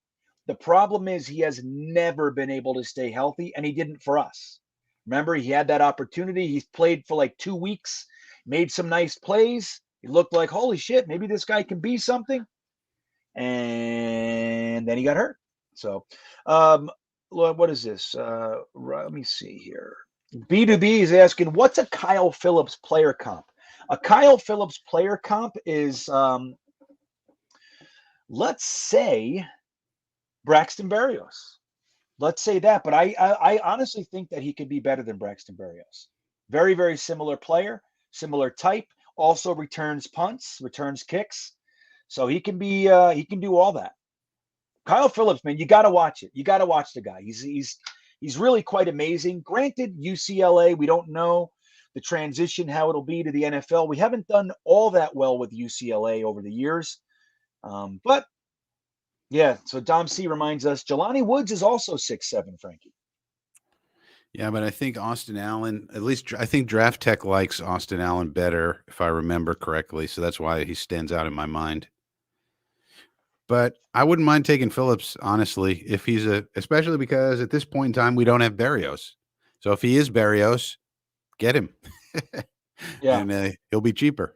The problem is he has never been able to stay healthy, and he didn't for us. Remember, he had that opportunity. He's played for 2 weeks, made some nice plays. He looked like, holy shit, maybe this guy can be something. And then he got hurt. So what is this? Let me see here. B2B is asking, what's a Kyle Phillips player comp? A Kyle Phillips player comp is, let's say, Braxton Berrios. Let's say that. But I honestly think that he could be better than Braxton Berrios. Very, very similar player, similar type. Also returns punts, returns kicks. So he can be, he can do all that. Kyle Phillips, man, you got to watch it. You got to watch the guy. He's really quite amazing. Granted, UCLA, we don't know the transition, how it'll be to the NFL. We haven't done all that well with UCLA over the years. But, yeah, so Dom C reminds us, Jelani Woods is also 6'7", Frankie. Yeah, but I think Austin Allen, at least I think Draft Tech likes Austin Allen better, if I remember correctly. So that's why he stands out in my mind. But I wouldn't mind taking Phillips, honestly, if he's especially because at this point in time, we don't have Berrios. So if he is Berrios, get him. Yeah. And he'll be cheaper.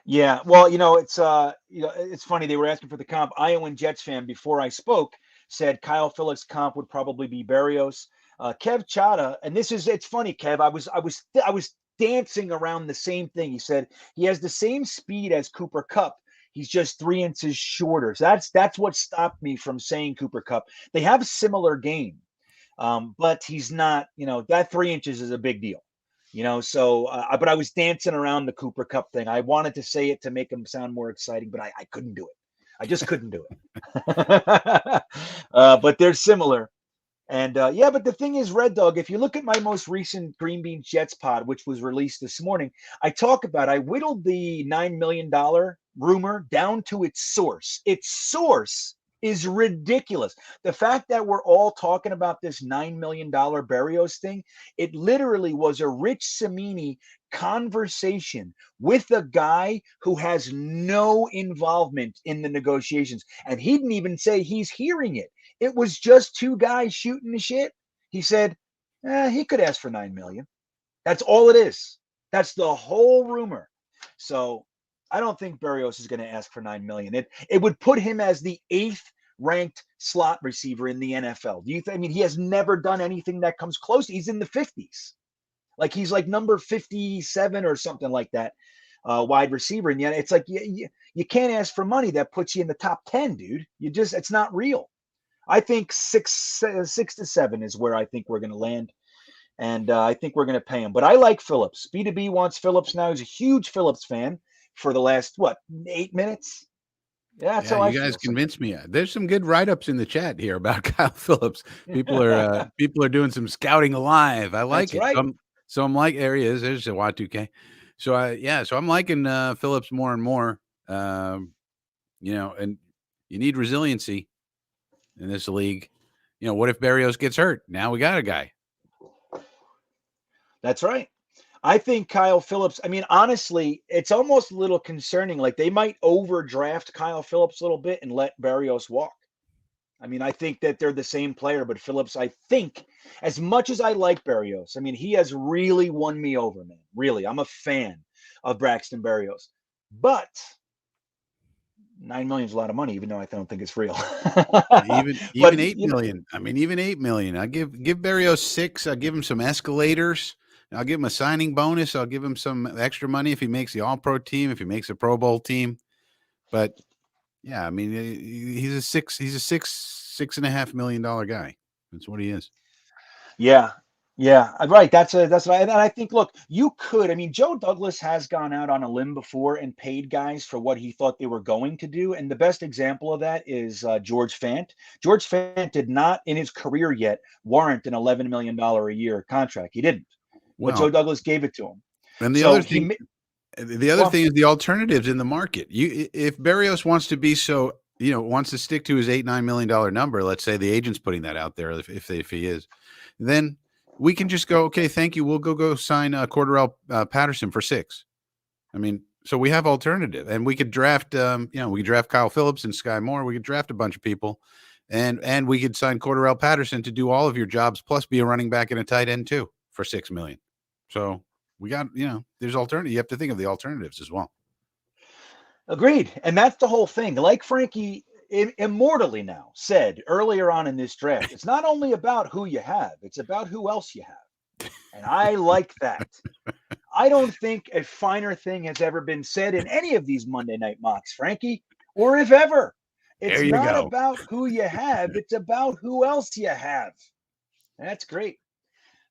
Yeah. Well, it's funny. They were asking for the comp. Iowan Jetsfan, before I spoke, said Kyle Phillips' comp would probably be Berrios. Kev Chada, and it's funny, Kev. I was dancing around the same thing. He said he has the same speed as Cooper Kupp. He's just 3 inches shorter. So that's what stopped me from saying Cooper Kupp. They have similar game, but he's not. That 3 inches is a big deal. So but I was dancing around the Cooper Kupp thing. I wanted to say it to make him sound more exciting, but I couldn't do it. I just couldn't do it. But they're similar. And but the thing is, Red Dog, if you look at my most recent Green Bean Jets pod, which was released this morning, I whittled the $9 million rumor down to its source. Its source is ridiculous. The fact that we're all talking about this $9 million Berrios thing, it literally was a Rich Cimini conversation with a guy who has no involvement in the negotiations. And he didn't even say he's hearing it. It was just two guys shooting the shit. He said, he could ask for $9 million. That's all it is. That's the whole rumor. So I don't think Berrios is going to ask for $9 million. It would put him as the 8th ranked slot receiver in the NFL. Do you think? I mean, he has never done anything that comes close. He's in the 50s. Like he's like number 57 or something like that, wide receiver. And yet it's like you can't ask for money that puts you in the top 10, dude. It's not real. I think 6 to 7 is where I think we're going to land. And I think we're going to pay him. But I like Phillips. B2B wants Phillips now. He's a huge Phillips fan for the last, 8 minutes? Yeah, that's how you guys feel. convinced me. There's some good write-ups in the chat here about Kyle Phillips. People are doing some scouting live. I like That's it. right. So I'm like, there he is. There's a Y2K. So I'm liking Phillips more and more. And you need resiliency in this league. What if Berrios gets hurt? Now we got a guy. That's right. I think Kyle Phillips, I mean, honestly, it's almost a little concerning. Like they might overdraft Kyle Phillips a little bit and let Berrios walk. I mean, I think that they're the same player, but Phillips, I think, as much as I like Berrios, I mean, he has really won me over, man. Really. I'm a fan of Braxton Berrios. But $9 million is a lot of money, even though I don't think it's real. even $8 million. I mean, even $8 million. I give Berrios 6. I'll give him some escalators. I'll give him a signing bonus. I'll give him some extra money if he makes the All-Pro team, if he makes a Pro Bowl team. But yeah, I mean, he's a $6.5 million guy. That's what he is. Yeah, right. That's what and I think. Look, you could. I mean, Joe Douglas has gone out on a limb before and paid guys for what he thought they were going to do, and the best example of that is George Fant. George Fant did not, in his career yet, warrant an $11 million a year contract. He didn't. But Joe Douglas gave it to him. And the other thing is the alternatives in the market. If Berrios wants to be wants to stick to his $8-9 million number, let's say the agent's putting that out there, if he is, then we can just go, okay, thank you. We'll go sign Cordarrelle Patterson for 6. I mean, so we have alternative, and we could draft, we could draft Kyle Phillips and Sky Moore. We could draft a bunch of people, and we could sign Cordarrelle Patterson to do all of your jobs, plus be a running back and a tight end too for $6 million. So we got, there's alternative. You have to think of the alternatives as well. Agreed. And that's the whole thing. Like Frankie immortally now said earlier on in this draft, it's not only about who you have, it's about who else you have. And I like that. I don't think a finer thing has ever been said in any of these Monday Night Mocks, Frankie, or if ever. It's not about who you have, it's about who else you have. That's great.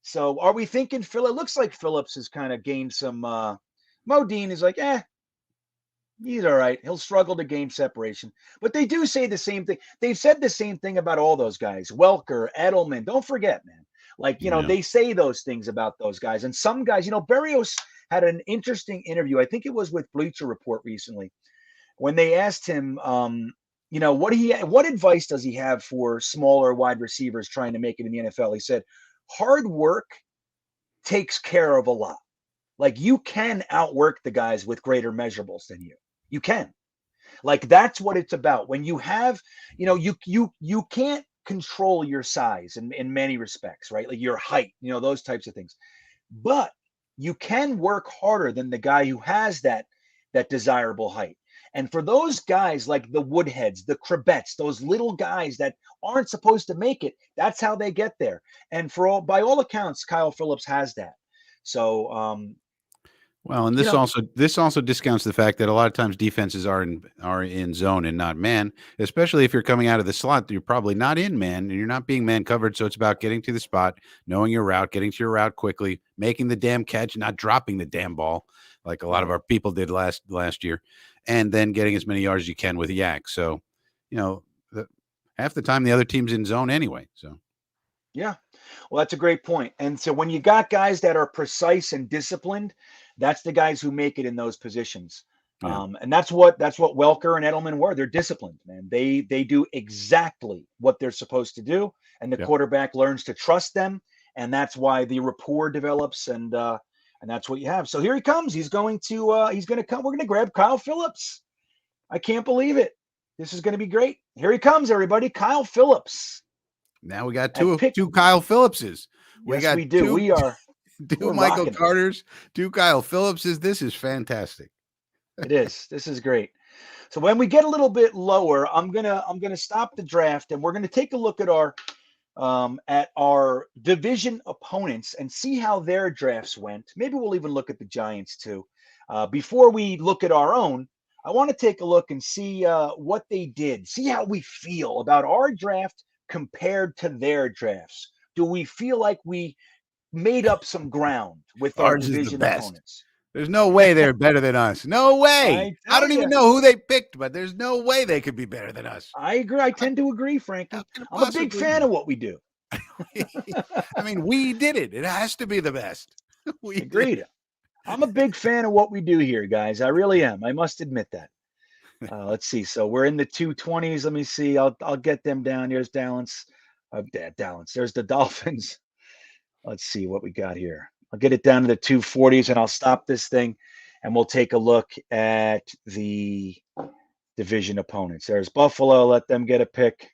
So are we thinking Phil? It looks like Phillips has kind of gained some. Modine is like, he's all right. He'll struggle to gain separation. But they do say the same thing. They've said the same thing about all those guys. Welker, Edelman. Don't forget, man. Like, they say those things about those guys. And some guys, Berrios had an interesting interview. I think it was with Bleacher Report recently, when they asked him, what advice does he have for smaller wide receivers trying to make it in the NFL? He said, hard work takes care of a lot. Like you can outwork the guys with greater measurables than you. You can. Like that's what it's about. When you have, you can't control your size in many respects, right? Like your height, those types of things. But you can work harder than the guy who has that desirable height. And for those guys like the Woodheads, the Crebettes, those little guys that aren't supposed to make it, that's how they get there. And by all accounts, Kyle Phillips has that. So, and this also discounts the fact that a lot of times defenses are in zone and not man, especially if you're coming out of the slot. You're probably not in man and you're not being man covered. So it's about getting to the spot, knowing your route, getting to your route quickly, making the damn catch, not dropping the damn ball like a lot of our people did last year, and then getting as many yards as you can with yak. So, half the time the other team's in zone anyway. So, yeah, well, that's a great point. And so when you got guys that are precise and disciplined, that's the guys who make it in those positions. Yeah. And that's what Welker and Edelman were. They're disciplined, man. They do exactly what they're supposed to do, and the quarterback learns to trust them, and that's why the rapport develops. And And that's what you have. So here he comes. He's going to come. We're going to grab Kyle Phillips. I can't believe it. This is going to be great. Here he comes, everybody. Kyle Phillips. Now we got At pick- two Kyle Phillipses. We Yes, got we do. two, We are two we're Michael rocking. Carters, two Kyle Phillipses. This is fantastic. It is. This is great. So when we get a little bit lower, I'm gonna stop the draft and we're gonna take a look at our division opponents and see how their drafts went. Maybe we'll even look at the Giants too. Before we look at our own, I want to take a look and see what they did. See how we feel about our draft compared to their drafts. Do we feel like we made up some ground with our Ours is the division best. opponents? There's no way they're better than us. No way. I don't even know who they picked, but there's no way they could be better than us. I agree. I tend to agree, Frankie. I'm a big fan of what we do. I mean, we did it. It has to be the best. We Agreed. I'm a big fan of what we do here, guys. I really am. I must admit that. Let's see. So we're in the 220s. Let me see. I'll get them down. Here's Dallas. Dallas. There's the Dolphins. Let's see what we got here. I'll get it down to the 240s and I'll stop this thing and we'll take a look at the division opponents. There's Buffalo. Let them get a pick.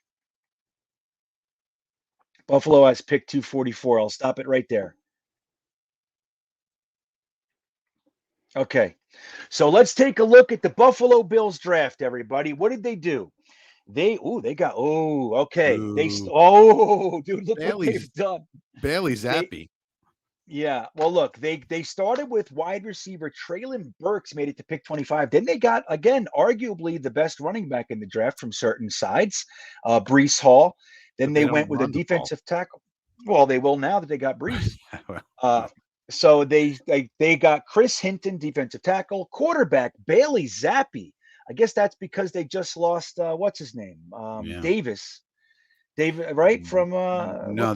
Buffalo has pick 244. I'll stop it right there. Okay. So let's take a look at the Buffalo Bills draft, everybody. What did they do? Okay. Ooh. Dude, look what they've done. Bailey Zappi. Yeah. Well, look, they started with wide receiver Traylon Burks, made it to pick 25. Then they got, again, arguably the best running back in the draft from certain sides, Breece Hall. Then they went with a defensive tackle. Well, they will now that they got Breece. So they got Chris Hinton, defensive tackle, quarterback Bailey Zappi. I guess that's because they just lost what's his name, Davis. David, right? From no,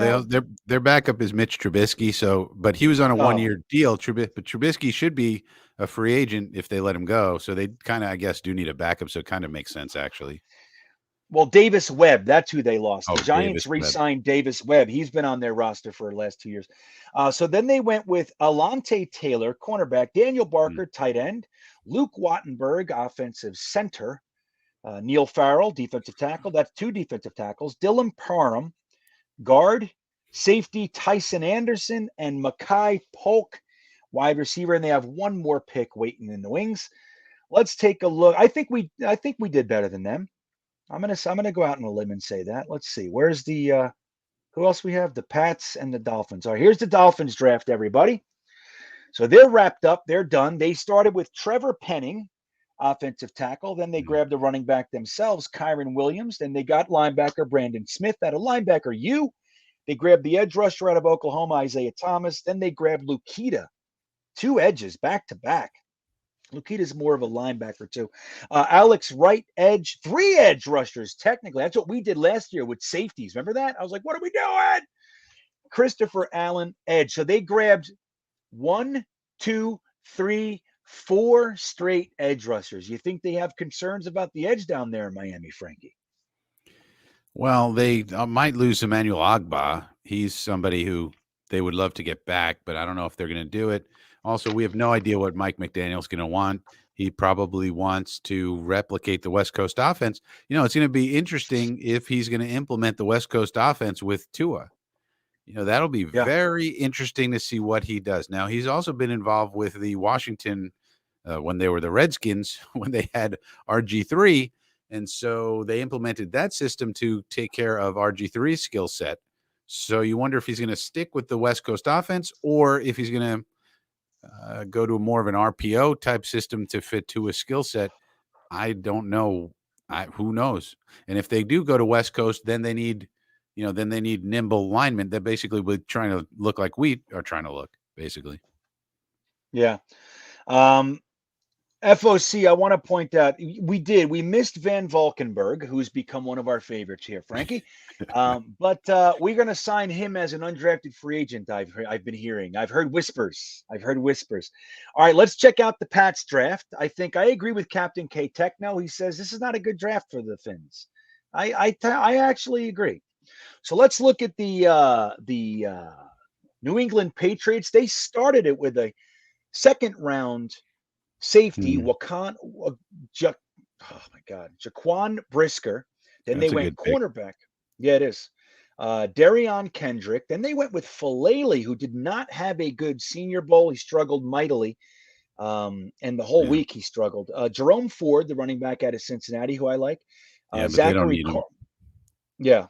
their backup is Mitch Trubisky. So, but he was on a 1-year deal. But Trubisky should be a free agent if they let him go. So they kind of, I guess, do need a backup. So it kind of makes sense, actually. Well, Davis Webb, that's who they lost. The Giants Davis re-signed Davis Webb. He's been on their roster for the last 2 years. So then they went with Alante Taylor, cornerback, Daniel Barker, tight end, Luke Wattenberg, offensive center, Neil Farrell, defensive tackle. That's 2 defensive tackles. Dylan Parham, guard, safety Tyson Anderson, and Makai Polk, wide receiver. And they have one more pick waiting in the wings. Let's take a look. I think we did better than them. I'm gonna go out on a limb and say that. Let's see. Where's the who else we have? The Pats and the Dolphins. All right, here's the Dolphins draft, everybody. So they're wrapped up. They're done. They started with Trevor Penning, offensive tackle. Then they grabbed the running back themselves, Kyron Williams. Then they got linebacker Brandon Smith out of linebacker U. They grabbed the edge rusher out of Oklahoma, Isaiah Thomas. Then they grabbed Lukita, 2 edges back to back. Lukita's more of a linebacker too. Alex Wright, edge, 3 edge rushers. Technically, that's what we did last year with safeties. Remember that? I was like, what are we doing? Christopher Allen, edge. So they grabbed 1, 2, 3, 4 straight edge rushers. You think they have concerns about the edge down there in Miami, Frankie? Well, they might lose Emmanuel Ogbah. He's somebody who they would love to get back, but I don't know if they're going to do it. Also, we have no idea what Mike McDaniel's going to want. He probably wants to replicate the West Coast offense. You know, it's going to be interesting if he's going to implement the West Coast offense with Tua. You know, that'll be very interesting to see what he does. Now, he's also been involved with the Washington when they were the Redskins, when they had RG3. And so they implemented that system to take care of RG3's skill set. So you wonder if he's going to stick with the West Coast offense or if he's going to go to more of an RPO type system to fit to a skill set. I don't know. Who knows? And if they do go to West Coast, then they need, nimble linemen that basically would trying to look like we are trying to look, basically. Yeah. FOC, I want to point out, we missed Van Valkenburg, who's become one of our favorites here, Frankie. But we're going to sign him as an undrafted free agent. I've been hearing. I've heard whispers. All right, let's check out the Pats draft. I think I agree with Captain K Techno. He says this is not a good draft for the Finns. I actually agree. So let's look at the New England Patriots. They started it with a Second round safety, Hmm. Jaquan Brisker. Then they That's a went good pick. cornerback. Yeah, it is. Darion Kendrick. Then they went with Falele, who did not have a good Senior Bowl. He struggled mightily. And the whole Yeah. week he struggled. Jerome Ford, the running back out of Cincinnati, who I like. Yeah, but they don't Zachary, need him. yeah,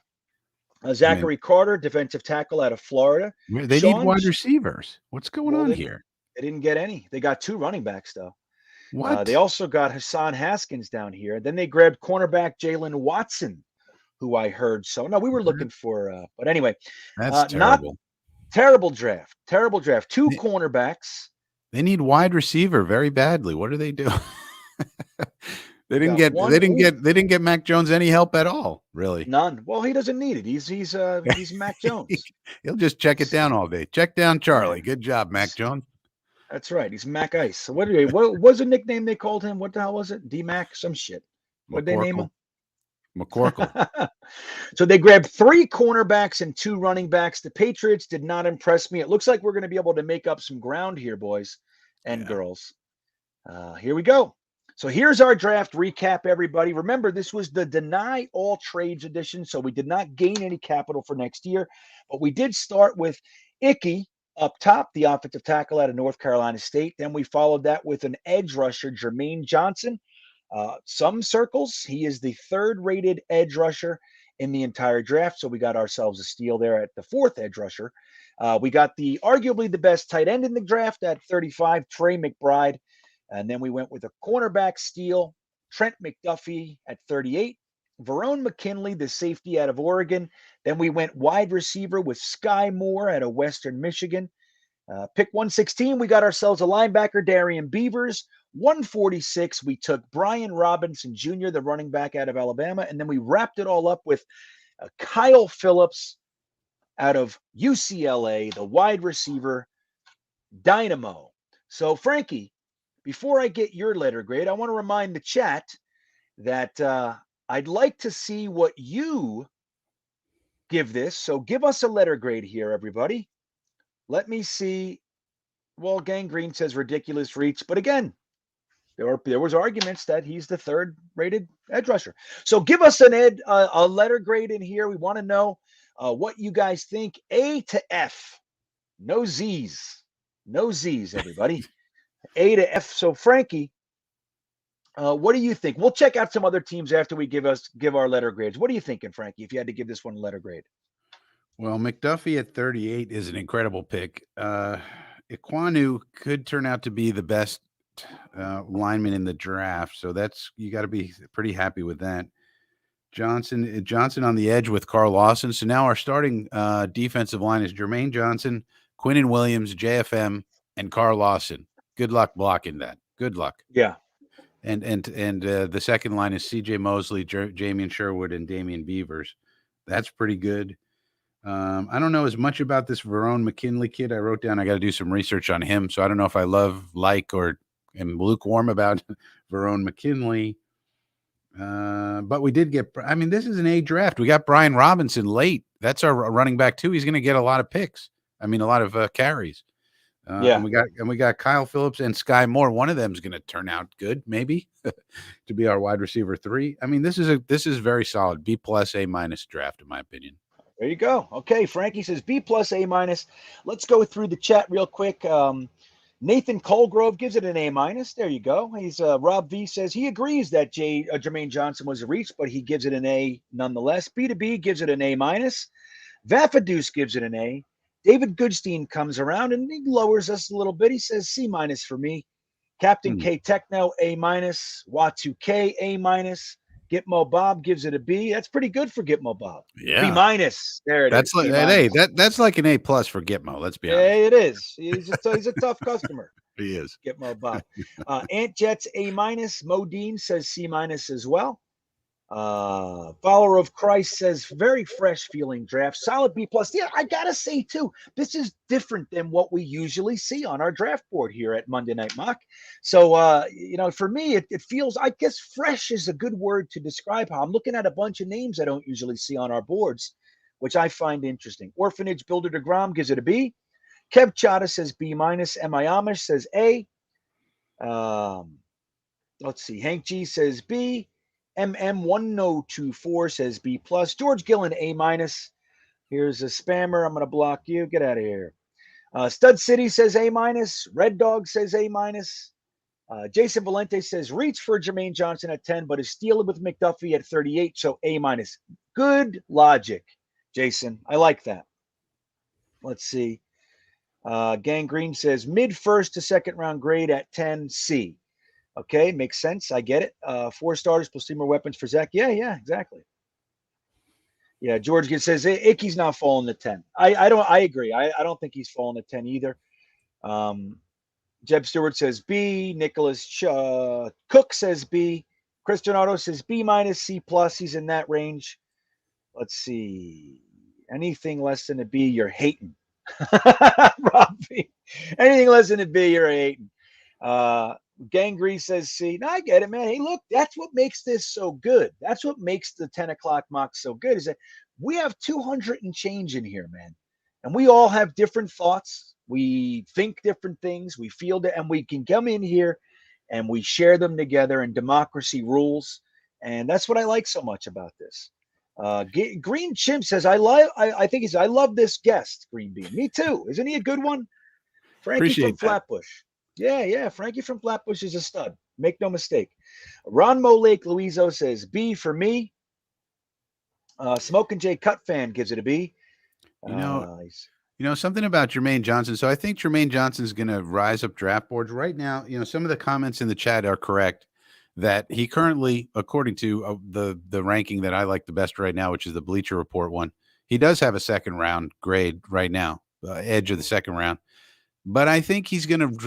I mean, Zachary Carter, defensive tackle out of Florida. they need Sean, wide receivers. What's going well, on they here? didn't get any. They got 2 running backs though. They What? also got Hassan Haskins down here. Then they grabbed cornerback Jalen Watson, who I heard. So no, we were looking for. But anyway, That's not terrible. terrible draft. Terrible draft. 2 They- cornerbacks. They need wide receiver very badly. What are they doing? They didn't got get one- they didn't get they didn't get Mac Jones any help at all, really. None. Well, he doesn't need it. He's Mac Jones. He'll just check it down all day. Check down Charlie. Good job, Mac Jones. That's right. He's Mac Ice. So what was the nickname they called him? What the hell was it? D-Mac? Some shit. What'd they name him? McCorkle. So they grabbed 3 cornerbacks and 2 running backs. The Patriots did not impress me. It looks like we're going to be able to make up some ground here, boys and girls. Here we go. So here's our draft recap, everybody. Remember, this was the deny all trades edition, so we did not gain any capital for next year. But we did start with Icky up top, the offensive tackle out of North Carolina State. Then we followed that with an edge rusher, Jermaine Johnson. Some circles, he is the 3rd-rated edge rusher in the entire draft. So we got ourselves a steal there at the 4th edge rusher. We got arguably the best tight end in the draft at 35, Trey McBride. And then we went with a cornerback steal, Trent McDuffie at 38, Verone McKinley, the safety out of Oregon. Then we went wide receiver with Sky Moore out of Western Michigan. Pick 116, we got ourselves a linebacker, Darian Beavers. 146, we took Brian Robinson Jr., the running back out of Alabama. And then we wrapped it all up with Kyle Phillips out of UCLA, the wide receiver, Dynamo. So, Frankie, before I get your letter grade, I want to remind the chat that I'd like to see what you give this. So give us a letter grade here, everybody. Let me see. Well, Gangrene says ridiculous reach. But again, there was arguments that he's the 3rd-rated edge rusher. So give us a letter grade in here. We want to know what you guys think. A to F. No Z's. No Z's, everybody. A to F. So, Frankie, what do you think? We'll check out some other teams after we give our letter grades. What are you thinking, Frankie, if you had to give this one a letter grade? Well, McDuffie at 38 is an incredible pick. Iquanu could turn out to be the best lineman in the draft, so you got to be pretty happy with that. Johnson on the edge with Carl Lawson. So now our starting defensive line is Jermaine Johnson, Quinnen Williams, JFM, and Carl Lawson. Good luck blocking that. Good luck. Yeah. And the second line is C.J. Mosley, Jamian Sherwood, and Damian Beavers. That's pretty good. I don't know as much about this Verone McKinley kid. I wrote down I got to do some research on him, so I don't know if I or am lukewarm about Verone McKinley. But we did get. I mean, this is an A draft. We got Brian Robinson late. That's our running back too. He's going to get a lot of picks. I mean, a lot of carries. And we got Kyle Phillips and Sky Moore. One of them is going to turn out good, maybe, to be our wide receiver 3. I mean, this is very solid. B+ A- draft, in my opinion. There you go. Okay, Frankie says B+ A-. Let's go through the chat real quick. Nathan Colgrove gives it an A-. There you go. He's Rob V says he agrees that Jermaine Johnson was a reach, but he gives it an A nonetheless. B2B gives it an A-. Vafadouce gives it an A. David Goodstein comes around and he lowers us a little bit. He says C- for me. Captain K Techno A-. Watu-K A-. Gitmo Bob gives it a B. That's pretty good for Gitmo Bob. Yeah. B-. There it is. That's like an A+ for Gitmo. Let's be honest. Yeah, it is. He's a tough customer. He is. Gitmo Bob. Ant Jets A-. Modine says C- as well. Follower of Christ says very fresh feeling draft. Solid B+. Yeah, I gotta say too, this is different than what we usually see on our draft board here at Monday Night Mock. So for me, it feels, I guess fresh is a good word to describe how I'm looking at a bunch of names I don't usually see on our boards, which I find interesting. Orphanage Builder DeGrom gives it a B. Kev Chata says B minus. M.I. Amish says A. Let's see. Hank G says B. MM1024 says B plus. George Gillen, A minus. Here's a spammer. I'm going to block you. Get out of here. Stud City says A minus. Red Dog says A minus. Jason Valente says reach for Jermaine Johnson at 10, but is stealing with McDuffie at 38, so A minus. Good logic, Jason. I like that. Let's see. Gang Green says mid first to second round grade at 10, C. Okay, makes sense. I get it. 4 starters plus 3 more weapons for Zach. Yeah, exactly. Yeah, George says Icky's not falling to 10. I agree. I don't think he's falling to 10 either. Jeb Stewart says B. Nicholas Cook says B. Chris Donato says B minus, C plus. He's in that range. Let's see. Anything less than a B, you're hating. Robbie. Anything less than a B, you're hating. Gangrene says C. No, I get it, man. Hey, look, that's what makes this so good. That's what makes the 10 o'clock mock so good, is that we have 200 and change in here, man. And we all have different thoughts. We think different things. We feel that, and we can come in here and we share them together, and democracy rules. And that's what I like so much about this. Green Chimp says, I love this guest, Green Bean. Me too. Isn't he a good one? Frankie Appreciate from Flatbush. Yeah. Frankie from Flatbush is a stud. Make no mistake. Ron Mo Lake Louiso says B for me. Smokin' J Cut fan gives it a B. You know something about Jermaine Johnson. So I think Jermaine Johnson's going to rise up draft boards right now. You know, some of the comments in the chat are correct that he currently, according to the ranking that I like the best right now, which is the Bleacher Report one, he does have a second round grade right now, edge of the second round. But I think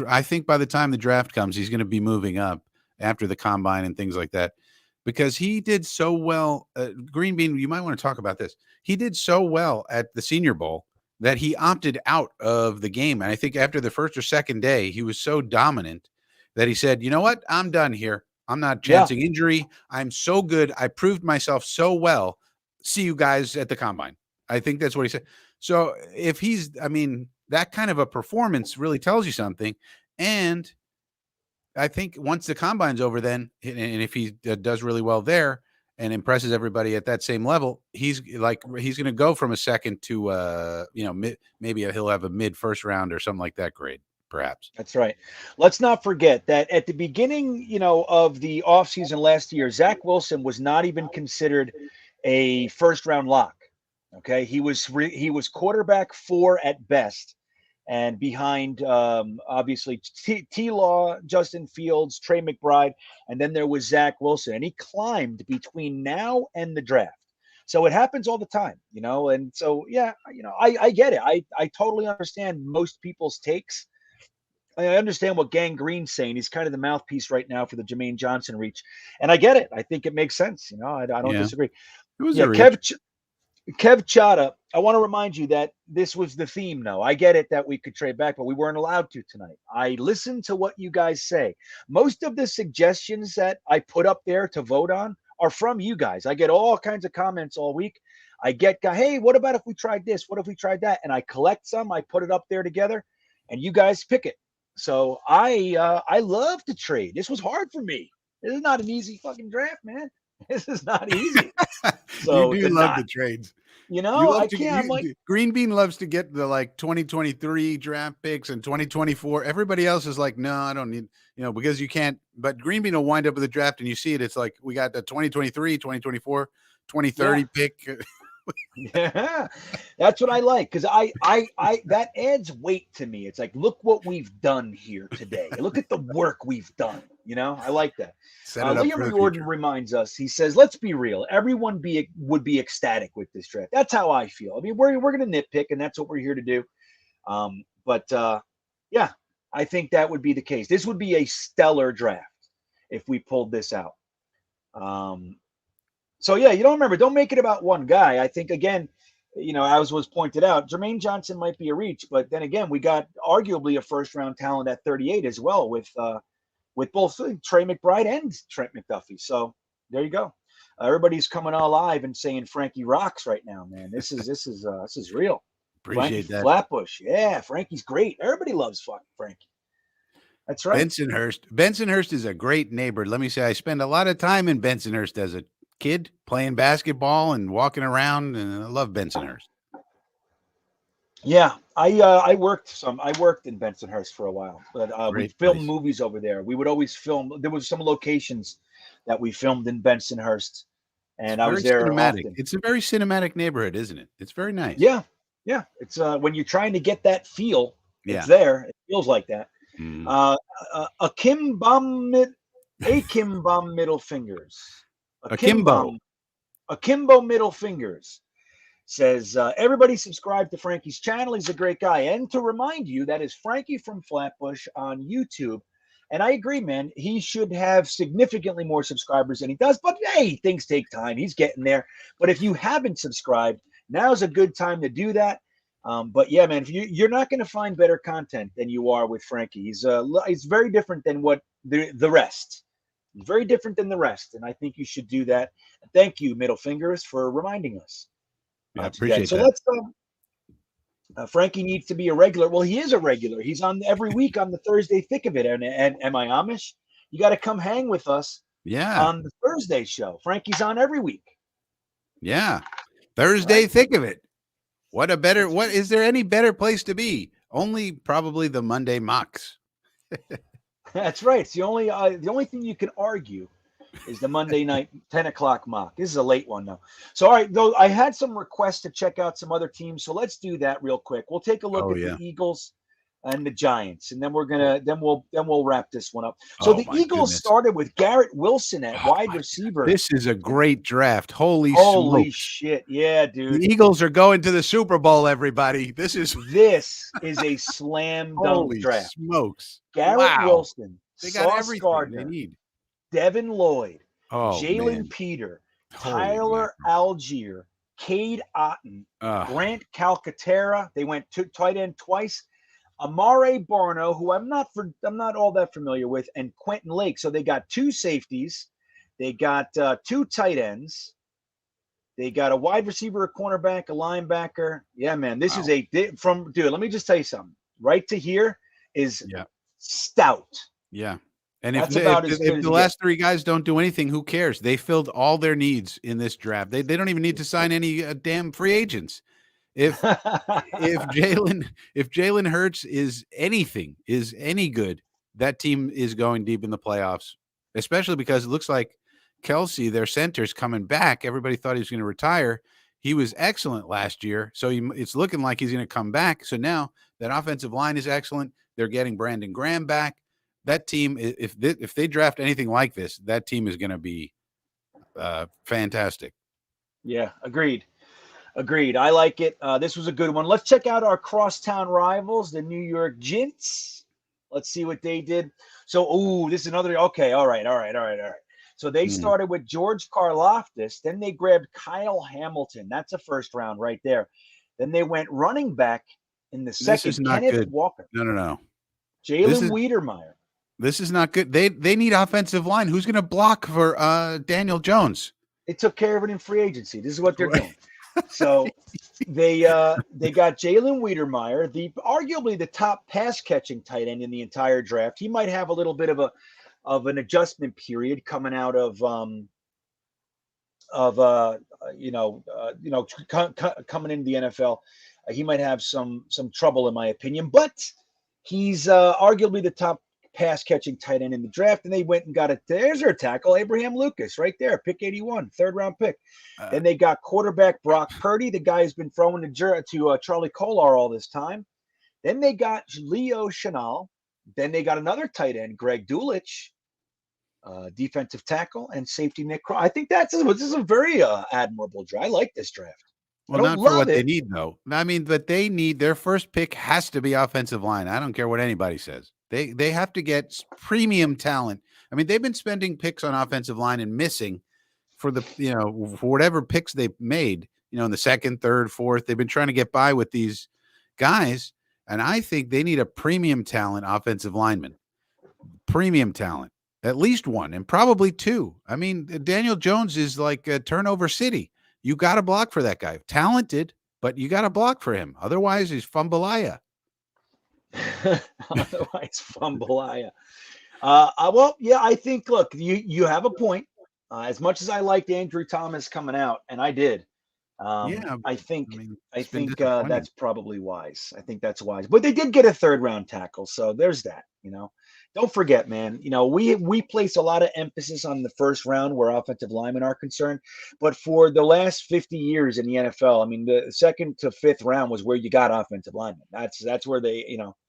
I think by the time the draft comes, he's going to be moving up after the combine and things like that, because he did so well. Green Bean, you might want to talk about this. He did so well at the Senior Bowl that he opted out of the game. And I think after the first or second day, he was so dominant that he said, you know what? I'm done here. I'm not chancing injury. I'm so good. I proved myself so well. See you guys at the combine. I think that's what he said. So if that kind of a performance really tells you something. And I think once the combine's over, then, and if he does really well there and impresses everybody at that same level, he's going to go from a second to maybe he'll have a mid first round or something like that grade, perhaps. That's right. Let's not forget that at the beginning, of the offseason last year, Zach Wilson was not even considered a first round lock. Okay, he was quarterback 4 at best, and behind obviously T-Law, Justin Fields, Trey McBride, and then there was Zach Wilson, and he climbed between now and the draft. So it happens all the time, and so I get it. I totally understand most people's takes. I understand what Gang Green's saying. He's kind of the mouthpiece right now for the Jermaine Johnson reach, and I get it. I think it makes sense. I don't disagree. It was a reach. Kev Chata, I want to remind you that this was the theme, though. I get it that we could trade back, but we weren't allowed to tonight. I listened to what you guys say. Most of the suggestions that I put up there to vote on are from you guys. I get all kinds of comments all week. I get, hey, what about if we tried this? What if we tried that? And I collect some. I put it up there together, and you guys pick it. So I love to trade. This was hard for me. This is not an easy fucking draft, man. This is not easy. So you do love the trades. I can't. Green Bean loves to get the 2023 draft picks and 2024. Everybody else is like, no, I don't need, because you can't. But Green Bean will wind up with a draft and you see it. It's like we got the 2023, 2024, 2030 pick. Yeah, that's what I like, because I that adds weight to me. It's like, look what we've done here today. Look at the work we've done. I like that. Liam Jordan reminds us. He says, "Let's be real. Everyone would be ecstatic with this draft." That's how I feel. I mean, we're going to nitpick, and that's what we're here to do. But I think that would be the case. This would be a stellar draft if we pulled this out. So don't make it about one guy. I think, again, as was pointed out, Jermaine Johnson might be a reach, but then again, we got arguably a first round talent at 38 as well with both Trey McBride and Trent McDuffie. So there you go. Everybody's coming alive and saying Frankie rocks right now, man. This is real. Appreciate that. Flatbush. Yeah, Frankie's great. Everybody loves fucking Frankie. That's right. Bensonhurst. Bensonhurst is a great neighborhood. Let me say, I spent a lot of time in Bensonhurst as a kid playing basketball and walking around, and I love Bensonhurst. Yeah, I worked in Bensonhurst for a while, but we Great filmed place. movies over there. We would always film. There was some locations that we filmed in Bensonhurst, and I was there Cinematic. often. It's a very cinematic neighborhood, isn't it? It's very nice. Yeah, yeah. It's when you're trying to get that feel, Yeah. it's there. It feels like that. Mm. Akimbo middle fingers. Akimbo. Akimbo middle fingers says everybody subscribe to Frankie's channel. He's a great guy. And to remind you, that is Frankie from Flatbush on YouTube. And I agree, man. He should have significantly more subscribers than he does. But hey, things take time. He's getting there. But if you haven't subscribed, now's a good time to do that. But yeah, man, if you're not going to find better content than you are with Frankie. He's very different than what the rest. He's very different than the rest, and I think you should do that. Thank you, Middle Fingers, for reminding us. I appreciate so that. let's. Frankie needs to be a regular. Well, he is a regular. He's on every week on the Thursday thick of it. And am I Amish? You got to come hang with us. Yeah. On the Thursday show. Frankie's on every week. Yeah. Thursday thick of it. What is there any better place to be? Only probably the Monday mocks. That's right. It's the only thing you can argue is the Monday night 10 o'clock mock. This is a late one now. So, all right, though I had some requests to check out some other teams. So let's do that real quick. We'll take a look at the Eagles and the Giants, and then we'll wrap this one up. So the Eagles started with Garrett Wilson at wide receiver. This is a great draft. Holy smokes. Shit. Yeah, dude. The Eagles are going to the Super Bowl, everybody. This is a slam dunk draft. Smokes. Garrett Wilson. They got Sauce everything Gardner, they need. Devin Lloyd, Oh, Jalen man. Peter, Holy Tyler Algier, Cade Otton, Grant Calcaterra. They went to tight end twice. Amare Barno, who I'm not all that familiar with, and Quentin Lake. So they got two safeties, they got two tight ends, they got a wide receiver, a cornerback, a linebacker. Yeah, man, this is dude. Let me just tell you something. Right to here is stout. Yeah. And if the last three guys don't do anything, who cares? They filled all their needs in this draft. They don't even need to sign any damn free agents. If Jalen Hurts is any good, that team is going deep in the playoffs, especially because it looks like Kelsey, their center, is coming back. Everybody thought he was going to retire. He was excellent last year, so it's looking like he's going to come back. So now that offensive line is excellent. They're getting Brandon Graham back. That team, if they draft anything like this, that team is going to be fantastic. Yeah, agreed. I like it. This was a good one. Let's check out our crosstown rivals, the New York Giants. Let's see what they did. So, this is another. Okay, all right. So they started with George Karlaftis. Then they grabbed Kyle Hamilton. That's a first round right there. Then they went running back in the second. This is not Kenneth good. Walker. No. Jalen Wiedermeyer. This is not good. They need offensive line. Who's going to block for Daniel Jones? They took care of it in free agency. This is what they're doing. So they got Jalen Wiedermeyer, arguably the top pass catching tight end in the entire draft. He might have a little bit of an adjustment period coming out of coming into the NFL. He might have some trouble, in my opinion, but he's arguably the top pass catching tight end in the draft. And they went and got there's their tackle, Abraham Lucas, right there, pick 81, third round pick. Then they got quarterback Brock Purdy, the guy who's been throwing to Charlie Kolar all this time. Then they got Leo Chenal. Then they got another tight end, Greg Dulich, defensive tackle, and safety Nick Crow. I think this is a very admirable draft. I like this draft. Well, not for what they need, though. I mean, but they need their first pick has to be offensive line. I don't care what anybody says. They have to get premium talent. I mean, they've been spending picks on offensive line and missing for for whatever picks they've made, in the second, third, fourth. They've been trying to get by with these guys. And I think they need a premium talent offensive lineman. Premium talent. At least one, and probably two. I mean, Daniel Jones is like a turnover city. You got to block for that guy. Talented, but you got to block for him. Otherwise, he's Fumbalaya. Otherwise, Fumbalaya. Well, yeah, I think, look, you have a point. As much as I liked Andrew Thomas coming out, and I did, Yeah, I think it's been disappointing. that's probably wise. I think that's wise. But they did get a third round tackle, so there's that. Don't forget, man. We place a lot of emphasis on the first round where offensive linemen are concerned, but for the last 50 years in the NFL, I mean, the second to fifth round was where you got offensive linemen. That's where they,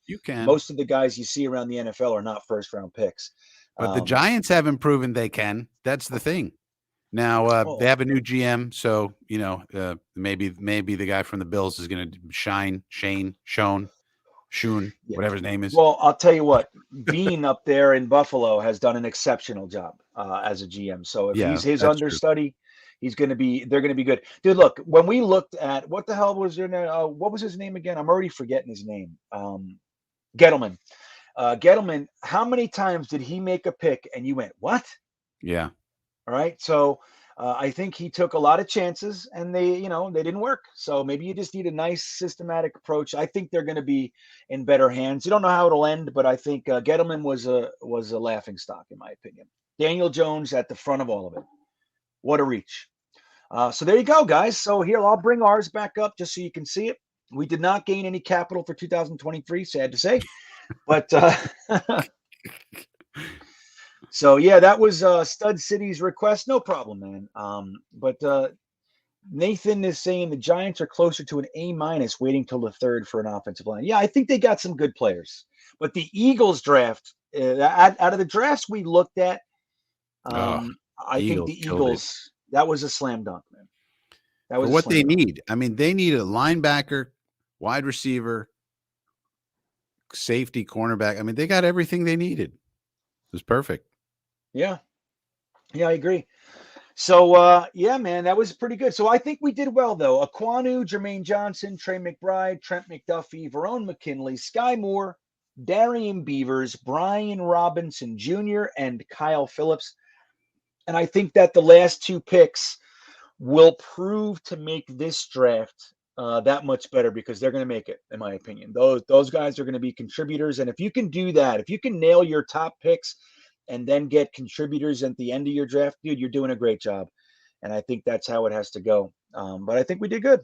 You can. most of the guys you see around the NFL are not first round picks. But the Giants haven't proven they can. That's the thing. Now they have a new GM, so maybe the guy from the Bills is going to shine. Shone, whatever his name is. Well, I'll tell you what, Bean up there in Buffalo has done an exceptional job as a GM. So if he's his understudy, they're going to be good. Dude, look, when we looked at what the hell was what was his name again? I'm already forgetting his name. Gettleman. Gettleman, how many times did he make a pick and you went, what? Yeah. All right. So I think he took a lot of chances and they didn't work. So maybe you just need a nice systematic approach. I think they're going to be in better hands. You don't know how it'll end, but I think Gettleman was a laughing stock, in my opinion. Daniel Jones at the front of all of it. What a reach. So there you go, guys. So here, I'll bring ours back up just so you can see it. We did not gain any capital for 2023, sad to say. But so yeah, that was Stud City's request. No problem, man. But Nathan is saying the Giants are closer to an A- waiting till the third for an offensive line. Yeah, I think they got some good players. But the Eagles draft, out of the drafts we looked at, I think the Eagles, that was a slam dunk, man. That was what they need. I mean, they need a linebacker, wide receiver, safety, cornerback. I mean, they got everything they needed. It was perfect. Yeah, I agree. So, yeah, man, that was pretty good. So I think we did well, though. Aquanu, Jermaine Johnson, Trey McBride, Trent McDuffie, Verone McKinley, Sky Moore, Darian Beavers, Brian Robinson Jr., and Kyle Phillips. And I think that the last two picks will prove to make this draft that much better because they're going to make it, in my opinion. Those guys are going to be contributors. And if you can do that, if you can nail your top picks and then get contributors at the end of your draft, dude, you're doing a great job. And I think that's how it has to go. But I think we did good.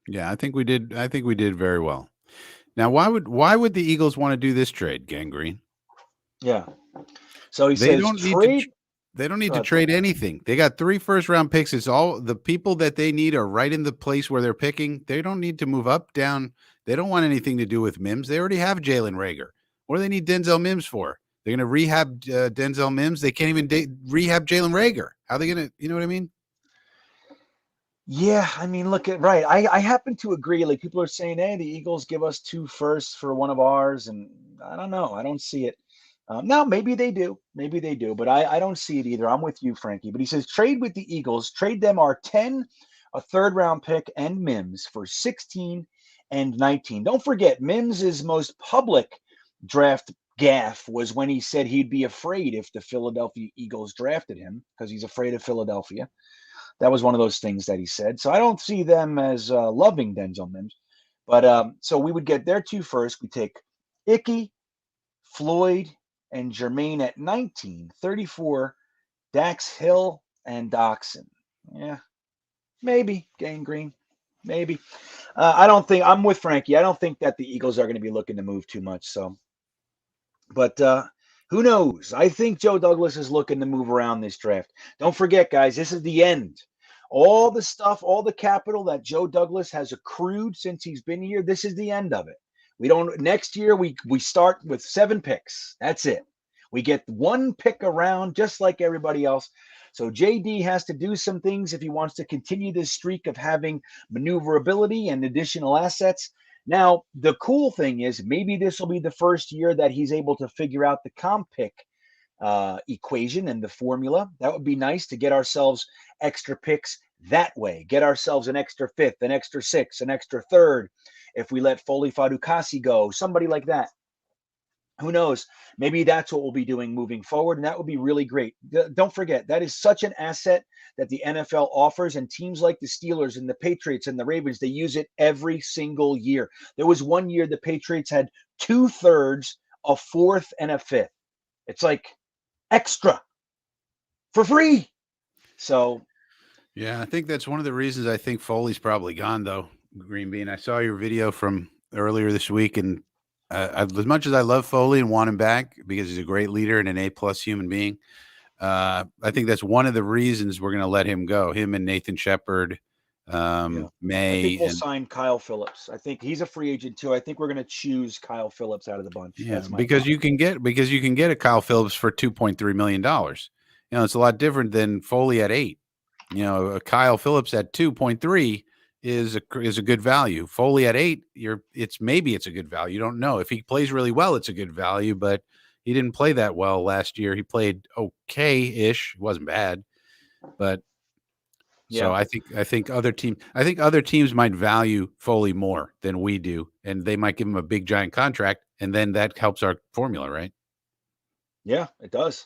Yeah, I think we did very well. Now, why would the Eagles want to do this trade, Gangrene? Yeah. So they don't need to trade anything. They got 3 first-round picks. It's all the people that they need are right in the place where they're picking. They don't need to move up, down. They don't want anything to do with Mims. They already have Jalen Reagor. What do they need Denzel Mims for? They're going to rehab Denzel Mims. They can't even rehab Jalen Reagor. How are they going to, you know what I mean? Yeah, I mean, look at right. I happen to agree. Like people are saying, hey, the Eagles give us 2 firsts for one of ours, and I don't know. I don't see it. Now maybe they do, but I don't see it either. I'm with you, Frankie. But he says trade with the Eagles, trade them our 10, a third-round pick, and Mims for 16 and 19. Don't forget, Mims' most public draft gaffe was when he said he'd be afraid if the Philadelphia Eagles drafted him because he's afraid of Philadelphia. That was one of those things that he said. So I don't see them as loving Denzel Mims. But so we would get their 2 first. We take Icky, Floyd, and Jermaine at 19, 34, Dax Hill and Doxson. Yeah, maybe Gangrene, maybe. I don't think I'm with Frankie. I don't think that the Eagles are going to be looking to move too much. So, but who knows? I think Joe Douglas is looking to move around this draft. Don't forget, guys, this is the end. All the stuff, all the capital that Joe Douglas has accrued since he's been here, this is the end of it. Next year, we start with 7 picks. That's it. We get 1 pick around just like everybody else. So JD has to do some things if he wants to continue this streak of having maneuverability and additional assets. Now, the cool thing is maybe this will be the first year that he's able to figure out the comp pick equation and the formula. That would be nice to get ourselves extra picks that way. Get ourselves an extra 5th, an extra 6th, an extra 3rd. If we let Foley Fadukasi go, somebody like that. who knows? Maybe that's what we'll be doing moving forward, and that would be really great. Don't forget, that is such an asset that the NFL offers, and teams like the Steelers and the Patriots and the Ravens, they use it every single year. There was one year the Patriots had 2/3, a fourth, and a fifth. It's like extra for free. So Yeah, I think that's one of the reasons I think Foley's probably gone, though. Green Bean. I saw your video from earlier this week, and as much as I love Foley and want him back because he's a great leader and an A+ human being, I think that's one of the reasons we're going to let him go. Him and Nathan Shepard, I May, think we'll and sign Kyle Phillips. I think he's a free agent too. I think we're going to choose Kyle Phillips out of the bunch. yeah, That's my because thought. you can get a Kyle Phillips for $2.3 million. It's a lot different than Foley at 8. A Kyle Phillips at 2.3 is a good value. Foley at 8, maybe it's a good value. You don't know. If he plays really well, it's a good value, but he didn't play that well last year. He played okay-ish. It wasn't bad. But so I think other teams might value Foley more than we do, and they might give him a big giant contract, and then that helps our formula, right? Yeah, it does.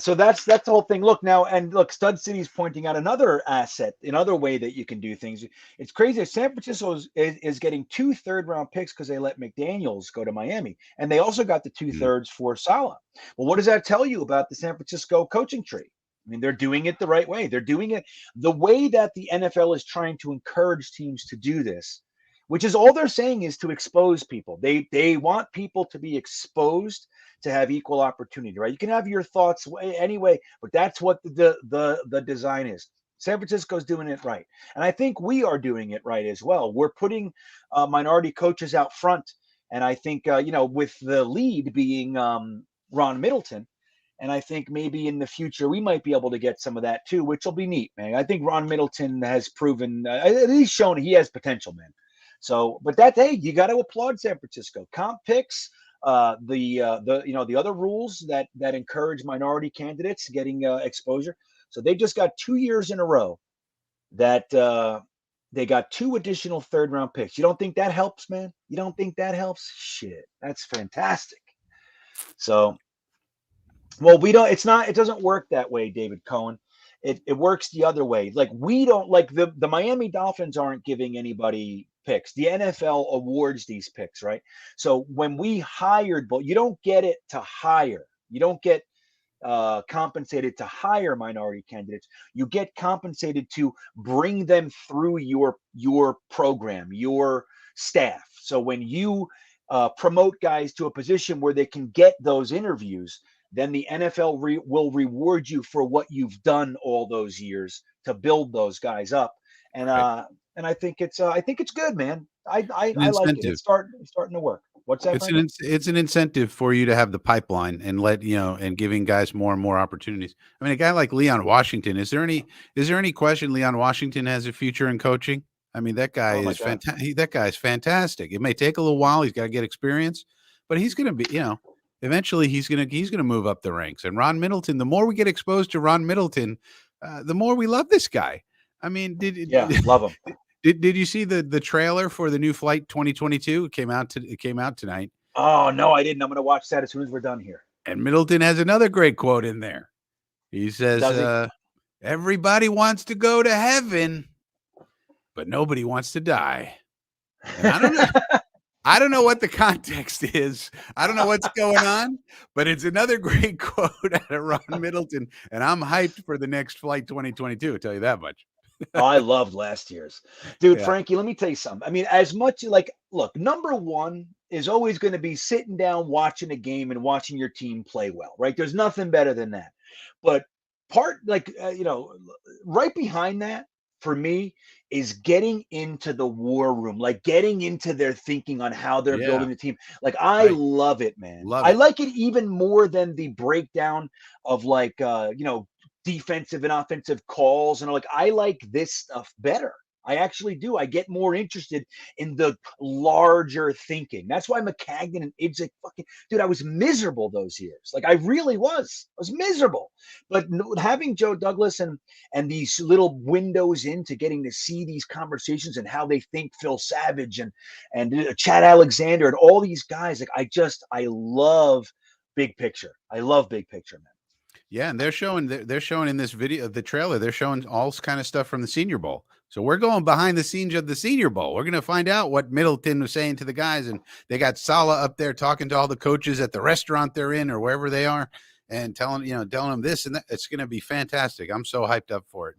So that's the whole thing. Look now, and look, Stud City's pointing out another asset, another way that you can do things. It's crazy. San Francisco is getting 2 third-round picks because they let McDaniels go to Miami, and they also got the 2/3 for Saleh. Well, what does that tell you about the San Francisco coaching tree? I mean, they're doing it the right way. They're doing it the way that the NFL is trying to encourage teams to do this, which is all they're saying is to expose people. They want people to be exposed to have equal opportunity, right? You can have your thoughts anyway, but that's what the design is. San Francisco's doing it right, and I think we are doing it right as well. We're putting minority coaches out front, and I think with the lead being Ron Middleton. And I think maybe in the future we might be able to get some of that too, which will be neat, man. I think Ron Middleton has proven, at least shown he has potential, man. So, but hey, you got to applaud San Francisco. Comp picks, the other rules that encourage minority candidates getting exposure. So they just got 2 years in a row that they got 2 additional third-round picks. You don't think that helps, man? You don't think that helps? Shit, that's fantastic. So. Well, it doesn't work that way, David Cohen. It works the other way. Like we don't like the Miami Dolphins aren't giving anybody picks. The NFL awards these picks, right? So when we hired, but you don't get it to hire. You don't get compensated to hire minority candidates. You get compensated to bring them through your program, your staff. So when you promote guys to a position where they can get those interviews, then the NFL will reward you for what you've done all those years to build those guys up. And and I think it's good, man. I like it. It's starting to work. What's that? It's an incentive for you to have the pipeline and and giving guys more and more opportunities. I mean, a guy like Leon Washington, is there any question Leon Washington has a future in coaching? I mean, that guy is fantastic. That guy's fantastic. It may take a little while. He's got to get experience, but he's going to be, eventually he's going to move up the ranks. And Ron Middleton, the more we get exposed to Ron Middleton, the more we love this guy. I mean, love him. Did you see the trailer for the new Flight 2022? It came out tonight. Oh no, I didn't. I'm going to watch that as soon as we're done here. And Middleton has another great quote in there. He says, "Everybody wants to go to heaven, but nobody wants to die." And I don't know. I don't know what the context is. I don't know what's going on, but it's another great quote out of Ron Middleton, and I'm hyped for the next Flight 2022. I'll tell you that much. Oh, I loved last year's. Dude, Yeah. Frankie, let me tell you something. I mean, as much look, number one is always going to be sitting down, watching a game and watching your team play well, right? There's nothing better than that. But right behind that for me is getting into the war room, like getting into their thinking on how they're building the team. Like I love it, man. I like it even more than the breakdown of defensive and offensive calls. And I like this stuff better. I actually do. I get more interested in the larger thinking. That's why McCagnon and Idzik fucking dude, I was miserable those years. Like I really was. I was miserable. But having Joe Douglas and these little windows into getting to see these conversations and how they think, Phil Savage and Chad Alexander and all these guys, like I love big picture. I love big picture, man. Yeah, and they're showing in this video, the trailer, they're showing all kind of stuff from the Senior Bowl. So we're going behind the scenes of the Senior Bowl. We're going to find out what Middleton was saying to the guys, and they got Saleh up there talking to all the coaches at the restaurant they're in or wherever they are, and telling them this and that. It's going to be fantastic. I'm so hyped up for it.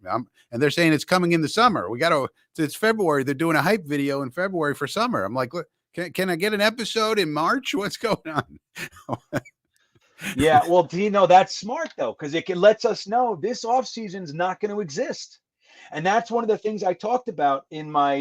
And they're saying it's coming in the summer. It's February. They're doing a hype video in February for summer. I'm like, look, can I get an episode in March? What's going on? Yeah, well, that's smart though, because it lets us know this offseason is not going to exist, and that's one of the things I talked about in my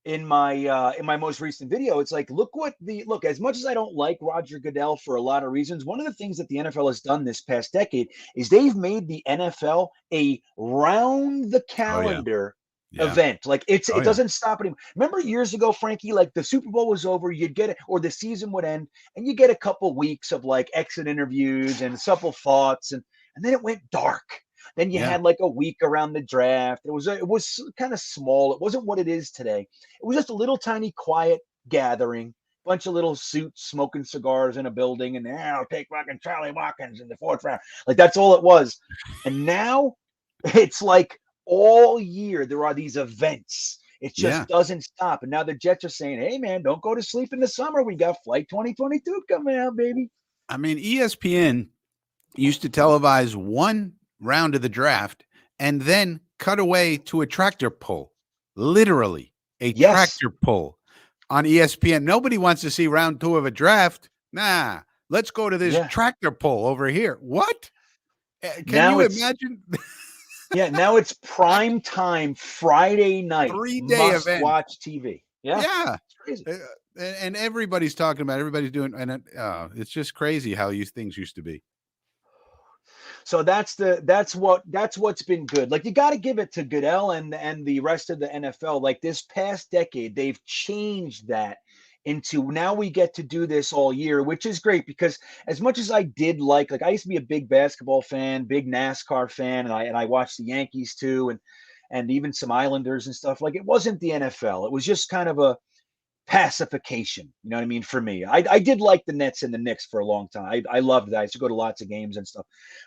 most recent video. It's like, look, as much as I don't like Roger Goodell for a lot of reasons, one of the things that the NFL has done this past decade is they've made the NFL a round the calendar event. Like it doesn't stop anymore. Remember years ago, Frankie, like the Super Bowl was over, you'd get it, or the season would end, and you get a couple weeks of like exit interviews and supple thoughts, and then it went dark. Then you had like a week around the draft. It was kind of small. It wasn't what it is today. It was just a little tiny quiet gathering, bunch of little suits smoking cigars in a building, and I'll take fucking Charlie Watkins in the 4th round. Like that's all it was. And now it's like all year there are these events. It just doesn't stop. And now the Jets are saying, hey man, don't go to sleep in the summer. We got Flight 2022 coming out, baby. I mean, ESPN used to televise one round of the draft and then cut away to a tractor pull, literally a tractor pull on ESPN. Nobody wants to see round 2 of a draft. Nah, let's go to this tractor pull over here. What? Can you imagine? Now it's prime time Friday night, 3-day event. Watch TV. Yeah. It's crazy. And everybody's talking about, everybody's doing, and it's just crazy how things used to be. So that's what's been good. Like you got to give it to Goodell and the rest of the NFL. Like this past decade, they've changed that into now we get to do this all year, which is great because as much as I did like I used to be a big basketball fan, big NASCAR fan, and I watched the Yankees too, and even some Islanders and stuff. Like it wasn't the NFL. It was just kind of a pacification. You know what I mean? For me, I did like the Nets and the Knicks for a long time. I loved that. I used to go to lots of games and stuff.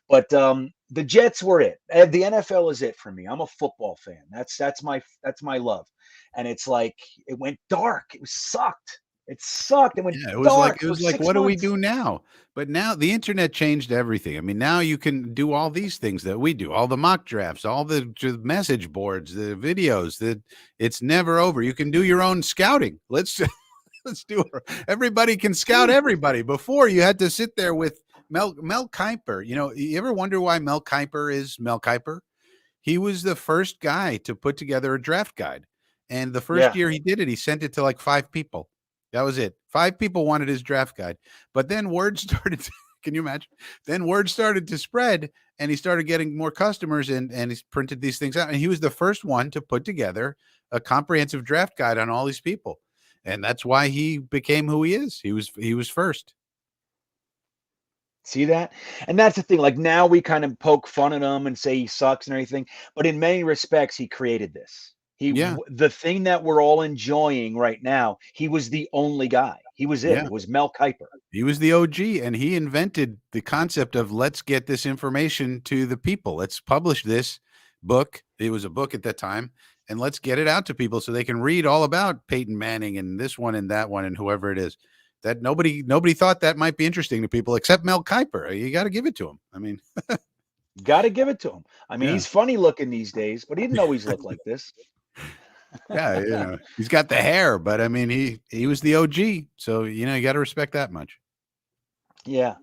But the Jets were it. The NFL is it for me. I'm a football fan. That's my love. And it's like it went dark. It sucked. It sucked. It went dark. It was like what do we do now? But now the internet changed everything. I mean, now you can do all these things that we do, all the mock drafts, all the message boards, the videos. It's never over. You can do your own scouting. Let's do it. Everybody can scout everybody. Before you had to sit there with Mel Kiper. You ever wonder why Mel Kiper is Mel Kiper? He was the first guy to put together a draft guide. And the first year he did it, he sent it to like 5 people. That was it. 5 people wanted his draft guide. But then word started to, can you imagine? Then word started to spread and he started getting more customers and he's printed these things out. And he was the first one to put together a comprehensive draft guide on all these people. And that's why he became who he is. He was first. See that? And that's the thing. Like now we kind of poke fun at him and say he sucks and everything. But in many respects, he created this. The thing that we're all enjoying right now, he was the only guy. He was it. It was Mel Kiper. He was the OG, and he invented the concept of let's get this information to the people. Let's publish this book. It was a book at that time, and let's get it out to people so they can read all about Peyton Manning and this one and that one and whoever it is. That nobody thought that might be interesting to people except Mel Kiper. You got to give it to him. I mean, got to give it to him. I mean, he's funny looking these days, but he didn't always look like this. He's got the hair, but I mean, he was the OG, so you got to respect that much. Yeah,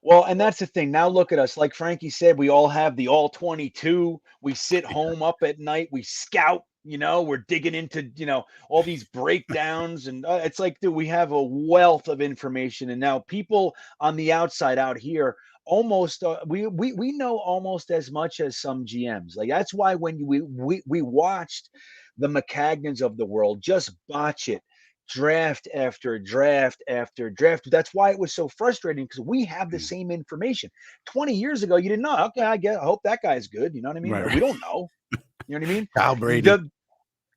well, and that's the thing. Now look at us. Like Frankie said, we all have the all 22. We sit home up at night. We scout. We're digging into all these breakdowns, and it's like, dude, we have a wealth of information, and now people on the outside out here almost we know almost as much as some GMs. Like that's why when we watched the McCagnons of the world just botch it draft after draft after draft. That's why it was so frustrating because we have the same information. 20 years ago, you didn't know. Okay, I hope that guy's good. You know what I mean? Right, We right. don't know. You know what I mean? Kyle Brady.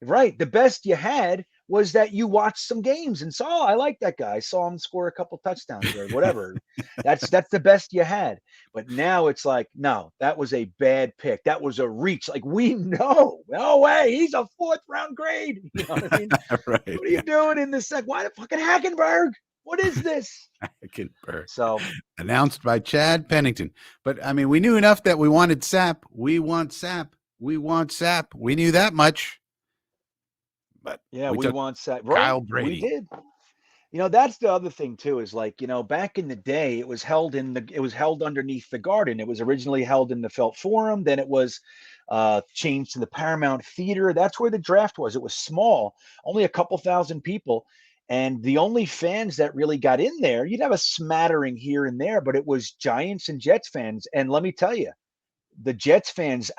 The best you had was that you watched some games and saw, I like that guy. I saw him score a couple touchdowns or whatever. That's the best you had. But now it's like, no, that was a bad pick. That was a reach. Like we know, no way, he's a 4th round grade. You know what I mean? Right. What are you doing in this sec? Why the fucking Hackenberg? What is this? Hackenberg. So Announced by Chad Pennington. But I mean, we knew enough that we wanted Sap. We want Sap. We want Sap. We knew that much. But yeah, we want Sap. Kyle Brady. We did. You know, that's the other thing too, is like, you know, back in the day, it was held underneath the Garden. It was originally held in the Felt Forum. Then it was changed to the Paramount Theater. That's where the draft was. It was small, only a couple thousand people. And the only fans that really got in there, you'd have a smattering here and there, but it was Giants and Jets fans. And let me tell you, the Jets fans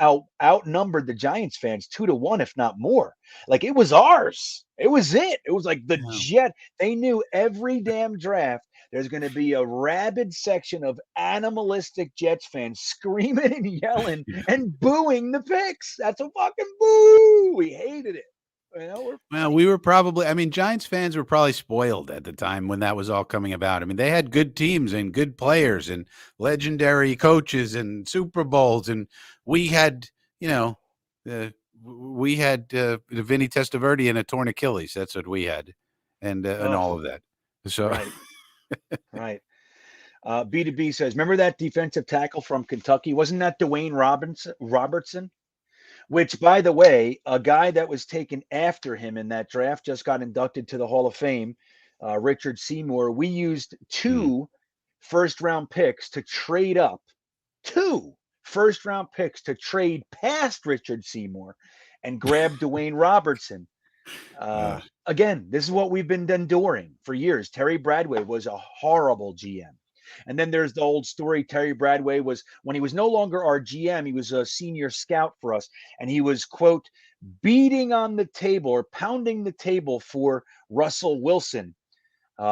outnumbered the Giants fans 2-1, if not more. Like it was ours. It was it. It was like the Jet. They knew every damn draft there's going to be a rabid section of animalistic Jets fans screaming and yelling and booing the picks. That's a fucking boo. We hated it. You know, well, we were probably, I mean, Giants fans were probably spoiled at the time when that was all coming about. I mean, they had good teams and good players and legendary coaches and Super Bowls. And we had, you know, Vinny Testaverde and a torn Achilles. That's what we had. And all of that. So, right. B2B says, remember that defensive tackle from Kentucky? Wasn't that Dwayne Robertson? Which, by the way, a guy that was taken after him in that draft just got inducted to the Hall of Fame, Richard Seymour. We used 2 first-round picks to trade up, 2 first-round picks to trade past Richard Seymour and grab Dwayne Robertson. Again, this is what we've been enduring for years. Terry Bradway was a horrible GM. And then there's the old story. Terry Bradway was, when he was no longer our GM, he was a senior scout for us. And he was, quote, beating on the table or pounding the table for Russell Wilson.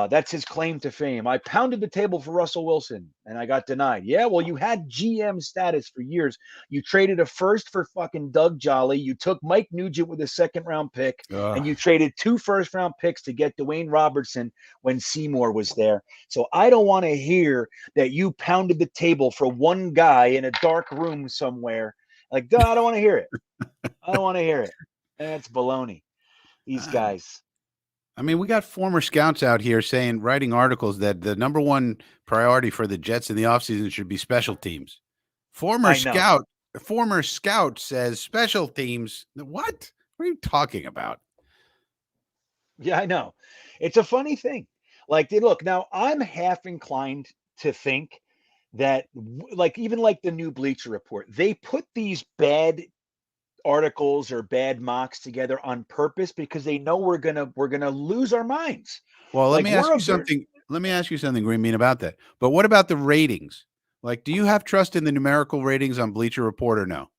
That's his claim to fame. I pounded the table for Russell Wilson and I got denied. Yeah, well, you had GM status for years. You traded a first for fucking Doug Jolly. You took Mike Nugent with a 2nd-round pick, and you traded 2 first-round picks to get Dwayne Robertson when Seymour was there. So I don't want to hear that you pounded the table for one guy in a dark room somewhere. Like, duh, I don't want to hear it. I don't want to hear it. That's baloney. These guys. I mean, we got former scouts out here writing articles that the number 1 priority for the Jets in the offseason should be special teams. Former scout says special teams. What? What are you talking about? Yeah, I know. It's a funny thing. Like, look, now I'm half inclined to think that, like, even like the new Bleacher Report, they put these bad articles or bad mocks together on purpose because they know we're gonna lose our minds. Well, let me ask you something. Let me ask you something, Greenbean, about that. But what about the ratings? Like, do you have trust in the numerical ratings on Bleacher Report or no?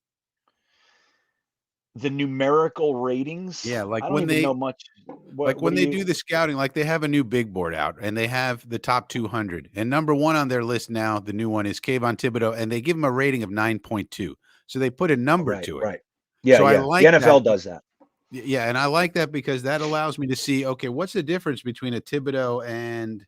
The numerical ratings? Yeah, like I don't when even they know much. when they do the scouting, like they have a new big board out and they have the top 200. And number 1 on their list now, the new one is Kayvon Thibodeau, and they give him a rating of 9.2. So they put a number to it. Right. Yeah, so yeah. I like the NFL does that. Yeah, and I like that because that allows me to see, okay, what's the difference between a Thibodeau and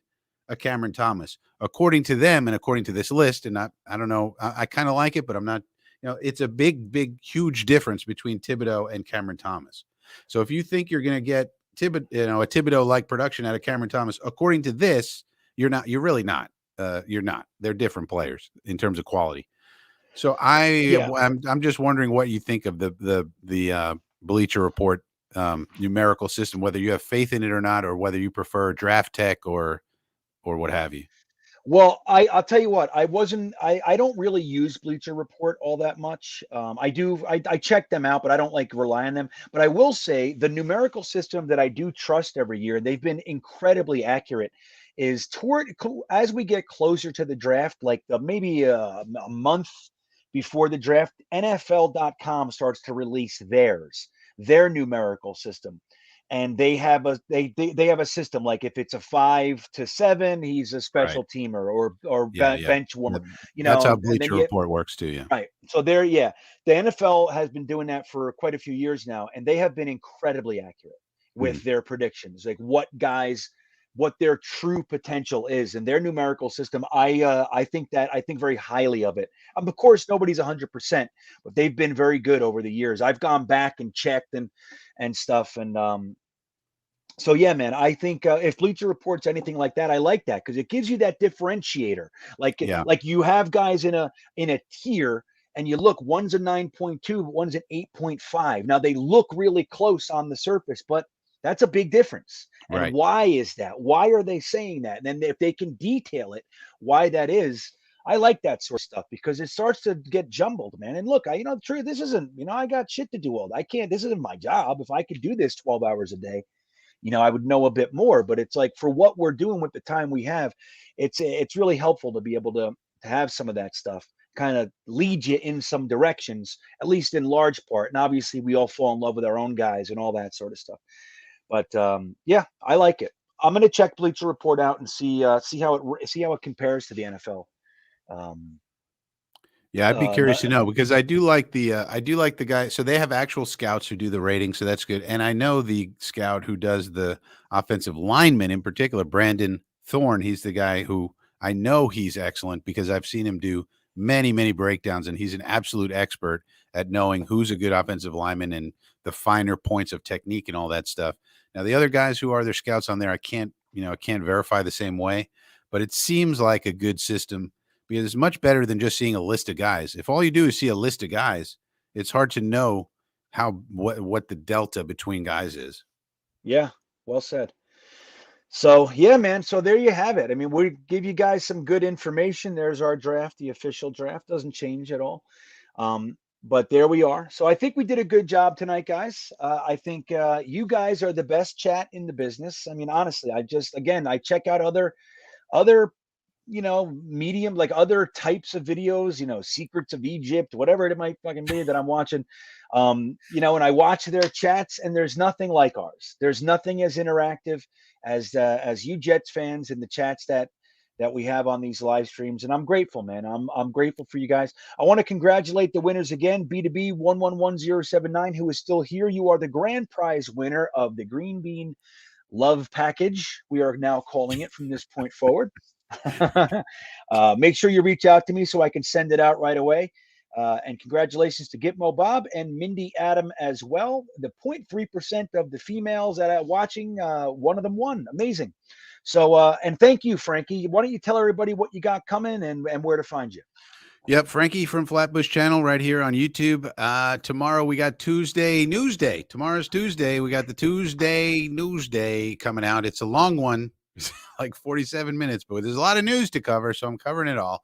a Cameron Thomas? According to them and according to this list, and I don't know, I kind of like it, but I'm not, you know, it's a big, huge difference between Thibodeau and Cameron Thomas. So if you think you're going to get a Thibodeau-like production out of Cameron Thomas, according to this, you're really not. You're not. They're different players in terms of quality. So I'm just wondering what you think of the Bleacher Report numerical system, whether you have faith in it or not, or whether you prefer draft tech or what have you. Well, I'll tell you what, I don't really use Bleacher Report all that much. I check them out, but I don't like rely on them. But I will say the numerical system that I do trust every year, they've been incredibly accurate, is as we get closer to the draft, like maybe a month before the draft, NFL.com starts to release their numerical system. And they have they have a system like if it's a 5 to 7, he's a special teamer or Yeah, bench warmer, that's how and then Bleacher Report works too. Yeah. right. So the NFL has been doing that for quite a few years now, and they have been incredibly accurate with their predictions, like what their true potential is, and their numerical system. I think very highly of it. Of course, nobody's 100%, but they've been very good over the years. I've gone back and checked and stuff, and so yeah, man, I think if Bleacher Report's anything like that, I like that because it gives you that differentiator. Like you have guys in a tier, and you look, one's a 9.2, one's an 8.5. Now they look really close on the surface, but that's a big difference. And Right. why is that? Why are they saying that? And then if they can detail it, why that is, I like that sort of stuff because it starts to get jumbled, man. And look, the truth, this isn't, I got shit to do all day. I can't, this isn't my job. If I could do this 12 hours a day, I would know a bit more, but it's like for what we're doing with the time we have, it's really helpful to be able to have some of that stuff kind of lead you in some directions, at least in large part. And obviously we all fall in love with our own guys and all that sort of stuff. But yeah, I like it. I'm going to check Bleacher Report out and see how it compares to the NFL. Yeah, I'd be curious to know because I do like the guy. So they have actual scouts who do the rating, so that's good. And I know the scout who does the offensive lineman in particular, Brandon Thorne. He's the guy who I know he's excellent because I've seen him do many, many breakdowns, and he's an absolute expert at knowing who's a good offensive lineman and the finer points of technique and all that stuff. Now, the other guys who are their scouts on there, I can't verify the same way, but it seems like a good system. Because it's much better than just seeing a list of guys. If all you do is see a list of guys, it's hard to know what the delta between guys is. Yeah, well said. So yeah, man. So there you have it. I mean, we give you guys some good information. There's our draft. The official draft doesn't change at all. But there we are. So I think we did a good job tonight, guys. I think you guys are the best chat in the business. I mean, honestly, I check out other medium, like other types of videos, Secrets of Egypt, whatever it might fucking be that I'm watching, and I watch their chats, and there's nothing like ours. There's nothing as interactive as you Jets fans in the chats that we have on these live streams. And I'm grateful, man. I'm grateful for you guys. I want to congratulate the winners again, B2B 111079, who is still here. You are the grand prize winner of the Green Bean Love Package. We are now calling it from this point forward. Make sure you reach out to me so I can send it out right away. And congratulations to Gitmo Bob and Mindy Adam as well. The 0.3% of the females that are watching, one of them won. Amazing. So, and thank you, Frankie. Why don't you tell everybody what you got coming and where to find you? Yep, Frankie from Flatbush channel right here on YouTube. Tomorrow we got Tuesday News Day. Tomorrow's Tuesday. We got the Tuesday News Day coming out. It's a long one. It's like 47 minutes, but there's a lot of news to cover, so I'm covering it all.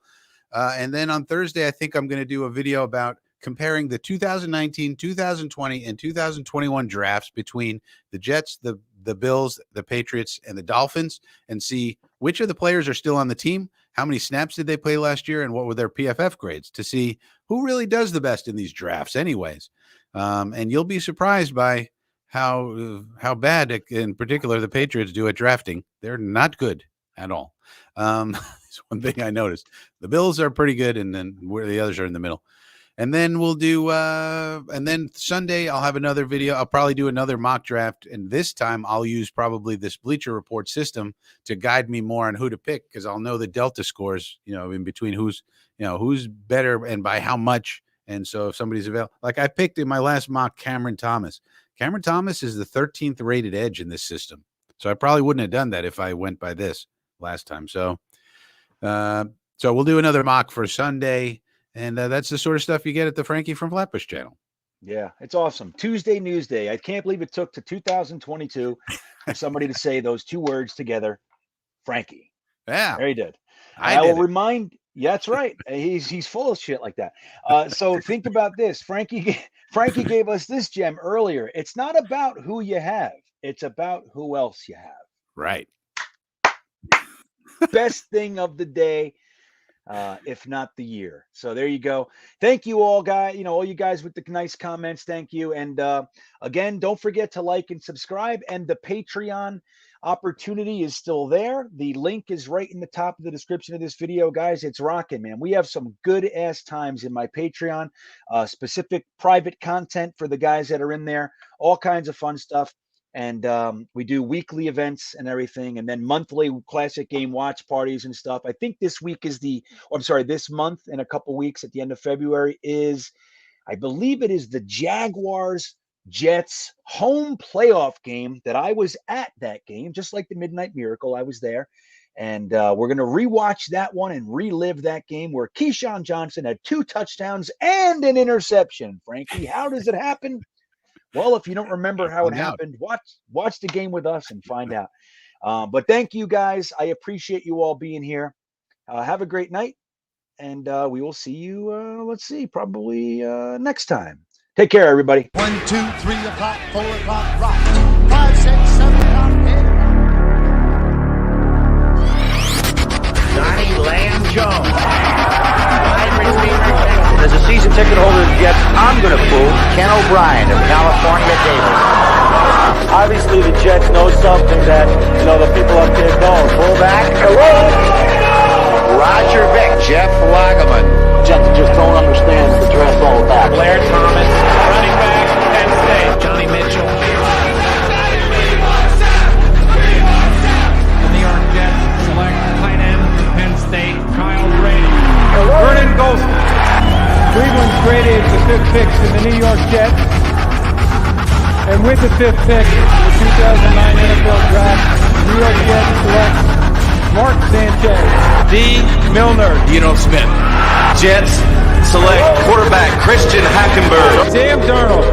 And then on Thursday, I think I'm going to do a video about comparing the 2019, 2020, and 2021 drafts between the Jets, the Bills, the Patriots, and the Dolphins, and see which of the players are still on the team, how many snaps did they play last year, and what were their PFF grades, to see who really does the best in these drafts anyways. And you'll be surprised by how bad, in particular, the Patriots do at drafting. They're not good at all. It's one thing I noticed. The Bills are pretty good, and then where the others are in the middle. And then we'll do, and then Sunday I'll have another video. I'll probably do another mock draft, and this time I'll use probably this Bleacher Report system to guide me more on who to pick, because I'll know the delta scores, in between who's better and by how much. And so if somebody's available, like I picked in my last mock Cameron Thomas. Cameron Thomas is the 13th rated edge in this system. So I probably wouldn't have done that if I went by this last time. So we'll do another mock for Sunday. And that's the sort of stuff you get at the Frankie from Flatbush channel. Yeah, it's awesome. Tuesday News Day. I can't believe it took to 2022 for somebody to say those two words together, Frankie. Yeah. There he did. I will remind. Yeah, that's right. He's full of shit like that. So think about this. Frankie gave us this gem earlier. It's not about who you have. It's about who else you have. Right. best thing of the day, if not the year. So there you go. Thank you all, guys. All you guys with the nice comments. Thank you. And again, don't forget to like and subscribe. And the Patreon opportunity is still there. The link is right in the top of the description of this video, guys. It's rocking, man. We have some good ass times in my Patreon, specific private content for the guys that are in there, all kinds of fun stuff. And we do weekly events and everything, and then monthly classic game watch parties and stuff. I think this week is this month, in a couple weeks at the end of February is, I believe it is the Jaguars Jets home playoff game that I was at that game, just like the Midnight Miracle. I was there. And we're going to rewatch that one and relive that game where Keyshawn Johnson had 2 touchdowns and an interception. Frankie, how does it happen? Well, if you don't remember how it happened, watch the game with us and find out. But thank you, guys. I appreciate you all being here. Have a great night. And we will see you, probably next time. Take care, everybody. 1, 2, 3 o'clock, 4 o'clock, rock. 5, 6, 7 o'clock, 8 o'clock. Johnny Lamb Jones. As a season ticket holder of the Jets, I'm going to fool Ken O'Brien of California Davis. Obviously, the Jets know something that, the people up there don't. Fullback, Roger Vick, Jeff Lageman. Jets just don't understand the dress all about. Blair Thomas, running back, Penn State. Johnny Mitchell. The New York Jets select tight end from Penn State, Kyle Brady. Vernon Golson. Cleveland's graded the 5th pick to the New York Jets. And with the 5th pick in the 2009 NFL Draft, New York Jets select Mark Sanchez. D. Milner. Smith. Jets select quarterback Christian Hackenberg. Sam Darnold.